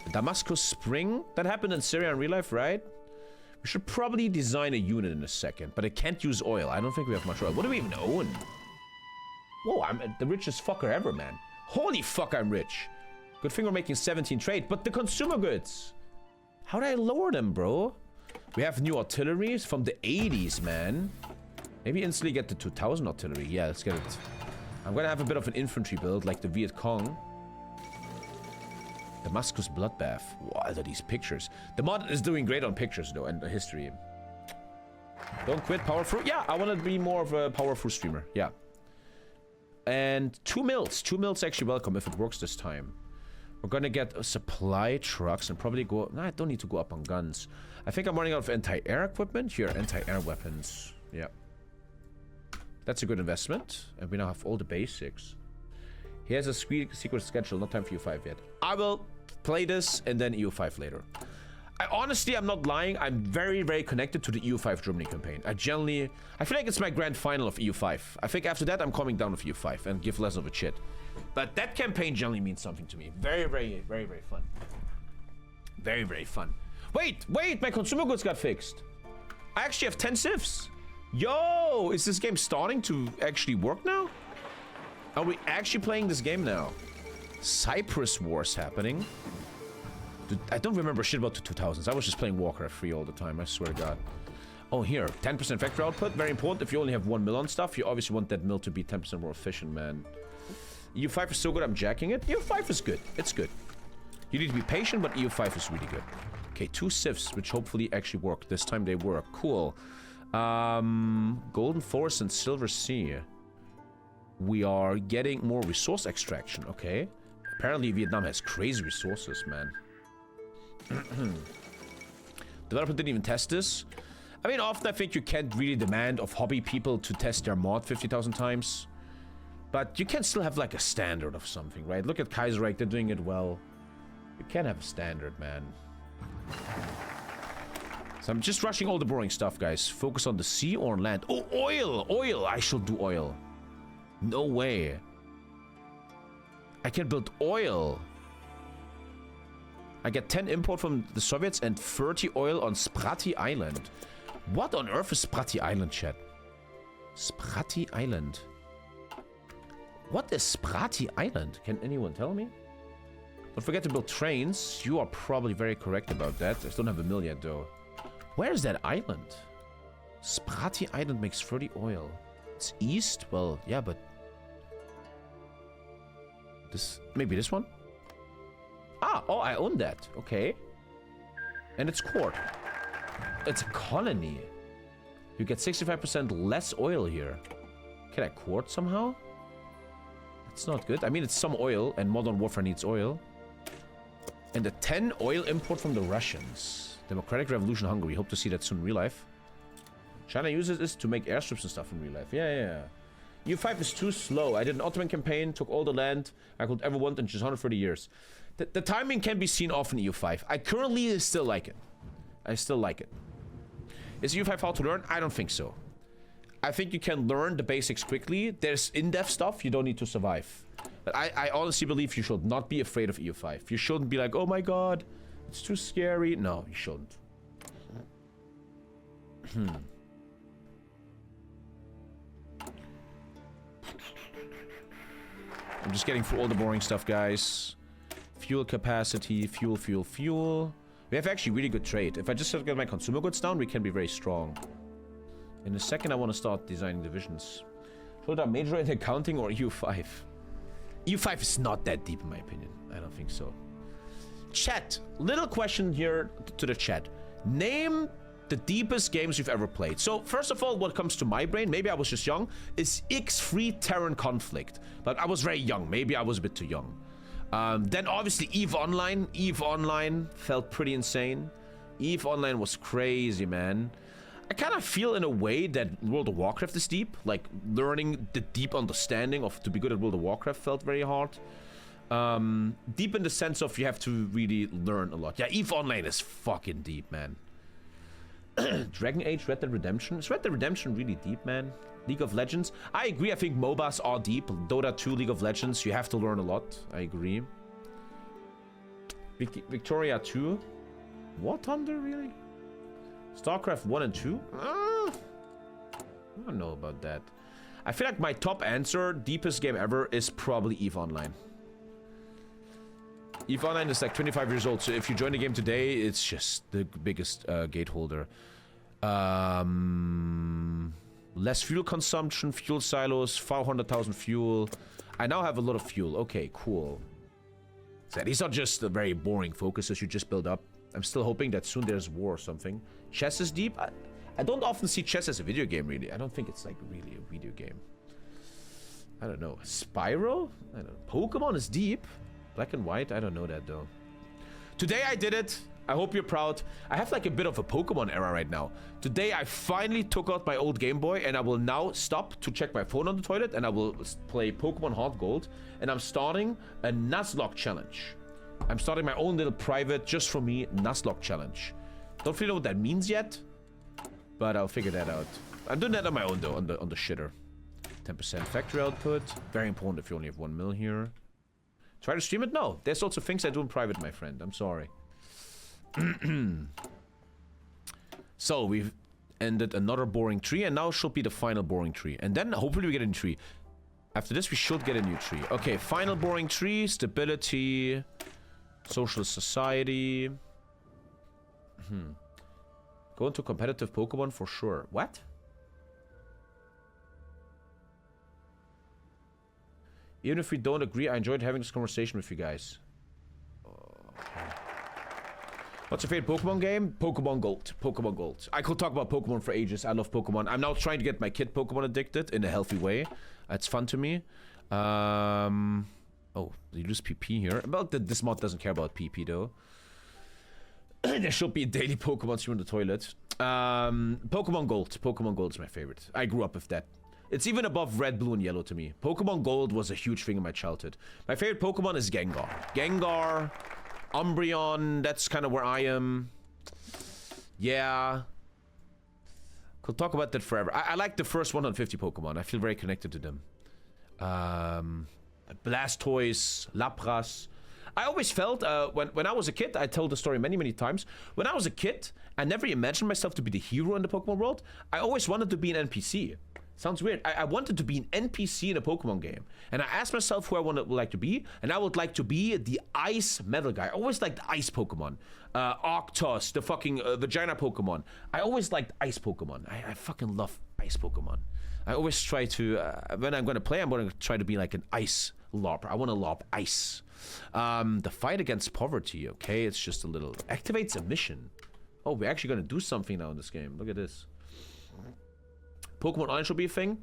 The Damascus Spring? That happened in Syria in real life, right? We should probably design a unit in a second, but it can't use oil. I don't think we have much oil. What do we even own? Whoa, I'm the richest fucker ever, man. Holy fuck, I'm rich. Good thing we're making 17 trade, but the consumer goods. How do I lower them, bro? We have new artilleries from the 80s, man. Maybe instantly get the 2000 artillery. Yeah, let's get it. I'm gonna have a bit of an infantry build, like the Viet Cong. Damascus Bloodbath. What are these pictures? The mod is doing great on pictures, though, and history. Don't quit, powerful. Yeah, I want to be more of a powerful streamer. Yeah. And 2 mils. 2 mils actually welcome if it works this time. We're gonna get supply trucks and probably go... No, I don't need to go up on guns. I think I'm running out of anti-air equipment. Here, anti-air weapons. Yeah. That's a good investment. And we now have all the basics. Here's a secret schedule. Not time for EU5 yet. I will play this and then EU5 later. Honestly, I'm not lying. I'm very, very connected to the EU5 Germany campaign. I feel like it's my grand final of EU5. I think after that, I'm coming down with EU5 and give less of a shit. But that campaign generally means something to me. Very, very, very, very fun. Very, very fun. Wait, my consumer goods got fixed. I actually have 10 civs. Yo, is this game starting to actually work now? Are we actually playing this game now? Cyprus Wars happening. Dude, I don't remember shit about the 2000s. I was just playing Warcraft 3 all the time, I swear to God. Oh, here, 10% factory output. Very important. If you only have 1 mil on stuff, you obviously want that mill to be 10% more efficient, man. EU5 is so good, I'm jacking it. EU5 is good. It's good. You need to be patient, but EU5 is really good. Okay, 2 civs, which hopefully actually work. This time they work. Cool. Golden Forest and Silver Sea. We are getting more resource extraction. Okay. Apparently Vietnam has crazy resources, man. Developer didn't even test this. I mean, often I think you can't really demand of hobby people to test their mod 50,000 times. But you can still have like a standard of something, right? Look at Kaiserreich, they're doing it well. You can have a standard, man. So I'm just rushing all the boring stuff, guys. Focus on the sea or on land. Oh, oil! Oil! I shall do oil. No way. I can build oil. I get 10 import from the Soviets and 30 oil on Spratty Island. What on earth is Spratty Island, chat? Spratty Island. What is Spratty Island? Can anyone tell me? Don't forget to build trains. You are probably very correct about that. I don't have a mill yet, though. Where is that island? Spratty Island makes 30 oil. It's east? Well, yeah, but... this... maybe this one? Ah, oh, I own that. Okay. And it's court. It's a colony. You get 65% less oil here. Can I court somehow? It's not good. I mean, it's some oil, and Modern Warfare needs oil. And the 10 oil import from the Russians. Democratic Revolution Hungary. Hope to see that soon in real life. China uses this to make airstrips and stuff in real life. Yeah. EU5 is too slow. I did an Ottoman campaign, took all the land I could ever want in just 130 years. The timing can be seen off in EU5. I currently still like it. I still like it. Is EU5 hard to learn? I don't think so. I think you can learn the basics quickly. There's in-depth stuff you don't need to survive. But I honestly believe you should not be afraid of EU5. You shouldn't be like, oh my god, it's too scary. No, you shouldn't. I'm just getting through all the boring stuff, guys. Fuel capacity, fuel. We have actually really good trade. If I just get my consumer goods down, we can be very strong. In a second, I want to start designing divisions. Should I major in accounting or EU5? EU5 is not that deep, in my opinion. I don't think so. Chat. Little question here to the chat. Name the deepest games you've ever played. So, first of all, what comes to my brain, maybe I was just young, is X3 Terran Conflict. But I was very young. Maybe I was a bit too young. Then, obviously, EVE Online. EVE Online felt pretty insane. EVE Online was crazy, man. I kind of feel in a way that World of Warcraft is deep. Like, learning the deep understanding of to be good at World of Warcraft felt very hard. Deep in the sense of you have to really learn a lot. Yeah, EVE Online is fucking deep, man. Dragon Age, Red Dead Redemption. Is Red Dead Redemption really deep, man? League of Legends. I agree, I think MOBAs are deep. Dota 2, League of Legends, you have to learn a lot. I agree. Victoria 2. War Thunder, really? StarCraft 1 and 2? I don't know about that. I feel like my top answer, deepest game ever, is probably EVE Online. EVE Online is like 25 years old, so if you join the game today, it's just the biggest gate holder. Less fuel consumption, fuel silos, 500,000 fuel. I now have a lot of fuel. Okay, cool. So these are just the very boring focuses you just build up. I'm still hoping that soon there's war or something. Chess is deep. I don't often see chess as a video game, really. I don't think it's like really a video game. I don't know. Spyro? I don't know. Pokemon is deep. Black and white? I don't know that, though. Today I did it. I hope you're proud. I have like a bit of a Pokemon era right now. Today I finally took out my old Game Boy and I will now stop to check my phone on the toilet and I will play Pokemon Heart Gold. And I'm starting a Nuzlocke challenge. I'm starting my own little private, just for me, Nuzlocke challenge. Don't really know what that means yet, but I'll figure that out. I'm doing that on my own though, on the shitter. 10% factory output. Very important if you only have 1 mil here. Try to stream it? No. There's also things I do in private, my friend. I'm sorry. So, we've ended another boring tree, and now should be the final boring tree. And then, hopefully, we get a new tree. After this, we should get a new tree. Okay, final boring tree, stability, socialist society. Go into competitive Pokemon for sure. What? Even if we don't agree, I enjoyed having this conversation with you guys. Okay. What's your favorite Pokemon game? Pokemon Gold. Pokemon Gold. I could talk about Pokemon for ages. I love Pokemon. I'm now trying to get my kid Pokemon addicted in a healthy way. It's fun to me. Oh, you lose PP here. Well, this mod doesn't care about PP though. There should be daily Pokemon stream in the toilet. Pokemon Gold. Pokemon Gold is my favorite. I grew up with that. It's even above red, blue, and yellow to me. Pokemon Gold was a huge thing in my childhood. My favorite Pokemon is Gengar. Gengar, Umbreon, that's kind of where I am. Yeah. Could talk about that forever. I like the first 150 Pokemon. I feel very connected to them. Blastoise, Lapras. I always felt, when I was a kid, I told the story many, many times. When I was a kid, I never imagined myself to be the hero in the Pokemon world. I always wanted to be an NPC. Sounds weird. I wanted to be an NPC in a Pokemon game. And I asked myself who I would like to be. And I would like to be the ice metal guy. I always liked ice Pokemon. Arctos, the fucking vagina Pokemon. I always liked ice Pokemon. I fucking love ice Pokemon. I always try to, when I'm going to play, I'm going to try to be like an ice LARP. I want to LARP ice. The fight against poverty, okay? It's just a little... Activates a mission. Oh, we're actually going to do something now in this game. Look at this. Pokemon Online should be a thing.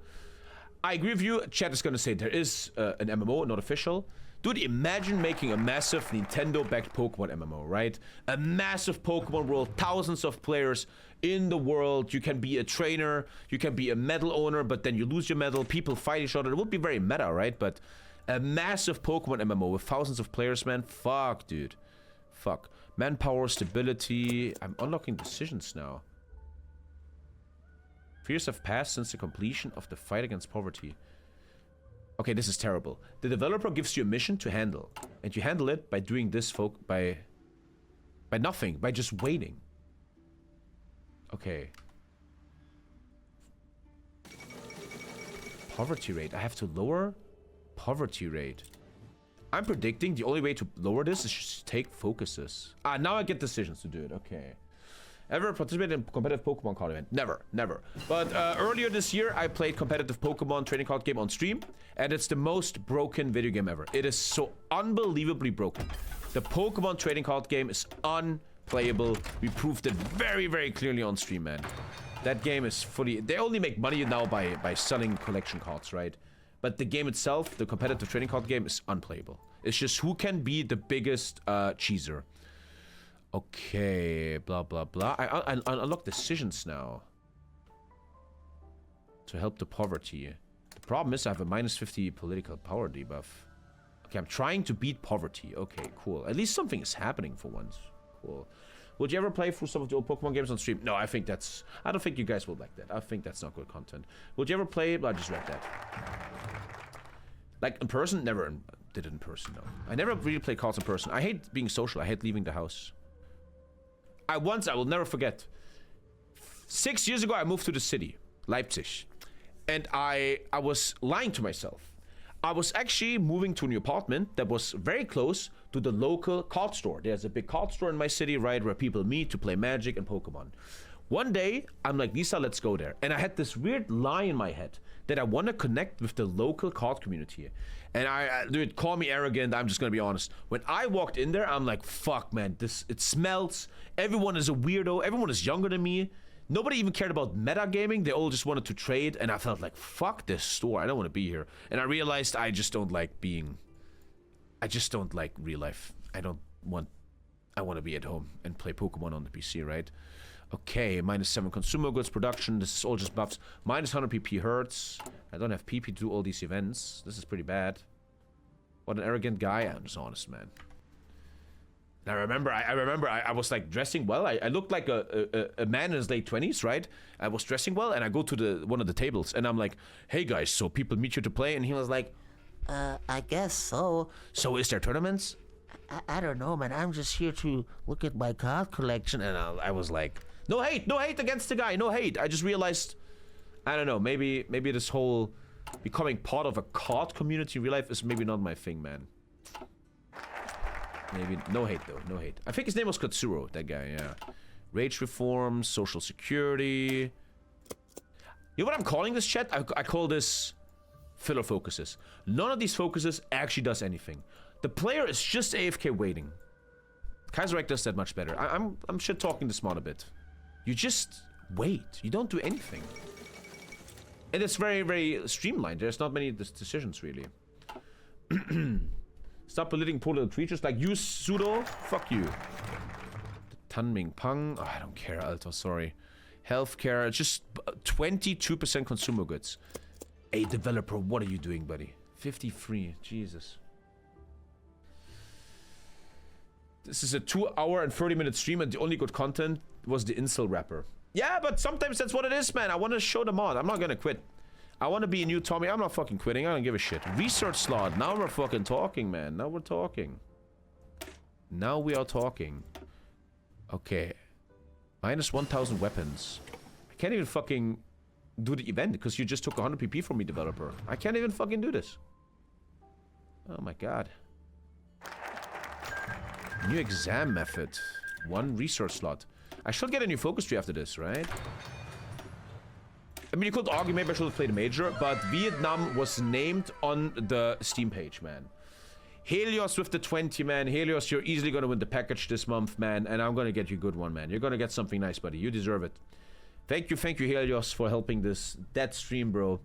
I agree with you. Chat is gonna say there is an MMO, not official. Dude, imagine making a massive Nintendo-backed Pokemon MMO, right? A massive Pokemon world, thousands of players in the world. You can be a trainer, you can be a medal owner, but then you lose your medal, people fight each other. It would be very meta, right? But a massive Pokemon MMO with thousands of players, man. Fuck, dude. Fuck. Manpower, stability. I'm unlocking decisions now. 3 years have passed since the completion of the fight against poverty. Okay, this is terrible. The developer gives you a mission to handle, and you handle it by doing this, by nothing, by just waiting. Okay. Poverty rate. I have to lower poverty rate. I'm predicting the only way to lower this is just take focuses. Ah, now I get decisions to do it. Okay. Ever participated in competitive Pokemon card event? Never, never. But earlier this year, I played competitive Pokemon trading card game on stream, and it's the most broken video game ever. It is so unbelievably broken. The Pokemon trading card game is unplayable. We proved it very, very clearly on stream, man. That game is fully... They only make money now by selling collection cards, right? But the game itself, the competitive trading card game, is unplayable. It's just who can be the biggest cheeser. Okay, blah, blah, blah. I unlock decisions now. To help the poverty. The problem is I have a minus 50 political power debuff. Okay, I'm trying to beat poverty. Okay, cool. At least something is happening for once. Cool. Would you ever play through some of the old Pokemon games on stream? No, I think that's... I don't think you guys will like that. I think that's not good content. Would you ever play... I just read that. Like, in person? Never did it in person, no. I never really played cards in person. I hate being social. I hate leaving the house. I will never forget. 6 years ago, I moved to the city, Leipzig. And I was lying to myself. I was actually moving to a new apartment that was very close to the local card store. There's a big card store in my city, right, where people meet to play Magic and Pokemon. One day, I'm like, Lisa, let's go there. And I had this weird lie in my head that I want to connect with the local card community. And dude, call me arrogant, I'm just gonna be honest. When I walked in there, I'm like, fuck, man, it smells. Everyone is a weirdo. Everyone is younger than me. Nobody even cared about metagaming. They all just wanted to trade. And I felt like, fuck this store. I don't want to be here. And I realized I just don't like real life. I want to be at home and play Pokemon on the PC, right? Okay, -7 consumer goods production. This is all just buffs. -100 PP hurts. I don't have PP to do all these events. This is pretty bad. What an arrogant guy. I'm just honest, man. And I remember I was like dressing well. I looked like a man in his late 20s, right? I was dressing well, and I go to one of the tables, and I'm like, hey guys, so people meet you to play? And he was like, I guess so. So is there tournaments? I don't know, man. I'm just here to look at my card collection. And I was like, no hate against the guy, no hate. I just realized, I don't know, maybe this whole becoming part of a card community in real life is maybe not my thing, man. Maybe, no hate though, no hate. I think his name was Katsuro, that guy, yeah. Rage reform, social security. You know what I'm calling this, chat? I call this filler focuses. None of these focuses actually does anything. The player is just AFK waiting. Kaiserreich does that much better. I'm shit talking the smart a bit. You just wait. You don't do anything. And it's very, very streamlined. There's not many decisions, really. Stop belittling poor little creatures like you, Pseudo. Fuck you. Tanming Pang. Oh, I don't care, Alter. Sorry. Healthcare. It's just 22% consumer goods. Hey, developer, what are you doing, buddy? 53. Jesus. This is a 2-hour and 30-minute stream, and the only good content was the incel rapper. Yeah, but sometimes that's what it is, man. I want to show them on. I'm not gonna quit. I want to be a new Tommy. I'm not fucking quitting. I don't give a shit. Research slot. Now we're fucking talking, man. Now we're talking. Now we are talking. Okay. -1,000 weapons. I can't even fucking do the event because you just took 100 PP from me, developer. I can't even fucking do this. Oh my god. New exam method. 1 research slot. I should get a new focus tree after this, right? I mean, you could argue maybe I should have played a major, but Vietnam was named on the Steam page, man. Helios with the 20, man. Helios, you're easily gonna win the package this month, man. And I'm gonna get you a good one, man. You're gonna get something nice, buddy. You deserve it. Thank you, Helios, for helping that stream, bro.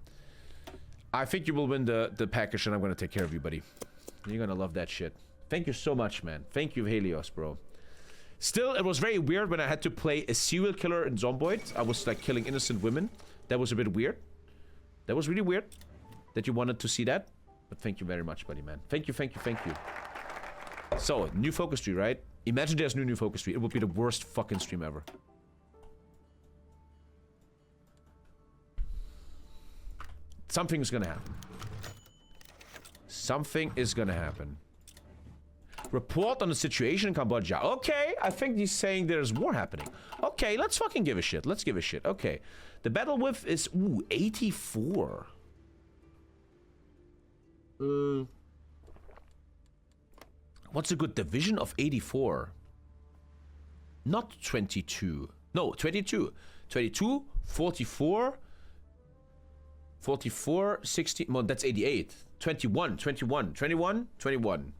I think you will win the package, and I'm gonna take care of you, buddy. You're gonna love that shit. Thank you so much, man. Thank you, Helios, bro. Still, it was very weird when I had to play a serial killer in Zomboid. I was like killing innocent women. That was a bit weird. That was really weird that you wanted to see that. But thank you very much, buddy, man. Thank you, thank you, thank you. So, new focus tree, right? Imagine there's no new focus tree. It would be the worst fucking stream ever. Something's gonna happen. Something is gonna happen. Report on the situation in Cambodia. Okay, I think he's saying there's war happening. Okay, let's fucking give a shit. Let's give a shit. Okay. The battle width is, ooh, 84. What's a good division of 84? Not 22. No, 22. 22, 44, 44, 60. Well, that's 88. 21, 21, 21, 21.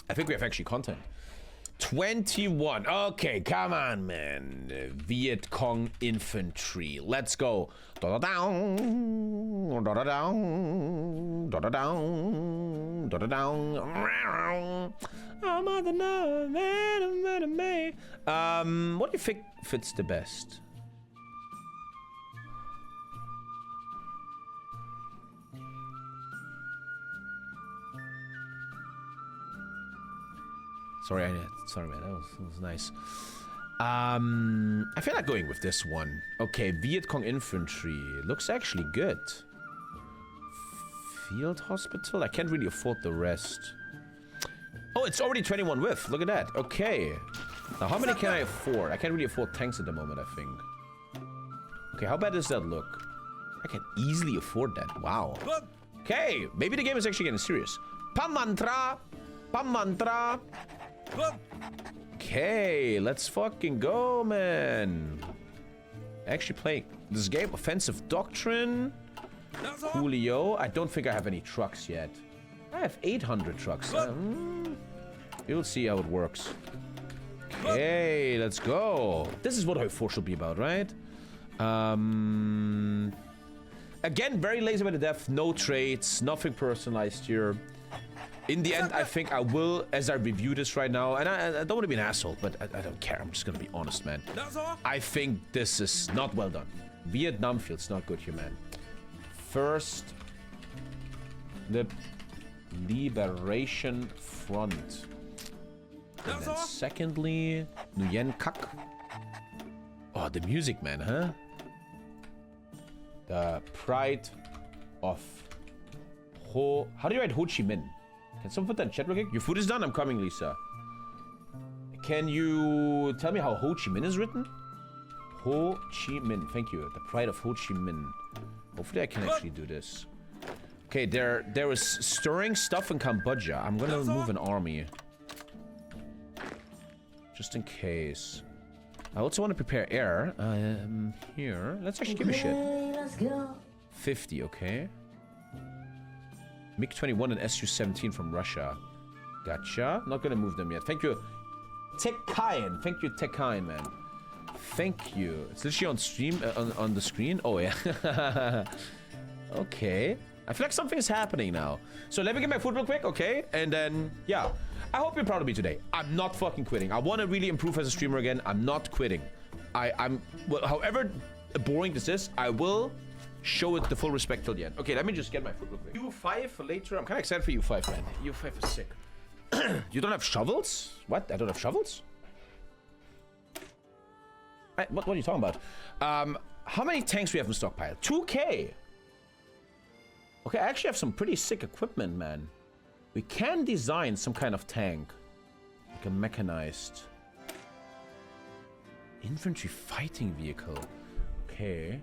I think we have actually content. 21. Okay, come on, man. Viet Cong infantry. Let's go. Da-da-down. Da-da-down. Da-da-down. Da-da-down. What do you think fits the best? Sorry, man, that was nice. I feel like going with this one. Okay, Viet Cong infantry. Looks actually good. Field hospital? I can't really afford the rest. Oh, it's already 21 width. Look at that. Okay. Now, how many can I afford? I can't really afford tanks at the moment, I think. Okay, how bad does that look? I can easily afford that. Wow. Okay, maybe the game is actually getting serious. Pam mantra! Pam mantra! Okay, let's fucking go, man. Actually playing this game. Offensive Doctrine. Julio. I don't think I have any trucks yet. I have 800 trucks. You'll see how it works. Okay, let's go. This is what HO4 should be about, right? Again, very lazy by the depth. No traits. Nothing personalized here. In the end, I think I will, as I review this right now, and I don't want to be an asshole, but I don't care. I'm just going to be honest, man. I think this is not well done. Vietnam feels not good here, man. First, the Liberation Front. And then secondly, Nguyen Kak. Oh, the music, man, huh? The Pride of Ho... How do you write Ho Chi Minh? Can someone put that in chat real quick? Your food is done? I'm coming, Lisa. Can you tell me how Ho Chi Minh is written? Ho Chi Minh. Thank you. The Pride of Ho Chi Minh. Hopefully I can actually do this. Okay, there is stirring stuff in Cambodia. I'm gonna move an army. Just in case. I also want to prepare air. Here. Let's actually give a shit. Let's go. 50, okay. MiG-21 and Su-17 from Russia. Gotcha. Not gonna move them yet. Thank you, Tekkain. Thank you, Tekkain, man. Thank you. It's literally on stream, on the screen. Oh, yeah. Okay. I feel like something is happening now. So let me get my food real quick, okay? And then, yeah. I hope you're proud of me today. I'm not fucking quitting. I want to really improve as a streamer again. I'm not quitting. Well, however boring this is, I will show it the full respect till the end. Okay, let me just get my food real quick. U5 for later. I'm kind of excited for U5, man. U5 is sick. You don't have shovels? What? I don't have shovels? What are you talking about? How many tanks do we have in stockpile? 2K. Okay, I actually have some pretty sick equipment, man. We can design some kind of tank. Like a mechanized infantry fighting vehicle. Okay.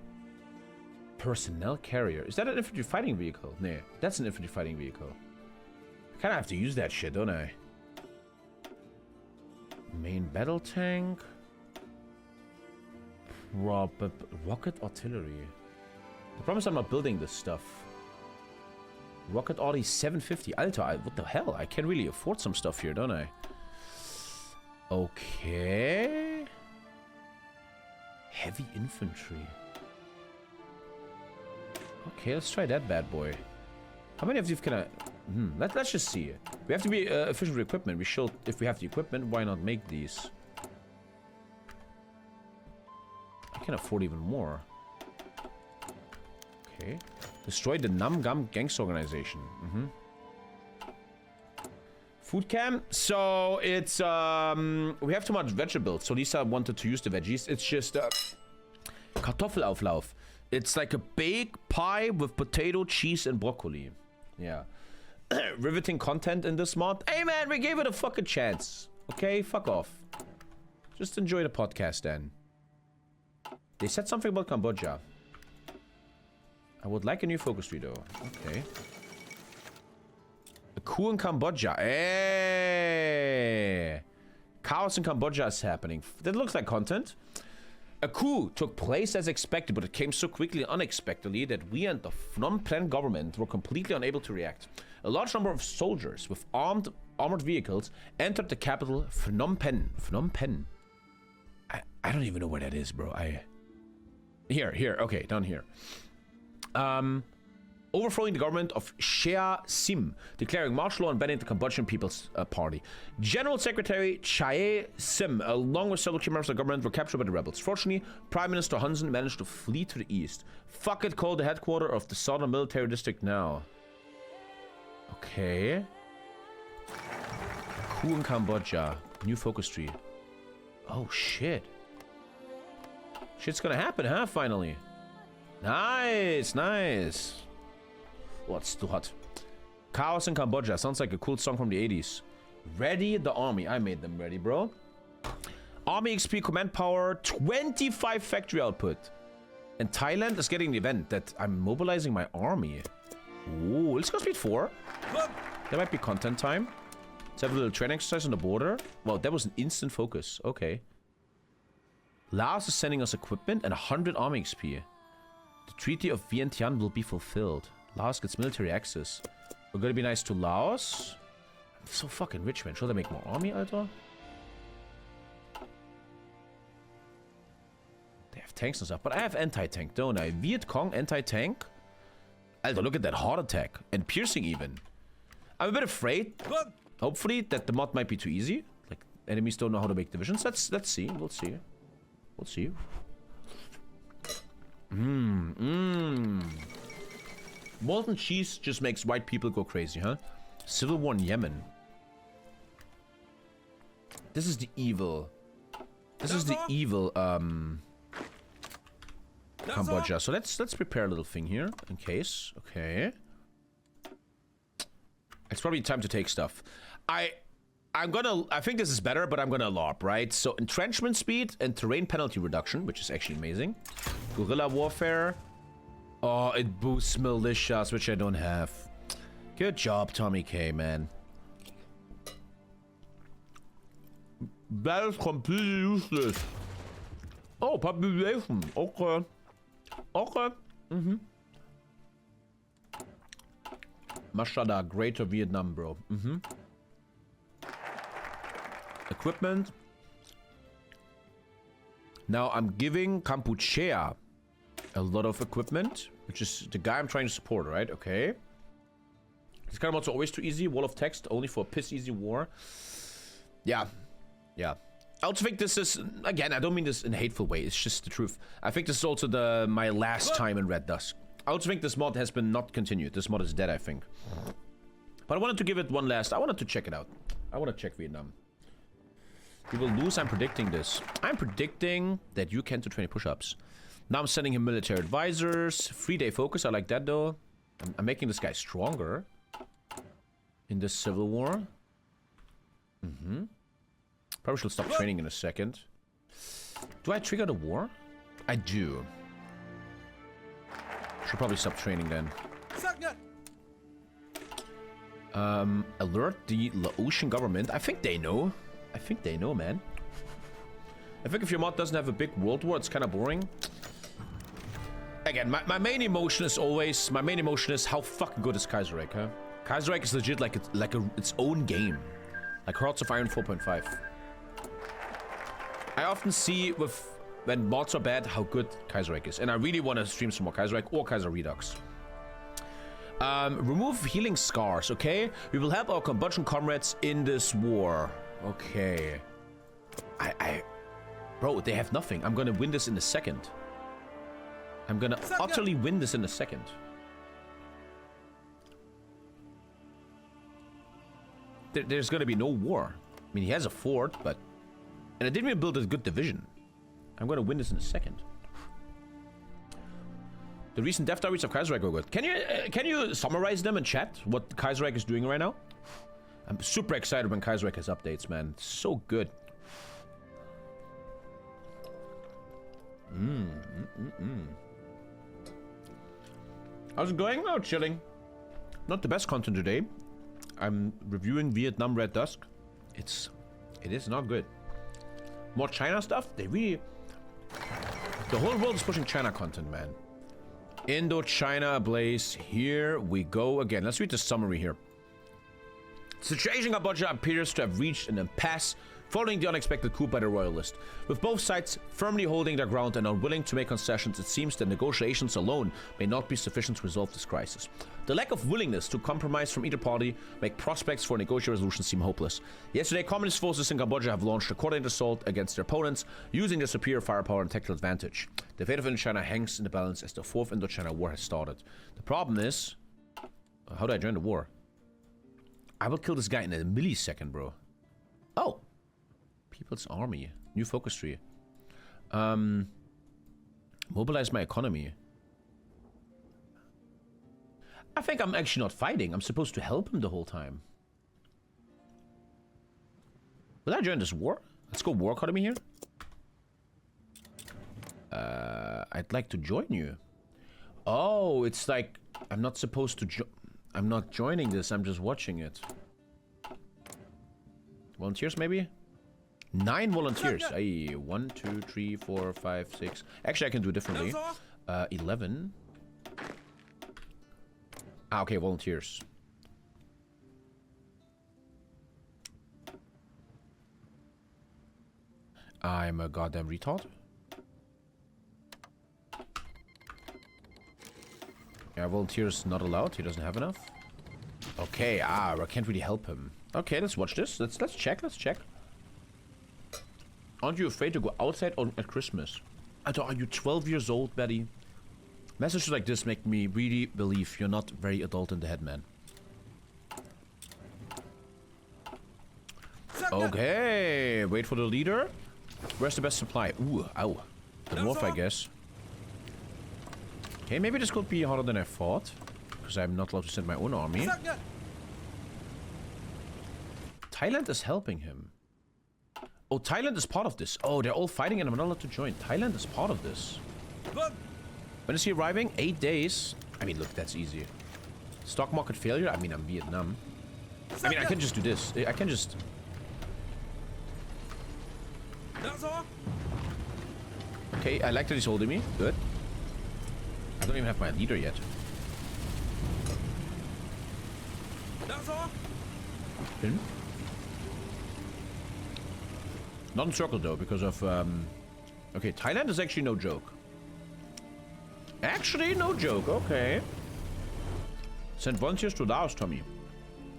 Personnel carrier. Is that an infantry fighting vehicle? No, that's an infantry fighting vehicle. I kind of have to use that shit, don't I? Main battle tank. Rocket artillery. I promise I'm not building this stuff. Rocket Audi 750. Alter, what the hell? I can really afford some stuff here, don't I? Okay. Heavy infantry. Okay, let's try that bad boy. How many of these can I... let's just see. We have to be efficient with equipment. We should, if we have the equipment, why not make these? I can afford even more. Okay. Destroy the Nam Gam Gangster organization. Food camp. So it's we have too much vegetables. So Lisa wanted to use the veggies. It's just Kartoffelauflauf. It's like a baked pie with potato, cheese, and broccoli. Yeah. Riveting content in this mod. Hey man, we gave it a fucking chance. Okay, fuck off. Just enjoy the podcast then. They said something about Cambodia. I would like a new focus tree though. Okay. A coup in Cambodia. Hey. Chaos in Cambodia is happening. That looks like content. A coup took place as expected, but it came so quickly and unexpectedly that we and the Phnom Penh government were completely unable to react. A large number of soldiers with armored vehicles entered the capital, Phnom Penh. Phnom Penh. I don't even know where that is, bro. Here. Okay, down here. Overthrowing the government of Shea Sim, declaring martial law and banning the Cambodian People's Party. General Secretary Chae Sim, along with several key members of the government, were captured by the rebels. Fortunately, Prime Minister Hun Sen managed to flee to the east. Fuck it, called the headquarters of the Southern Military District now. Okay. Coup in Cambodia. New focus tree. Oh, shit. Shit's gonna happen, huh? Finally. Nice, nice. Oh, it's too hot. Chaos in Cambodia. Sounds like a cool song from the 80s. Ready the army. I made them ready, bro. Army XP command power. 25 factory output. And Thailand is getting the event that I'm mobilizing my army. Ooh, let's go speed 4. There might be content time. Let's have a little training exercise on the border. Wow, that was an instant focus. Okay. Laos is sending us equipment and 100 army XP. The Treaty of Vientiane will be fulfilled. Laos gets military access. We're gonna be nice to Laos. I'm so fucking rich, man. Should I make more army, Alter? They have tanks and stuff, but I have anti-tank, don't I? Viet Cong anti-tank? Alter, look at that heart attack. And piercing even. I'm a bit afraid, hopefully, that the mod might be too easy. Like, enemies don't know how to make divisions. Let's see. We'll see. We'll see. Molten cheese just makes white people go crazy, huh? Civil war in Yemen. This is the evil. This is the evil, Cambodia. So let's prepare a little thing here in case. Okay. It's probably time to take stuff. I think this is better, but I'm gonna LARP, right? So entrenchment speed and terrain penalty reduction, which is actually amazing. Guerrilla warfare. Oh, it boosts militias, which I don't have. Good job, TommyKay, man. That is completely useless. Oh, population. Okay. Okay. Mashallah, Greater Vietnam, bro. Equipment. Now I'm giving Kampuchea a lot of equipment, which is the guy I'm trying to support, right? Okay. This kind of mod's always too easy. Wall of text, only for a piss easy war. Yeah. Yeah. I also think this is, again, I don't mean this in a hateful way. It's just the truth. I think this is also my last time in Red Dusk. I also think this mod has been not continued. This mod is dead, I think. But I wanted to give it one last... I wanted to check it out. I want to check Vietnam. We will lose. I'm predicting this. I'm predicting that you can do 20 push-ups. Now I'm sending him military advisors. 3-day focus. I like that, though. I'm making this guy stronger. In this civil war. Probably should stop training in a second. Do I trigger the war? I do. Should probably stop training then. Alert the Laotian government. I think they know. I think they know, man. I think if your mod doesn't have a big world war, it's kind of boring. Again, my main emotion is always... My main emotion is how fucking good is Kaiserreich, huh? Kaiserreich is legit like its own game. Like Hearts of Iron 4.5. I often see when mods are bad how good Kaiserreich is. And I really want to stream some more Kaiserreich or Kaiser Redux. Remove healing scars, okay? We will help our Cambodian comrades in this war. Okay. Bro, they have nothing. I'm gonna win this in a second. I'm gonna utterly win this in a second. There's gonna be no war. I mean, he has a fort, but... And I didn't even build a good division. I'm gonna win this in a second. The recent death diaries of Kaiserreich were good. Can you summarize them in chat? What Kaiserreich is doing right now? I'm super excited when Kaiserreich has updates, man. It's so good. How's it going? Oh, chilling. Not the best content today. I'm reviewing Vietnam Red Dusk. It is not good. More China stuff? They really... The whole world is pushing China content, man. Indochina ablaze. Here we go again. Let's read the summary here. Situation in Cambodia appears to have reached an impasse following the unexpected coup by the royalists. With both sides firmly holding their ground and unwilling to make concessions, it seems that negotiations alone may not be sufficient to resolve this crisis. The lack of willingness to compromise from either party make prospects for negotiated resolution seem hopeless. Yesterday, communist forces in Cambodia have launched a coordinated assault against their opponents, using their superior firepower and tactical advantage. The fate of Indochina hangs in the balance as the Fourth Indochina War has started. The problem is... how do I join the war? I will kill this guy in a millisecond, bro. Oh! People's Army. New focus tree. Mobilize my economy. I think I'm actually not fighting. I'm supposed to help him the whole time. Will I join this war? Let's go war economy here. I'd like to join you. Oh, it's like I'm not supposed to I'm not joining this. I'm just watching it. Volunteers, maybe? 9 volunteers. Aye, 1, 2, 3, 4, 5, 6. Actually, I can do it differently. 11. Ah, okay, volunteers. I'm a goddamn retard. Yeah, volunteers not allowed. He doesn't have enough. Okay, I can't really help him. Okay, let's watch this. Let's check. Let's check. Aren't you afraid to go outside at Christmas? Are you 12 years old, Betty? Messages like this make me really believe you're not very adult in the head, man. Okay, wait for the leader. Where's the best supply? Ooh, ow. The north, I guess. Okay, maybe this could be harder than I thought. Because I'm not allowed to send my own army. Thailand is helping him. Oh, Thailand is part of this. Oh, they're all fighting and I'm not allowed to join. Thailand is part of this. When is he arriving? 8 days. I mean, look, that's easy. Stock market failure? I mean, I'm Vietnam. I mean, I can just do this. I can just... Okay, I like that he's holding me. Good. I don't even have my leader yet. Not in circle though, because of okay, Thailand is actually no joke. Actually, no joke. Okay. Send volunteers to Laos, Tommy.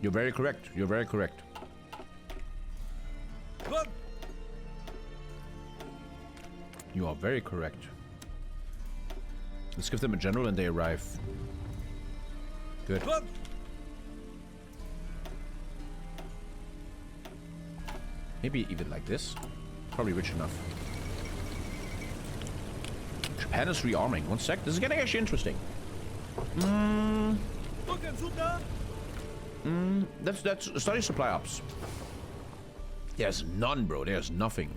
You're very correct. You're very correct. You are very correct. Let's give them a general and they arrive. Good. Maybe even like this. Probably rich enough. Japan is rearming. 1 sec. This is getting actually interesting. That's study supply ops. There's none, bro. There's nothing.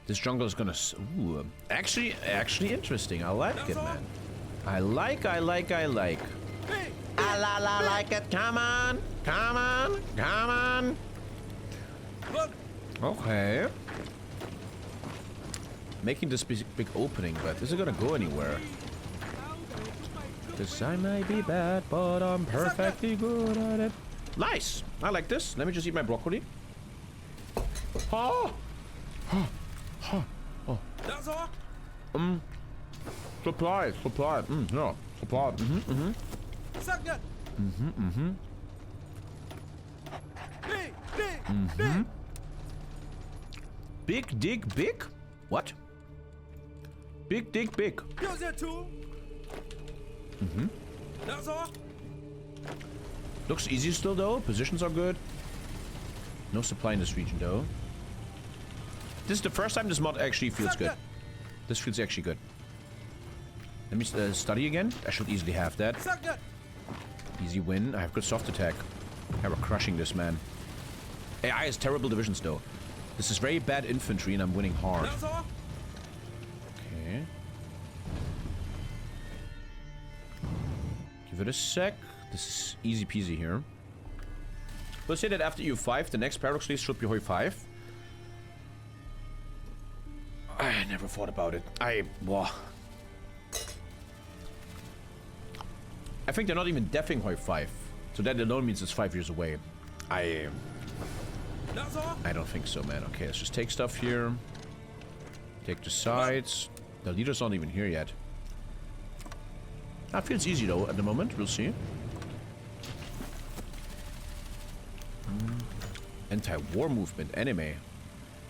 This jungle is gonna... Ooh, actually interesting. I like it, man. I like. I like it. Come on. Come on. Come on. Okay. Making this big opening, but is it gonna go anywhere? Because I may be bad, but I'm perfectly good at it. Nice! I like this. Let me just eat my broccoli. Oh! Oh! Supply. Yeah, supply. Big dig big? What? Big dig big. Looks easy still though. Positions are good. No supply in this region though. This is the first time this mod actually feels good. This feels actually good. Let me study again. I should easily have that. Easy win. I have good soft attack. Yeah, we're crushing this, man. AI has terrible divisions though. This is very bad infantry and I'm winning hard. Okay. Give it a sec. This is easy peasy here. We'll say that after EU5, the next paradox release should be HOI5. I never thought about it. I think they're not even deffing HOI5. So that alone means it's 5 years away. I don't think so, man. Okay, let's just take stuff here. Take the sides. The leader's not even here yet. That feels easy though at the moment. We'll see. Anti-war movement, anime.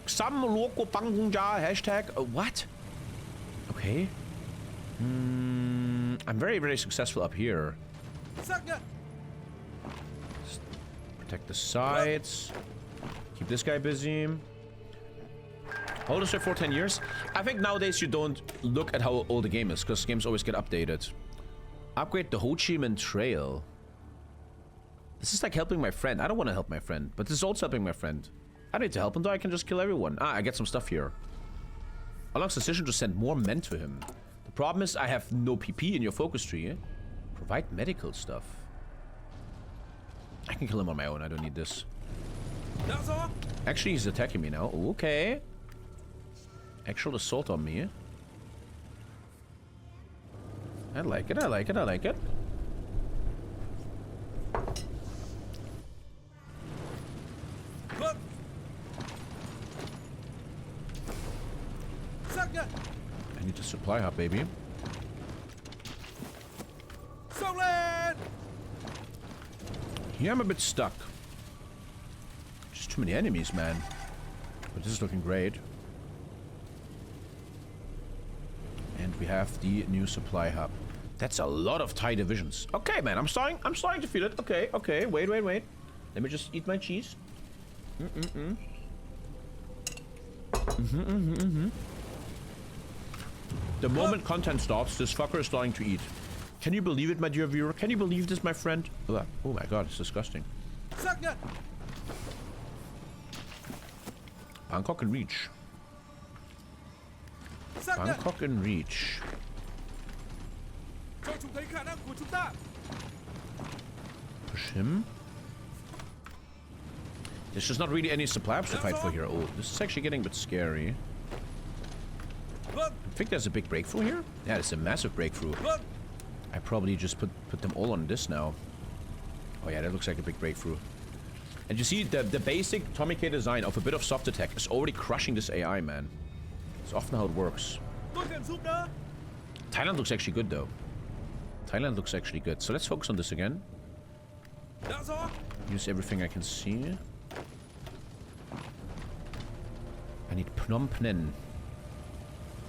Hashtag. What? Okay. I'm very, very successful up here. Protect the sides. Keep this guy busy. Hold us for 10 years. I think nowadays you don't look at how old the game is, because games always get updated. Upgrade the Ho Chi Minh Trail. This is like helping my friend. I don't want to help my friend, but this is also helping my friend. I don't need to help him though, I can just kill everyone. Ah, I get some stuff here. Along's decision to send more men to him. The problem is I have no PP in your focus tree. Provide medical stuff. I can kill him on my own, I don't need this. Actually, he's attacking me now. Okay. Actual assault on me. I like it, I like it, I like it. I need to supply hub, baby. Here I'm a bit stuck. Just too many enemies, man. But this is looking great. And we have the new supply hub. That's a lot of Thai divisions. Okay, man, I'm starting to feel it. Okay, okay, wait. Let me just eat my cheese. The moment content stops, this fucker is starting to eat. Can you believe it, my dear viewer? Can you believe this, my friend? Oh my god, it's disgusting. Bangkok and reach. Bangkok and reach. Push him. There's just not really any supply ups to fight for here. Oh, this is actually getting a bit scary. I think there's a big breakthrough here. Yeah, it's a massive breakthrough. I probably just put them all on this now. Oh yeah, that looks like a big breakthrough. And you see, the basic TommyKay design of a bit of soft attack is already crushing this AI, man. It's often how it works. Thailand looks actually good, though. Thailand looks actually good. So let's focus on this again. Use everything I can see. I need Phnom Penh.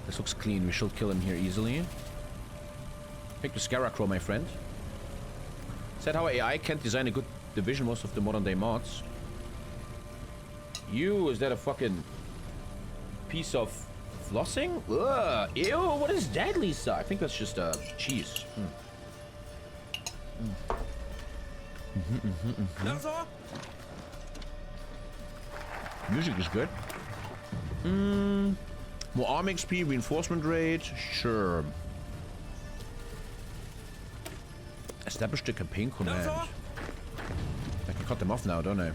This looks clean. We should kill him here easily. Pick the Scarecrow, my friend. Is that how AI can't design a good division most of the modern day mods? Is that a fucking piece of flossing? Ugh, ew, what is that, Lisa? I think that's just cheese. Music is good. More arm XP, reinforcement rate, sure. Establish the campaign command. I can cut them off now, don't I?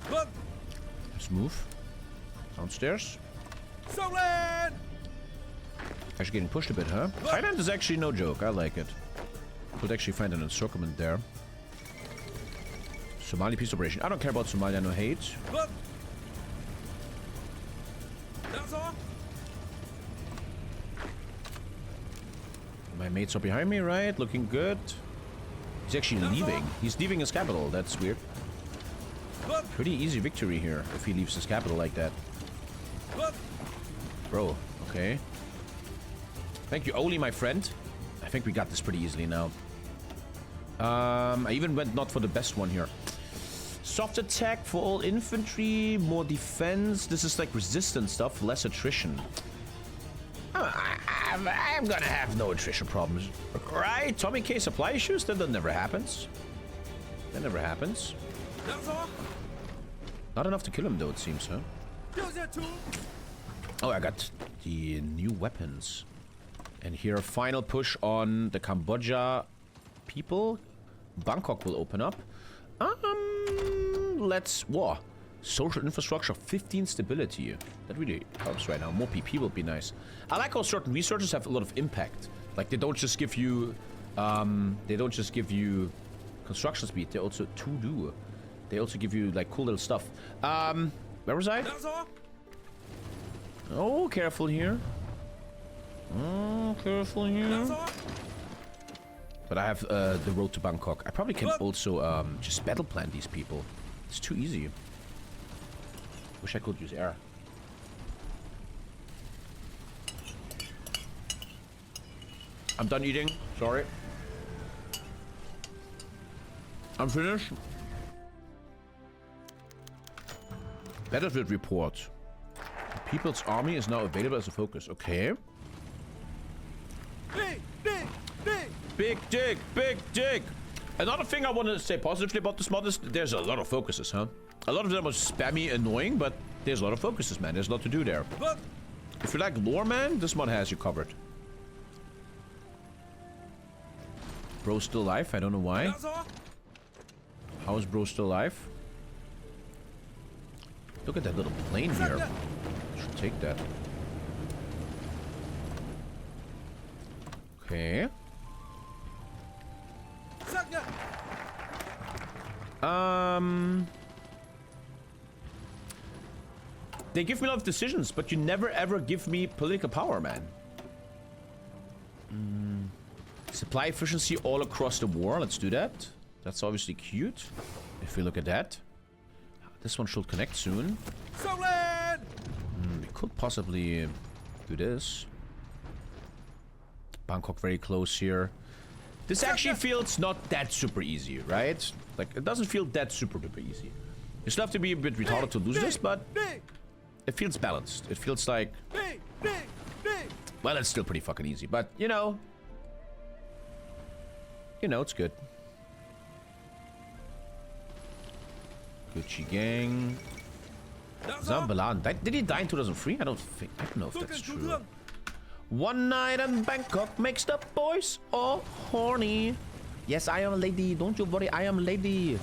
Let's move. Downstairs. Actually getting pushed a bit, huh? Thailand is actually no joke, I like it. Could actually find an encirclement there. Somali peace operation. I don't care about Somalia, no hate. My mates are behind me, right? Looking good. He's actually leaving. He's leaving his capital. That's weird. Pretty easy victory here if he leaves his capital like that. Bro, okay. Thank you, Oli, my friend. I think we got this pretty easily now. I even went not for the best one here. Soft attack for all infantry, more defense. This is like resistance stuff, less attrition. I'm gonna have no attrition problems. Right? TommyKay supply issues? That never happens. That never happens. Not enough to kill him though, it seems, huh? Oh, I got the new weapons. And here, final push on the Cambodia people. Bangkok will open up. Let's... Whoa. Social infrastructure, 15 stability. That really helps right now. More PP will be nice. I like how certain researchers have a lot of impact. Like, they don't just give you... construction speed. They also to-do. They also give you, like, cool little stuff. Where was I? Oh, careful here. Oh, careful here. But I have the road to Bangkok. I probably can also just battle plan these people. It's too easy. Wish I could use air. I'm done eating. Sorry. I'm finished. Battlefield report. The People's Army is now available as a focus. Okay. Big dig, big dig. Another thing I want to say positively about this mod is there's a lot of focuses, huh? A lot of them are spammy, annoying, but there's a lot of focuses, man. There's a lot to do there. If you like lore, man, this mod has you covered. Bro still alive? I don't know why. How is bro still alive? Look at that little plane here. Should take that. Okay. They give me a lot of decisions, but you never ever give me political power, man. Supply efficiency all across the war. Let's do that. That's obviously cute. If we look at that. This one should connect soon. We could possibly do this. Bangkok very close here. This actually feels not that super easy, right? Like, it doesn't feel that super duper easy. You still have to be a bit retarded to lose this, but it feels balanced. It feels like... Well, it's still pretty fucking easy, but, you know... it's good. Gucci gang. Zambalan. Did he die in 2003? I don't know if that's true. One night in Bangkok makes the boys all horny. Yes, I am a lady. Don't you worry, I am a lady.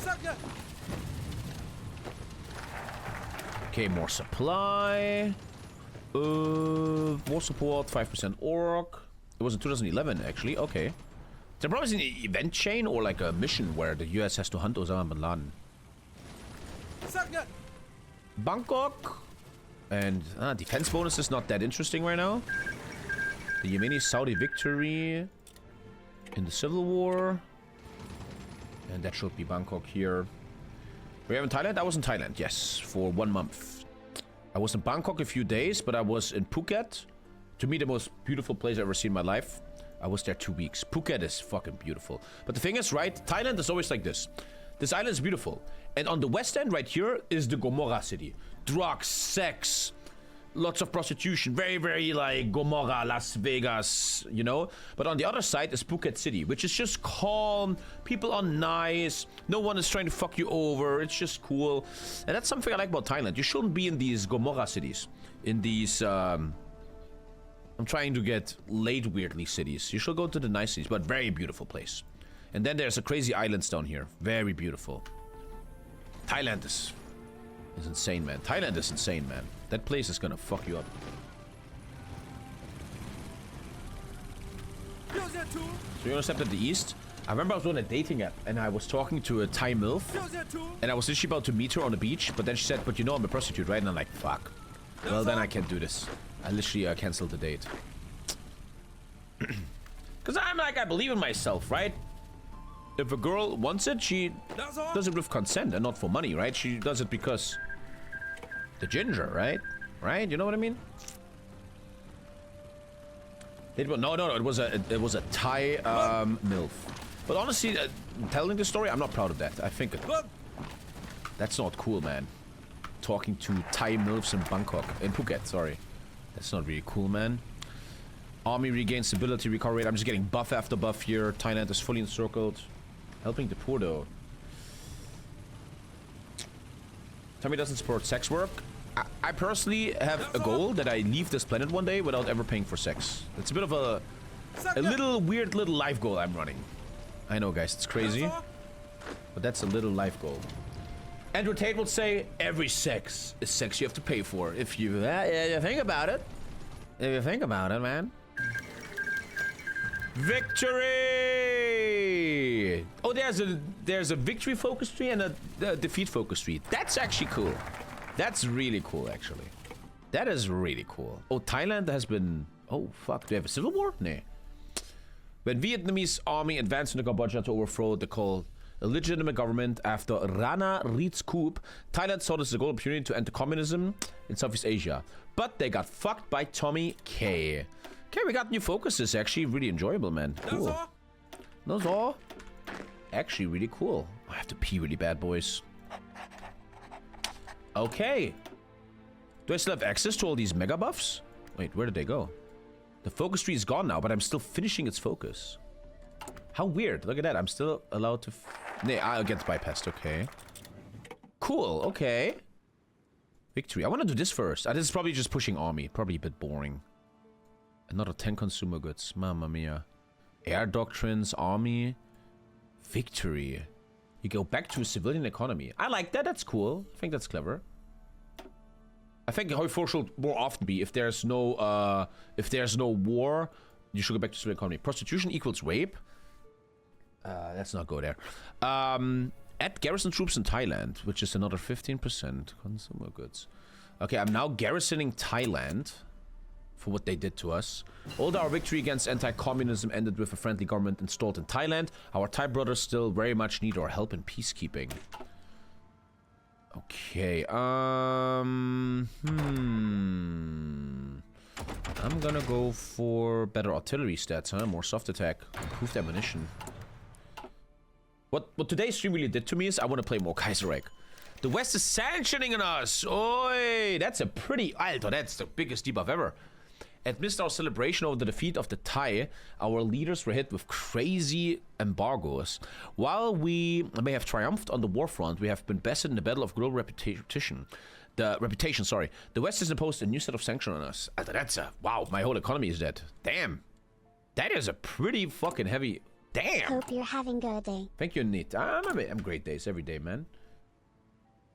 Okay, more supply. War support, 5% orc. It was in 2011, actually. Okay. There probably is an event chain or like a mission where the US has to hunt Osama bin Laden. Bangkok. And defense bonus is not that interesting right now. The Yemeni-Saudi victory in the Civil War. And that should be Bangkok here. Were you in Thailand? I was in Thailand, yes, for 1 month. I was in Bangkok a few days, but I was in Phuket. To me, the most beautiful place I've ever seen in my life. I was there 2 weeks. Phuket is fucking beautiful. But the thing is, right, Thailand is always like this. This island is beautiful. And on the west end right here is the Gomorrah city. Drugs, sex, lots of prostitution. Very, very like Gomorrah, Las Vegas, you know? But on the other side is Phuket City, which is just calm. People are nice. No one is trying to fuck you over. It's just cool. And that's something I like about Thailand. You shouldn't be in these Gomorrah cities. In these, I'm trying to get laid weirdly cities. You should go to the nice cities, but very beautiful place. And then there's a crazy islands down here. Very beautiful. Thailand is insane, man. Thailand is insane, man. That place is gonna fuck you up. So you wanna step to the east? I remember I was on a dating app and I was talking to a Thai MILF. And I was literally about to meet her on the beach, but then she said, but you know I'm a prostitute, right? And I'm like, fuck. Well, then I can't do this. I literally canceled the date. Because I'm like, I believe in myself, right? If a girl wants it, she does it with consent and not for money, right? She does it because the ginger, right? Right? You know what I mean? No, it was a Thai MILF. But honestly, telling the story, I'm not proud of that. I think that's not cool, man. Talking to Thai MILFs in Bangkok, in Phuket, sorry. That's not really cool, man. Army regains stability, recovery rate. I'm just getting buff after buff here. Thailand is fully encircled. Helping the poor, though. Tommy doesn't support sex work. I personally have a goal that I leave this planet one day without ever paying for sex. It's a bit of a little weird little life goal I'm running. I know, guys, it's crazy, but that's a little life goal. Andrew Tate would say, every sex is sex you have to pay for. If you think about it. If you think about it, man. Victory! Oh, there's a victory focus tree and a defeat focus tree. That's actually cool. That's really cool, actually. That is really cool. Oh, Thailand has been... Oh, fuck. Do they have a civil war? Nah. When Vietnamese army advanced into Cambodia to overthrow the called illegitimate government after Rana Reed's coup, Thailand saw this as a gold opportunity to enter communism in Southeast Asia. But they got fucked by TommyKay. Okay, we got new focuses. Actually, really enjoyable, man. Cool. Those all actually really cool. I have to pee really bad, boys. Okay. Do I still have access to all these mega buffs? Wait, where did they go? The focus tree is gone now, but I'm still finishing its focus. How weird. Look at that. I'm still allowed to... Nah, I'll get bypassed. Okay. Cool. Okay. Victory. I want to do this first. This is probably just pushing army. Probably a bit boring. Another 10 consumer goods. Mamma mia. Air doctrines, army. Victory. You go back to a civilian economy. I like that. That's cool. I think that's clever. I think how 4 should more often be if there's no war, you should go back to civilian economy. Prostitution equals rape. Let's not go there. Add garrison troops in Thailand, which is another 15% consumer goods. Okay, I'm now garrisoning Thailand for what they did to us. Although our victory against anti-communism ended with a friendly government installed in Thailand, our Thai brothers still very much need our help in peacekeeping. Okay, I'm gonna go for better artillery stats, huh? More soft attack, improved ammunition. What today's stream really did to me is I want to play more Kaiserreich. The West is sanctioning on us. Oi, that's a pretty... Alter, that's the biggest debuff ever. Amidst our celebration over the defeat of the Thai, our leaders were hit with crazy embargoes. While we may have triumphed on the war front, we have been bested in the battle of global reputation. The West has imposed a new set of sanctions on us. Alter, that's a... Wow, my whole economy is dead. Damn. That is a pretty fucking heavy... Damn. Hope you're having a good day. Thank you, Neat. I'm great days every day, man.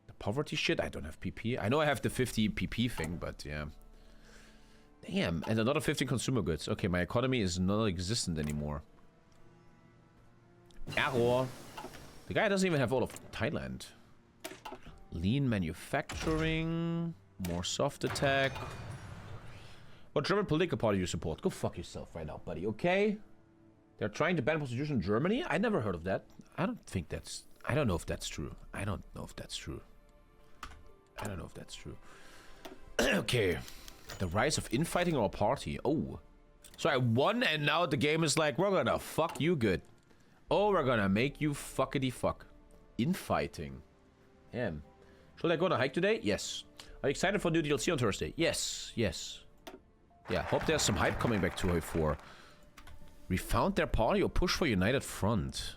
The poverty shit, I don't have PP. I know I have the 50 PP thing, but yeah. Damn, and another 15 consumer goods. Okay, my economy is not existent anymore. Error. The guy doesn't even have all of Thailand. Lean manufacturing. More soft attack. What German political party do you support? Go fuck yourself right now, buddy, okay? They're trying to ban prostitution in Germany? I never heard of that. I don't know if that's true. Okay. The rise of infighting in our party. Oh. So I won and now the game is like, we're gonna fuck you good. Oh, we're gonna make you fuckity fuck. Infighting. Damn. Should I go on a hike today? Yes. Are you excited for new DLC on Thursday? Yes. Yes. Yeah, hope there's some hype coming back to HoI4. Refound their party or push for United Front?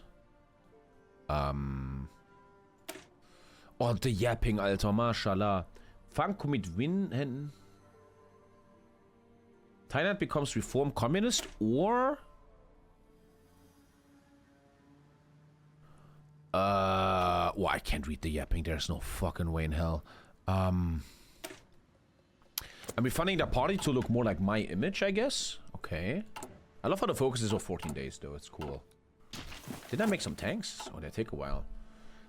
Oh, the yapping, Alter. Mashallah. Franco mit Win... Thailand becomes reform communist or... Well, I can't read the yapping. There's no fucking way in hell. I'm refunding their party to look more like my image, I guess. Okay. I love how the focus is on 14 days, though. It's cool. Did I make some tanks? Oh, they take a while.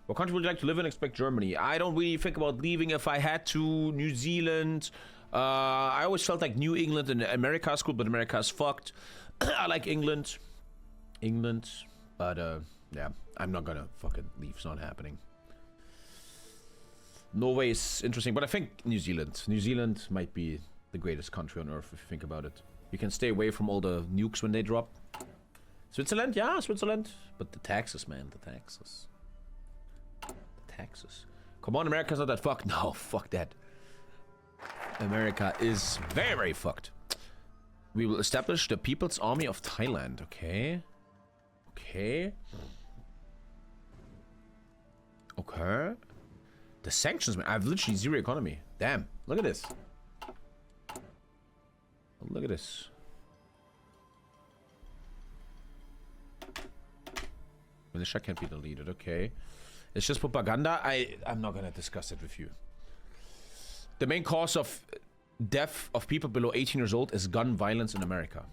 What country would you like to live in? Expect Germany. I don't really think about leaving if I had to. New Zealand. I always felt like New England and America's cool, but America's fucked. I like England. But Yeah, I'm not gonna fucking leave. It's not happening. Norway is interesting, but I think New Zealand. New Zealand might be the greatest country on earth if you think about it. You can stay away from all the nukes when they drop. Switzerland, yeah, Switzerland. But the taxes, man, the taxes. The taxes. Come on, America's not that fucked. No, fuck that. America is very, very fucked. We will establish the People's Army of Thailand. Okay. Okay. Okay. The sanctions, man. I have literally zero economy. Damn. Look at this. Look at this. Militia can't be deleted. Okay. It's just propaganda. I'm not gonna discuss it with you. The main cause of death of people below 18 years old is gun violence in America.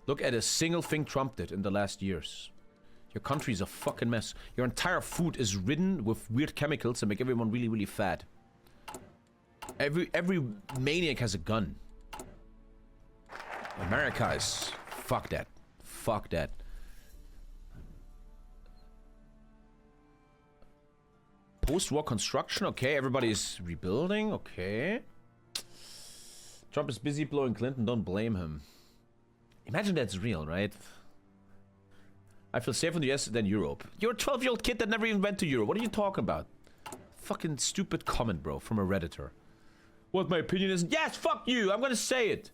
Look at a single thing Trump did in the last years. Your country is a fucking mess. Your entire food is ridden with weird chemicals that make everyone really, really fat. Every maniac has a gun. America is... Fuck that. Fuck that. Post-war construction, okay. Everybody's rebuilding, okay. Trump is busy blowing Clinton, don't blame him. Imagine that's real, right? I feel safer in the US than Europe. You're a 12-year-old kid that never even went to Europe. What are you talking about? Fucking stupid comment, bro, from a Redditor. What my opinion is? Yes, fuck you! I'm gonna say it!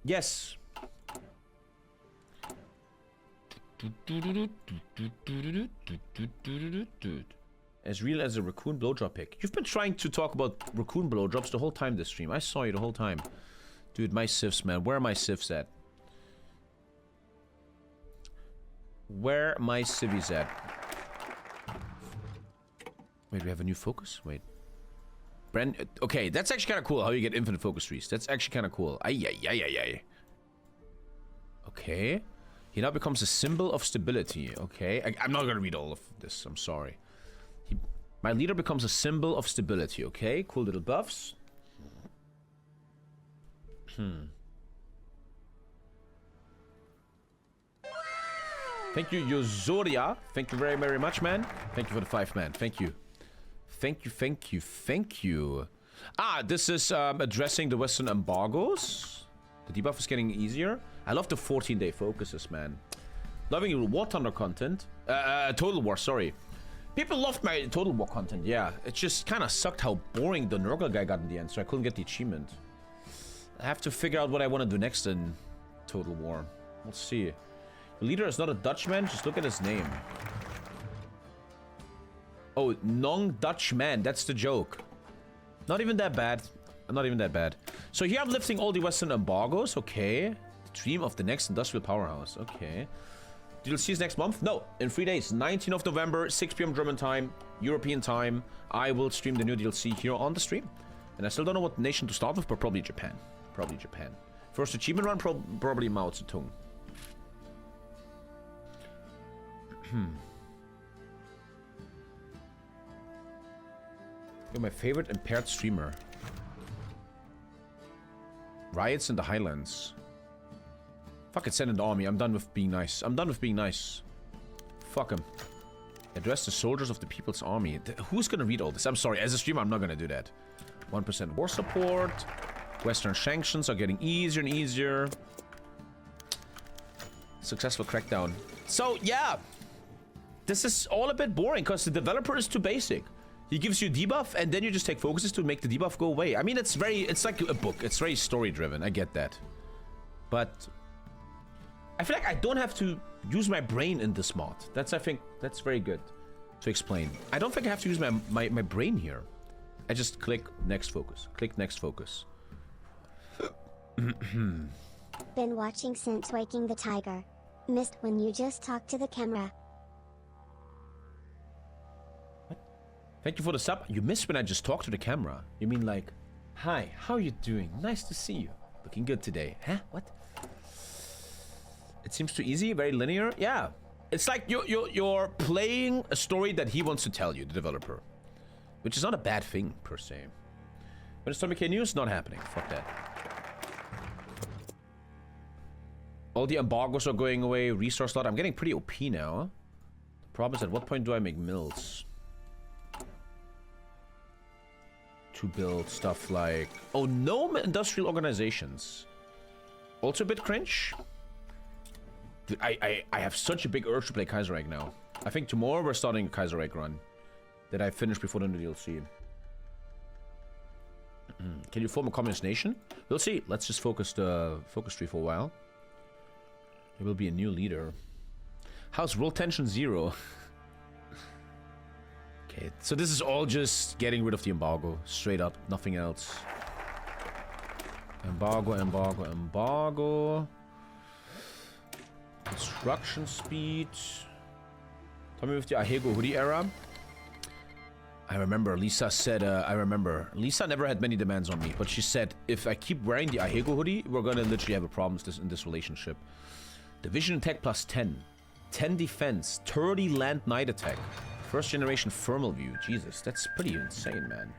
Yes. As real as a raccoon blowjob pic. You've been trying to talk about raccoon blowjobs the whole time this stream. I saw you the whole time. Dude, my sifs, man. Where are my sifs at? Where my civvies at? Wait, we have a new focus? Wait. Brand... Okay, that's actually kind of cool how you get infinite focus trees. That's actually kind of cool. Ay. Okay. He now becomes a symbol of stability. Okay. I'm not gonna read all of this. I'm sorry. My leader becomes a symbol of stability. Okay. Cool little buffs. Thank you, Yozoria. Thank you very, very much, man. Thank you for the 5, man. Thank you. Thank you. Ah, this is addressing the Western embargoes. The debuff is getting easier. I love the 14-day focuses, man. Loving War Thunder content. Total War, sorry. People loved my Total War content, yeah. It just kind of sucked how boring the Nurgle guy got in the end, so I couldn't get the achievement. I have to figure out what I want to do next in Total War. We'll see. The leader is not a Dutchman, just look at his name. Oh, non-Dutchman, that's the joke. Not even that bad. Not even that bad. So here I'm lifting all the Western embargoes, okay. The dream of the next industrial powerhouse, okay. DLCs next month? No, in 3 days. 19th of November, 6 PM German time, European time. I will stream the new DLC here on the stream. And I still don't know what nation to start with, but probably Japan. Probably Japan. First achievement run, probably Mao Zedong. You're my favorite impaired streamer. Riots in the Highlands. Fuck it, send an army. I'm done with being nice. I'm done with being nice. Fuck him. Address the soldiers of the People's Army. Who's gonna read all this? I'm sorry, as a streamer, I'm not gonna do that. 1% war support. Western sanctions are getting easier and easier. Successful crackdown. So, yeah. This is all a bit boring, because the developer is too basic. He gives you a debuff, and then you just take focuses to make the debuff go away. I mean, it's like a book. It's very story-driven. I get that. But I feel like I don't have to use my brain in this mod. I think, that's very good to explain. I don't think I have to use my brain here. I just click next focus. Click next focus. Been watching since Waking the Tiger. Missed when you just talked to the camera. Thank you for the sub. You missed when I just talked to the camera. You mean like, hi, how are you doing? Nice to see you. Looking good today. Huh? What? It seems too easy, very linear. Yeah. It's like you're playing a story that he wants to tell you, the developer. Which is not a bad thing, per se. When it's TommyKay news, not happening. Fuck that. All the embargoes are going away. Resource lot. I'm getting pretty OP now. The problem is, at what point do I make mills? To build stuff like... Oh, no industrial organizations. Also a bit cringe. Dude, I have such a big urge to play Kaiserreich now. I think tomorrow we're starting a Kaiserreich run. That I finished before the new DLC. Can you form a communist nation? We'll see. Let's just focus the focus tree for a while. There will be a new leader. How's world tension 0? Okay, so this is all just getting rid of the embargo. Straight up, nothing else. Embargo, embargo, embargo. Construction speed. Tell me with the Ahego hoodie era. I remember Lisa said, Lisa never had many demands on me, but she said, if I keep wearing the Ahego hoodie, we're gonna literally have a problem in this relationship. Division attack plus 10. 10 defense. 30 land night attack. First generation thermal view. Jesus, that's pretty insane, man.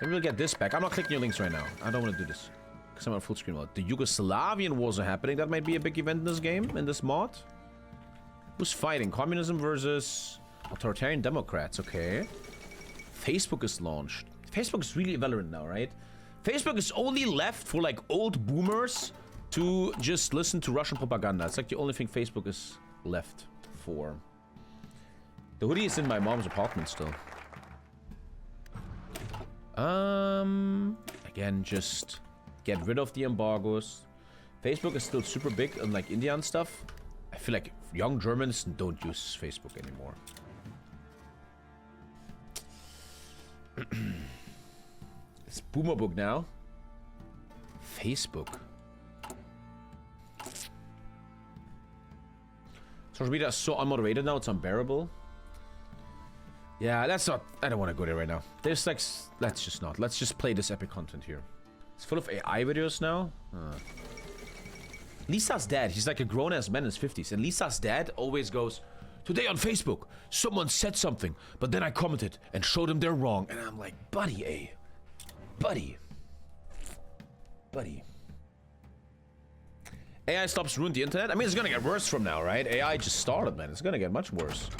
Maybe we'll get this back. I'm not clicking your links right now. I don't want to do this. Because I'm on full screen mode. The Yugoslavian wars are happening. That might be a big event in this game, in this mod. Who's fighting? Communism versus authoritarian democrats. Okay. Facebook is launched. Facebook is really irrelevant now, right? Facebook is only left for like old boomers to just listen to Russian propaganda. It's like the only thing Facebook is left for. The hoodie is in my mom's apartment still. Again, just get rid of the embargoes. Facebook is still super big on like India and stuff. I feel like young Germans don't use Facebook anymore. It's boomer book now. Facebook. Social media is so unmoderated now, it's unbearable. Yeah, that's not... I don't want to go there right now. There's like... Let's just not. Let's just play this epic content here. It's full of AI videos now. Lisa's dad, he's like a grown-ass man in his 50s. And Lisa's dad always goes... Today on Facebook, someone said something, but then I commented and showed them they're wrong. And I'm like, buddy, buddy. AI stops ruin the internet? I mean, it's gonna get worse from now, right? AI just started, man. It's gonna get much worse.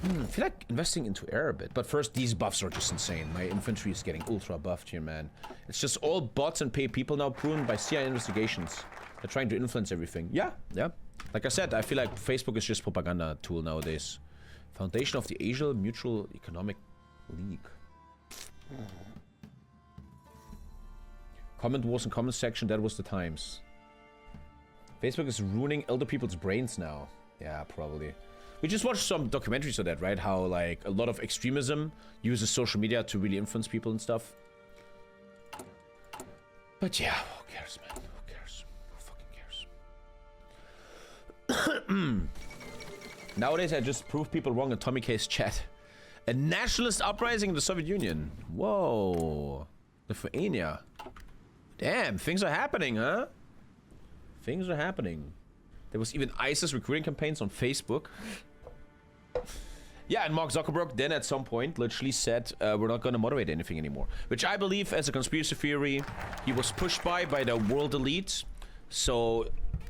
I feel like investing into air a bit. But first, these buffs are just insane. My infantry is getting ultra buffed here, man. It's just all bots and paid people now proven by CIA investigations. They're trying to influence everything. Yeah. Like I said, I feel like Facebook is just propaganda tool nowadays. Foundation of the Asia Mutual Economic League. Comment wars and comment section, that was the times. Facebook is ruining elder people's brains now. Yeah, probably. We just watched some documentaries of that, right? How, like, a lot of extremism uses social media to really influence people and stuff. But yeah, who cares, man? Who cares? Who fucking cares? Nowadays, I just prove people wrong in TommyKay's chat. A nationalist uprising in the Soviet Union. Whoa. Lithuania. Damn, things are happening, huh? Things are happening. There was even ISIS recruiting campaigns on Facebook. Yeah, and Mark Zuckerberg then at some point literally said, we're not going to moderate anything anymore. Which I believe, as a conspiracy theory, he was pushed by the world elite. So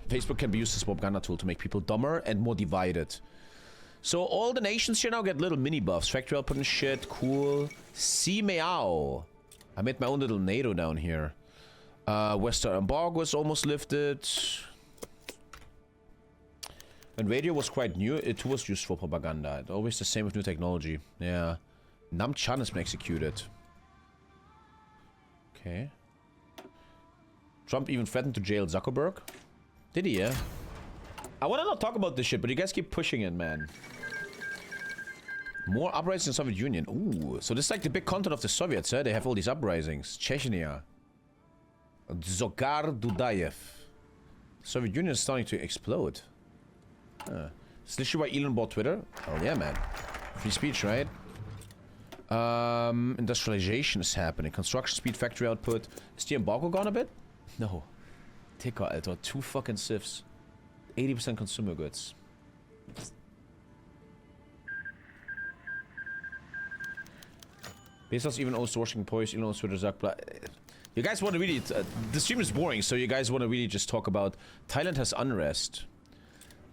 Facebook can be used as a propaganda tool to make people dumber and more divided. So all the nations here now get little mini buffs. Factory output and shit, cool. See meow. I made my own little NATO down here. Western embargo is almost lifted. When radio was quite new, it was used for propaganda. It's always the same with new technology. Yeah. Nam Chan has been executed. Okay. Trump even threatened to jail Zuckerberg. Did he, yeah? I want to not talk about this shit, but you guys keep pushing it, man. More uprisings in the Soviet Union. Ooh. So this is like the big content of the Soviets, eh? They have all these uprisings. Chechnya. Dzhokhar Dudayev. Soviet Union is starting to explode. Is this why Elon bought Twitter? Hell yeah, man. Free speech, right? Industrialization is happening. Construction speed, factory output. Is the embargo gone a bit? No. Ticker, Alter. 2 fucking civs. 80% consumer goods. Bezos even owns Washington Post, Elon owns Twitter, Zuck, blah. You guys want to really... the stream is boring, so you guys want to really just talk about... Thailand has unrest.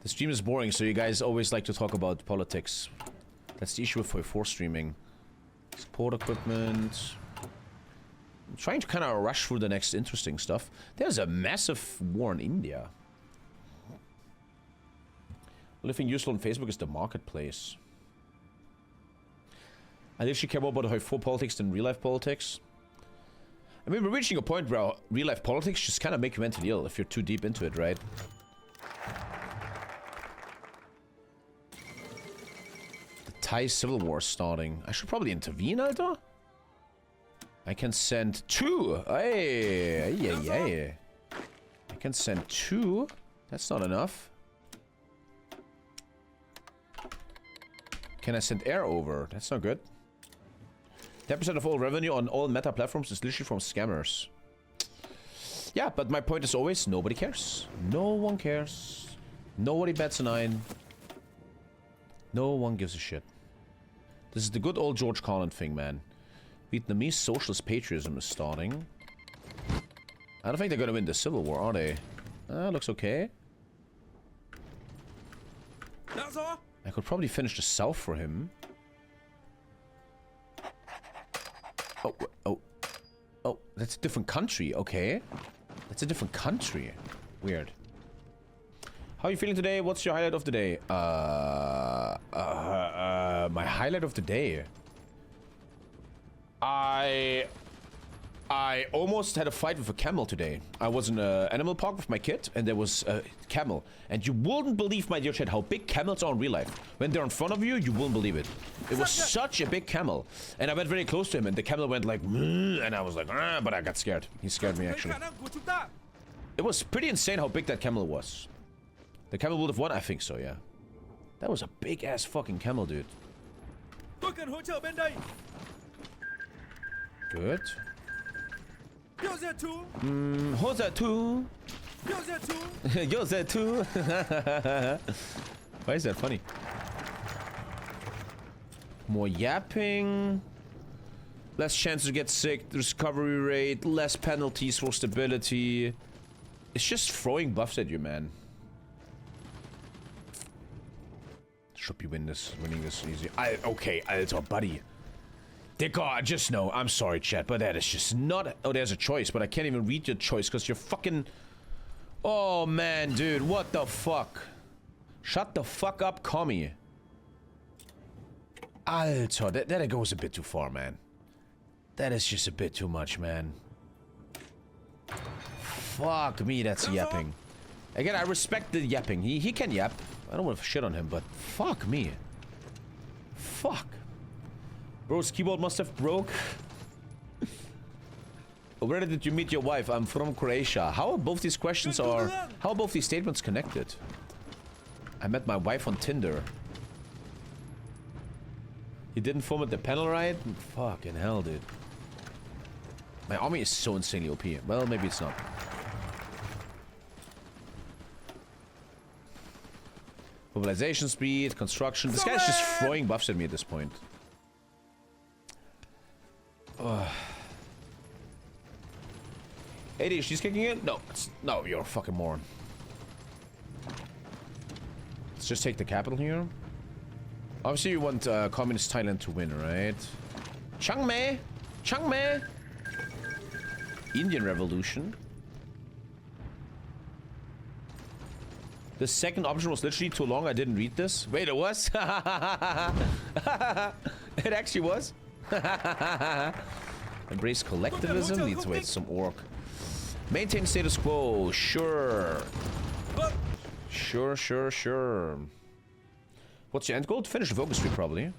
The stream is boring, so you guys always like to talk about politics. That's the issue with 4 streaming. Support equipment... I'm trying to kind of rush through the next interesting stuff. There's a massive war in India. The only thing useful on Facebook is the marketplace. I literally care more about how 4 politics than real life politics. I mean, we're reaching a point where real life politics just kind of make you mentally ill if you're too deep into it, right? The Thai civil war is starting. I should probably intervene, Alter? I can send 2. Hey. I can send 2. That's not enough. Can I send air over? That's not good. 10% of all revenue on all meta platforms is literally from scammers. Yeah, but my point is always, nobody cares. No one cares. Nobody bets an eye. No one gives a shit. This is the good old George Carlin thing, man. Vietnamese socialist patriotism is starting. I don't think they're gonna win the civil war, are they? Looks okay. I could probably finish the south for him. Oh, that's a different country, okay. That's a different country. Weird. How are you feeling today? What's your highlight of the day? My highlight of the day. I almost had a fight with a camel today. I was in an animal park with my kid, and there was a camel. And you wouldn't believe, my dear chat, how big camels are in real life. When they're in front of you, you wouldn't believe it. It was such a big camel. And I went very close to him, and the camel went like, and I was like, but I got scared. He scared me, actually. It was pretty insane how big that camel was. The camel would have won? I think so, yeah. That was a big-ass fucking camel, dude. Good. Who's that too? You're that too? Why is that funny? More yapping. Less chances to get sick. Recovery rate. Less penalties for stability. It's just throwing buffs at you, man. Should be winning this easy. Okay, Alter, buddy. Dicker, just know. I'm sorry, chat, but that is just not... Oh, there's a choice, but I can't even read your choice because you're fucking... Oh, man, dude. What the fuck? Shut the fuck up, commie. Alter, that goes a bit too far, man. That is just a bit too much, man. Fuck me, that's yapping. Again, I respect the yapping. He can yap. I don't want to shit on him, but fuck me. Fuck. Bro's keyboard must have broke. Where did you meet your wife? I'm from Croatia. How are both these questions how are both these statements connected? I met my wife on Tinder. You didn't format the panel right? Fucking hell, dude. My army is so insanely OP. Well, maybe it's not. Mobilization speed, construction. This guy's just throwing buffs at me at this point. AD, she's kicking in? No, no, you're a fucking moron. Let's just take the capital here. Obviously, you want Communist Thailand to win, right? Chiang Mai! Chiang Mai! Indian Revolution. The second option was literally too long. I didn't read this. Wait, it was? It actually was? Embrace collectivism. Need to wait some orc. Maintain status quo. Sure. Sure. What's your end goal? To finish the focus tree, probably.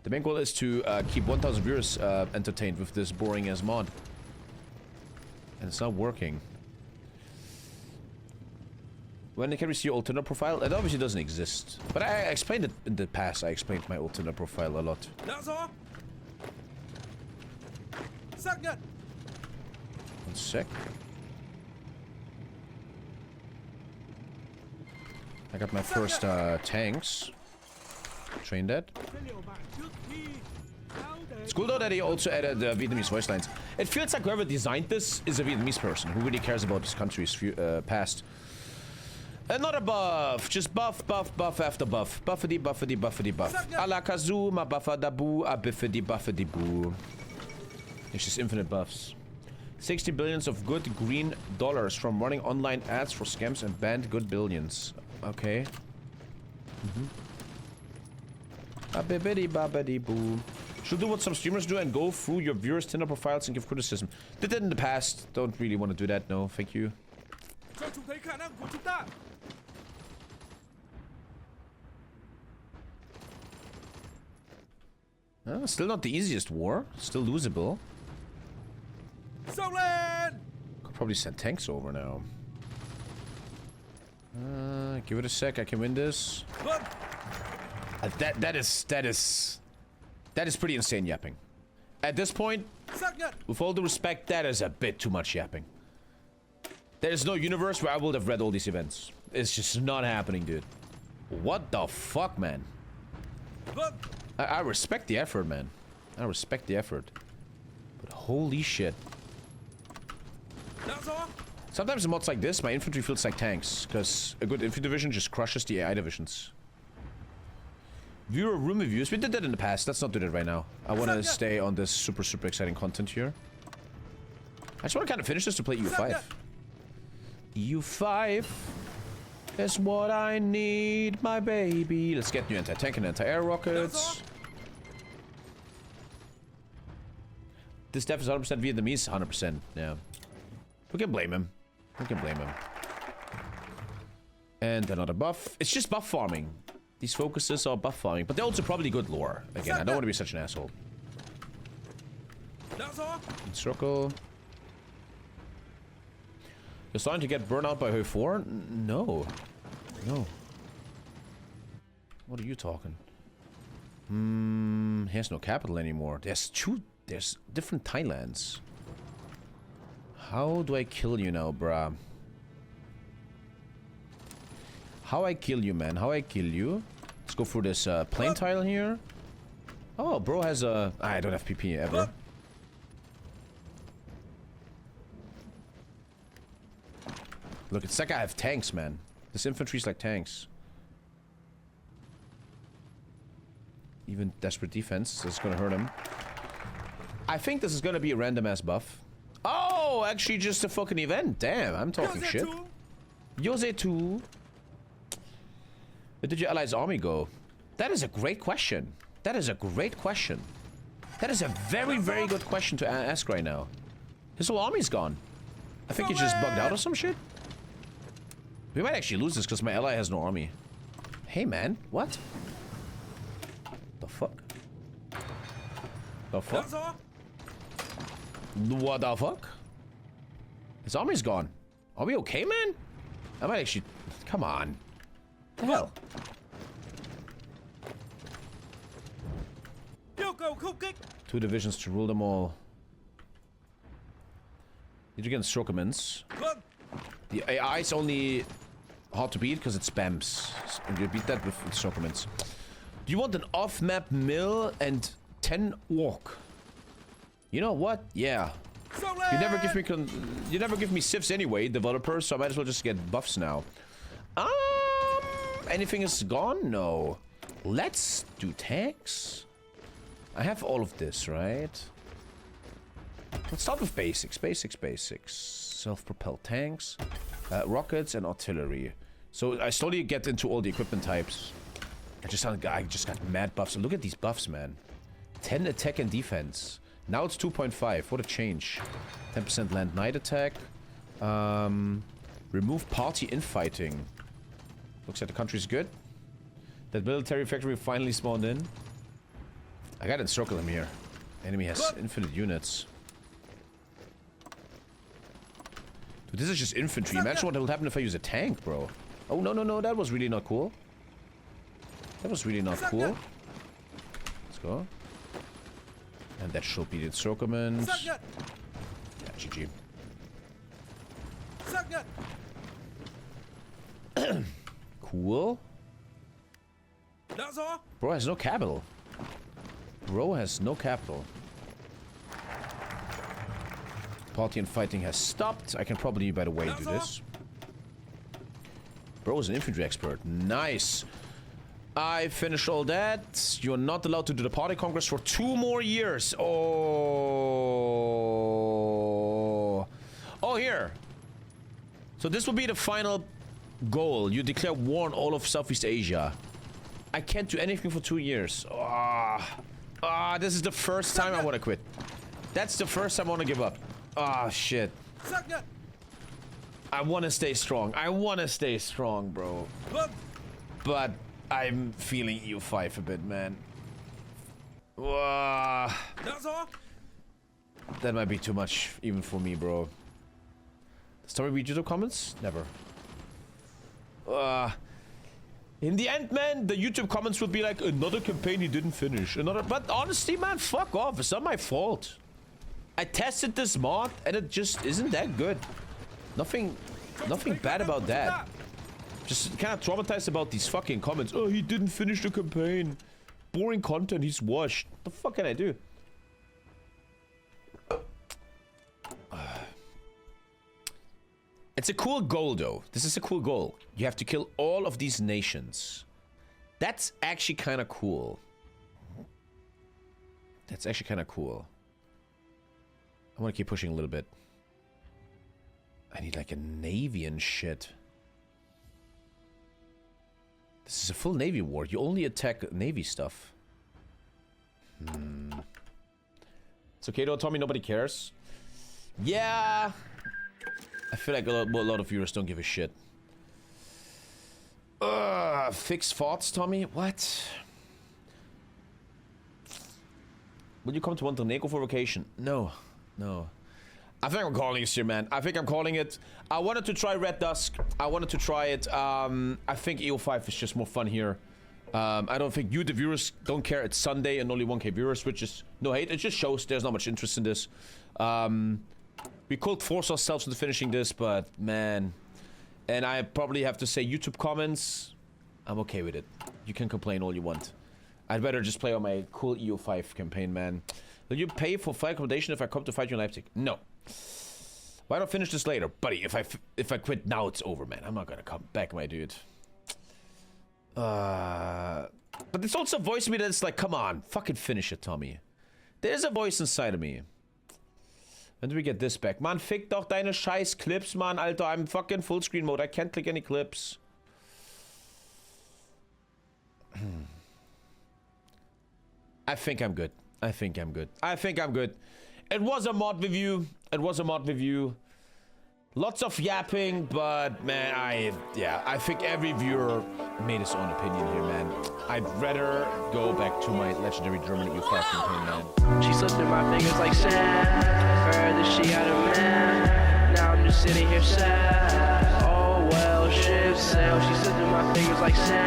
The main goal is to keep 1,000 viewers entertained with this boring ass mod. And it's not working. When can we see your alternate profile? It obviously doesn't exist. But I explained it in the past. I explained my alternate profile a lot. One sec. I got my first tanks. Train that. It's cool though that he also added Vietnamese voice lines. It feels like whoever designed this is a Vietnamese person who really cares about his country's past. Not a buff, just buff, buff, buff after buff. Buffity, buffity, buffity, buff. A la kazoo, ma buffa da boo, a biffity, buffity boo. It's just infinite buffs. 60 billions of good green dollars from running online ads for scams and banned good billions. Okay. A bibbity, babbity boo. Should do what some streamers do and go through your viewers' Tinder profiles and give criticism. Did that in the past. Don't really want to do that, no. Thank you. Still not the easiest war. Still losable. Could probably send tanks over now. Give it a sec. I can win this. That is pretty insane yapping. At this point, with all due respect, that is a bit too much yapping. There is no universe where I would have read all these events. It's just not happening, dude. What the fuck, man? I respect the effort, man. I respect the effort. But holy shit. Sometimes in mods like this, my infantry feels like tanks, because a good infantry division just crushes the AI divisions. Viewer room reviews. We did that in the past. Let's not do that right now. I want to stay on this super, super exciting content here. I just want to kind of finish this to play EU5. EU5 is what I need, my baby. Let's get new anti-tank and anti-air rockets. This def is 100% Vietnamese. 100%. Yeah. We can blame him. We can blame him. And another buff. It's just buff farming. These focuses are buff farming, but they're also probably good lore. Again, I don't want to be such an asshole. Circle. You're starting to get burned out by her 4? No. No. What are you talking? He has no capital anymore. There's different Thailands. How do I kill you now, bruh? How I kill you, man? How I kill you? Let's go for this plain tile here. Oh, bro has a... I don't have PP ever. Look, it's like I have tanks, man. This infantry's like tanks. Even desperate defense is gonna hurt him. I think this is gonna be a random ass buff. Oh, actually just a fucking event. Damn, I'm talking shit. Yose 2. Where did your allies' army go? That is a great question. That is a great question. That is a very, very good question to ask right now. His whole army's gone. I think he just bugged out or some shit. We might actually lose this because my ally has no army. Hey, man. What? The fuck? The fuck? What the fuck? His army's gone. Are we okay, man? I might actually... Come on. What the hell? Two divisions to rule them all. Did you get Strokemans? The AI is only hard to beat because it spams. And you beat that with Strokemans. Do you want an off-map mill and 10 walk? You know what? Yeah. You never give me civs anyway, developers, so I might as well just get buffs now. Anything is gone? No. Let's do tanks. I have all of this, right? Let's start with basics. Basics. Self-propelled tanks, rockets, and artillery. So I slowly get into all the equipment types. I just got mad buffs. And look at these buffs, man. 10 attack and defense. Now it's 2.5. What a change. 10% land night attack. Remove party infighting. Looks like the country's good. That military factory finally spawned in. I gotta encircle him here. Enemy has infinite units. Dude, this is just infantry. Imagine what will happen if I use a tank, bro. Oh, no. That was really not cool. That was really not cool. Let's go. And that should be the encirclement. Yeah, GG. Cool. Bro has no capital. Bro has no capital. Party and fighting has stopped. I can probably, by the way, do this. Bro is an infantry expert. Nice. I finished all that. You're not allowed to do the party congress for 2 more years. Oh. Oh, here. So this will be the final goal. You declare war on all of Southeast Asia. I can't do anything for 2 years. This is the first time I want to quit. That's the first time I want to give up. Ah, shit. I want to stay strong. I want to stay strong, bro. But I'm feeling EU5 a bit, man. That might be too much, even for me, bro. Does Tommy read YouTube comments? Never. In the end, man, the YouTube comments will be like, another campaign he didn't finish. But honestly, man, fuck off. It's not my fault. I tested this mod, and it just isn't that good. Nothing bad about that. Just kind of traumatized about these fucking comments. Oh, he didn't finish the campaign. Boring content, he's washed. What the fuck can I do? It's a cool goal, though. This is a cool goal. You have to kill all of these nations. That's actually kind of cool. That's actually kind of cool. I want to keep pushing a little bit. I need like a navy and shit. This is a full navy war. You only attack navy stuff. It's okay though, Tommy. Nobody cares. Yeah. I feel like a lot of viewers don't give a shit. Fixed thoughts, Tommy? What? Will you come to Montenegro for vacation? No. No. I think I'm calling it here, man. I think I'm calling it. I wanted to try Red Dusk. I wanted to try it. I think EU5 is just more fun here. I don't think you, the viewers, don't care. It's Sunday and only 1K viewers, which is no hate. It just shows there's not much interest in this. We could force ourselves into finishing this, but man. And I probably have to say YouTube comments. I'm okay with it. You can complain all you want. I'd rather just play on my cool EU5 campaign, man. Will you pay for flight accommodation if I come to fight you in Leipzig? No. Why not finish this later? Buddy, if I quit now, it's over, man. I'm not gonna come back, my dude. But there's also a voice in me that's like, come on, fucking finish it, Tommy. There's a voice inside of me. When do we get this back? Man, fick doch deine scheiß Clips, man, Alter. I'm fucking full screen mode. I can't click any clips. I think I'm good. I think I'm good. I think I'm good. It was a mod review. It was a mod review. Lots of yapping, but man, I think every viewer made his own opinion here, man. I'd rather go back to my legendary German EU5 campaign, man. She slipped in my fingers like sand. Heard that she had a man. Now I'm just sitting here sad. Oh well, ship sail. She slipped in my fingers like sand.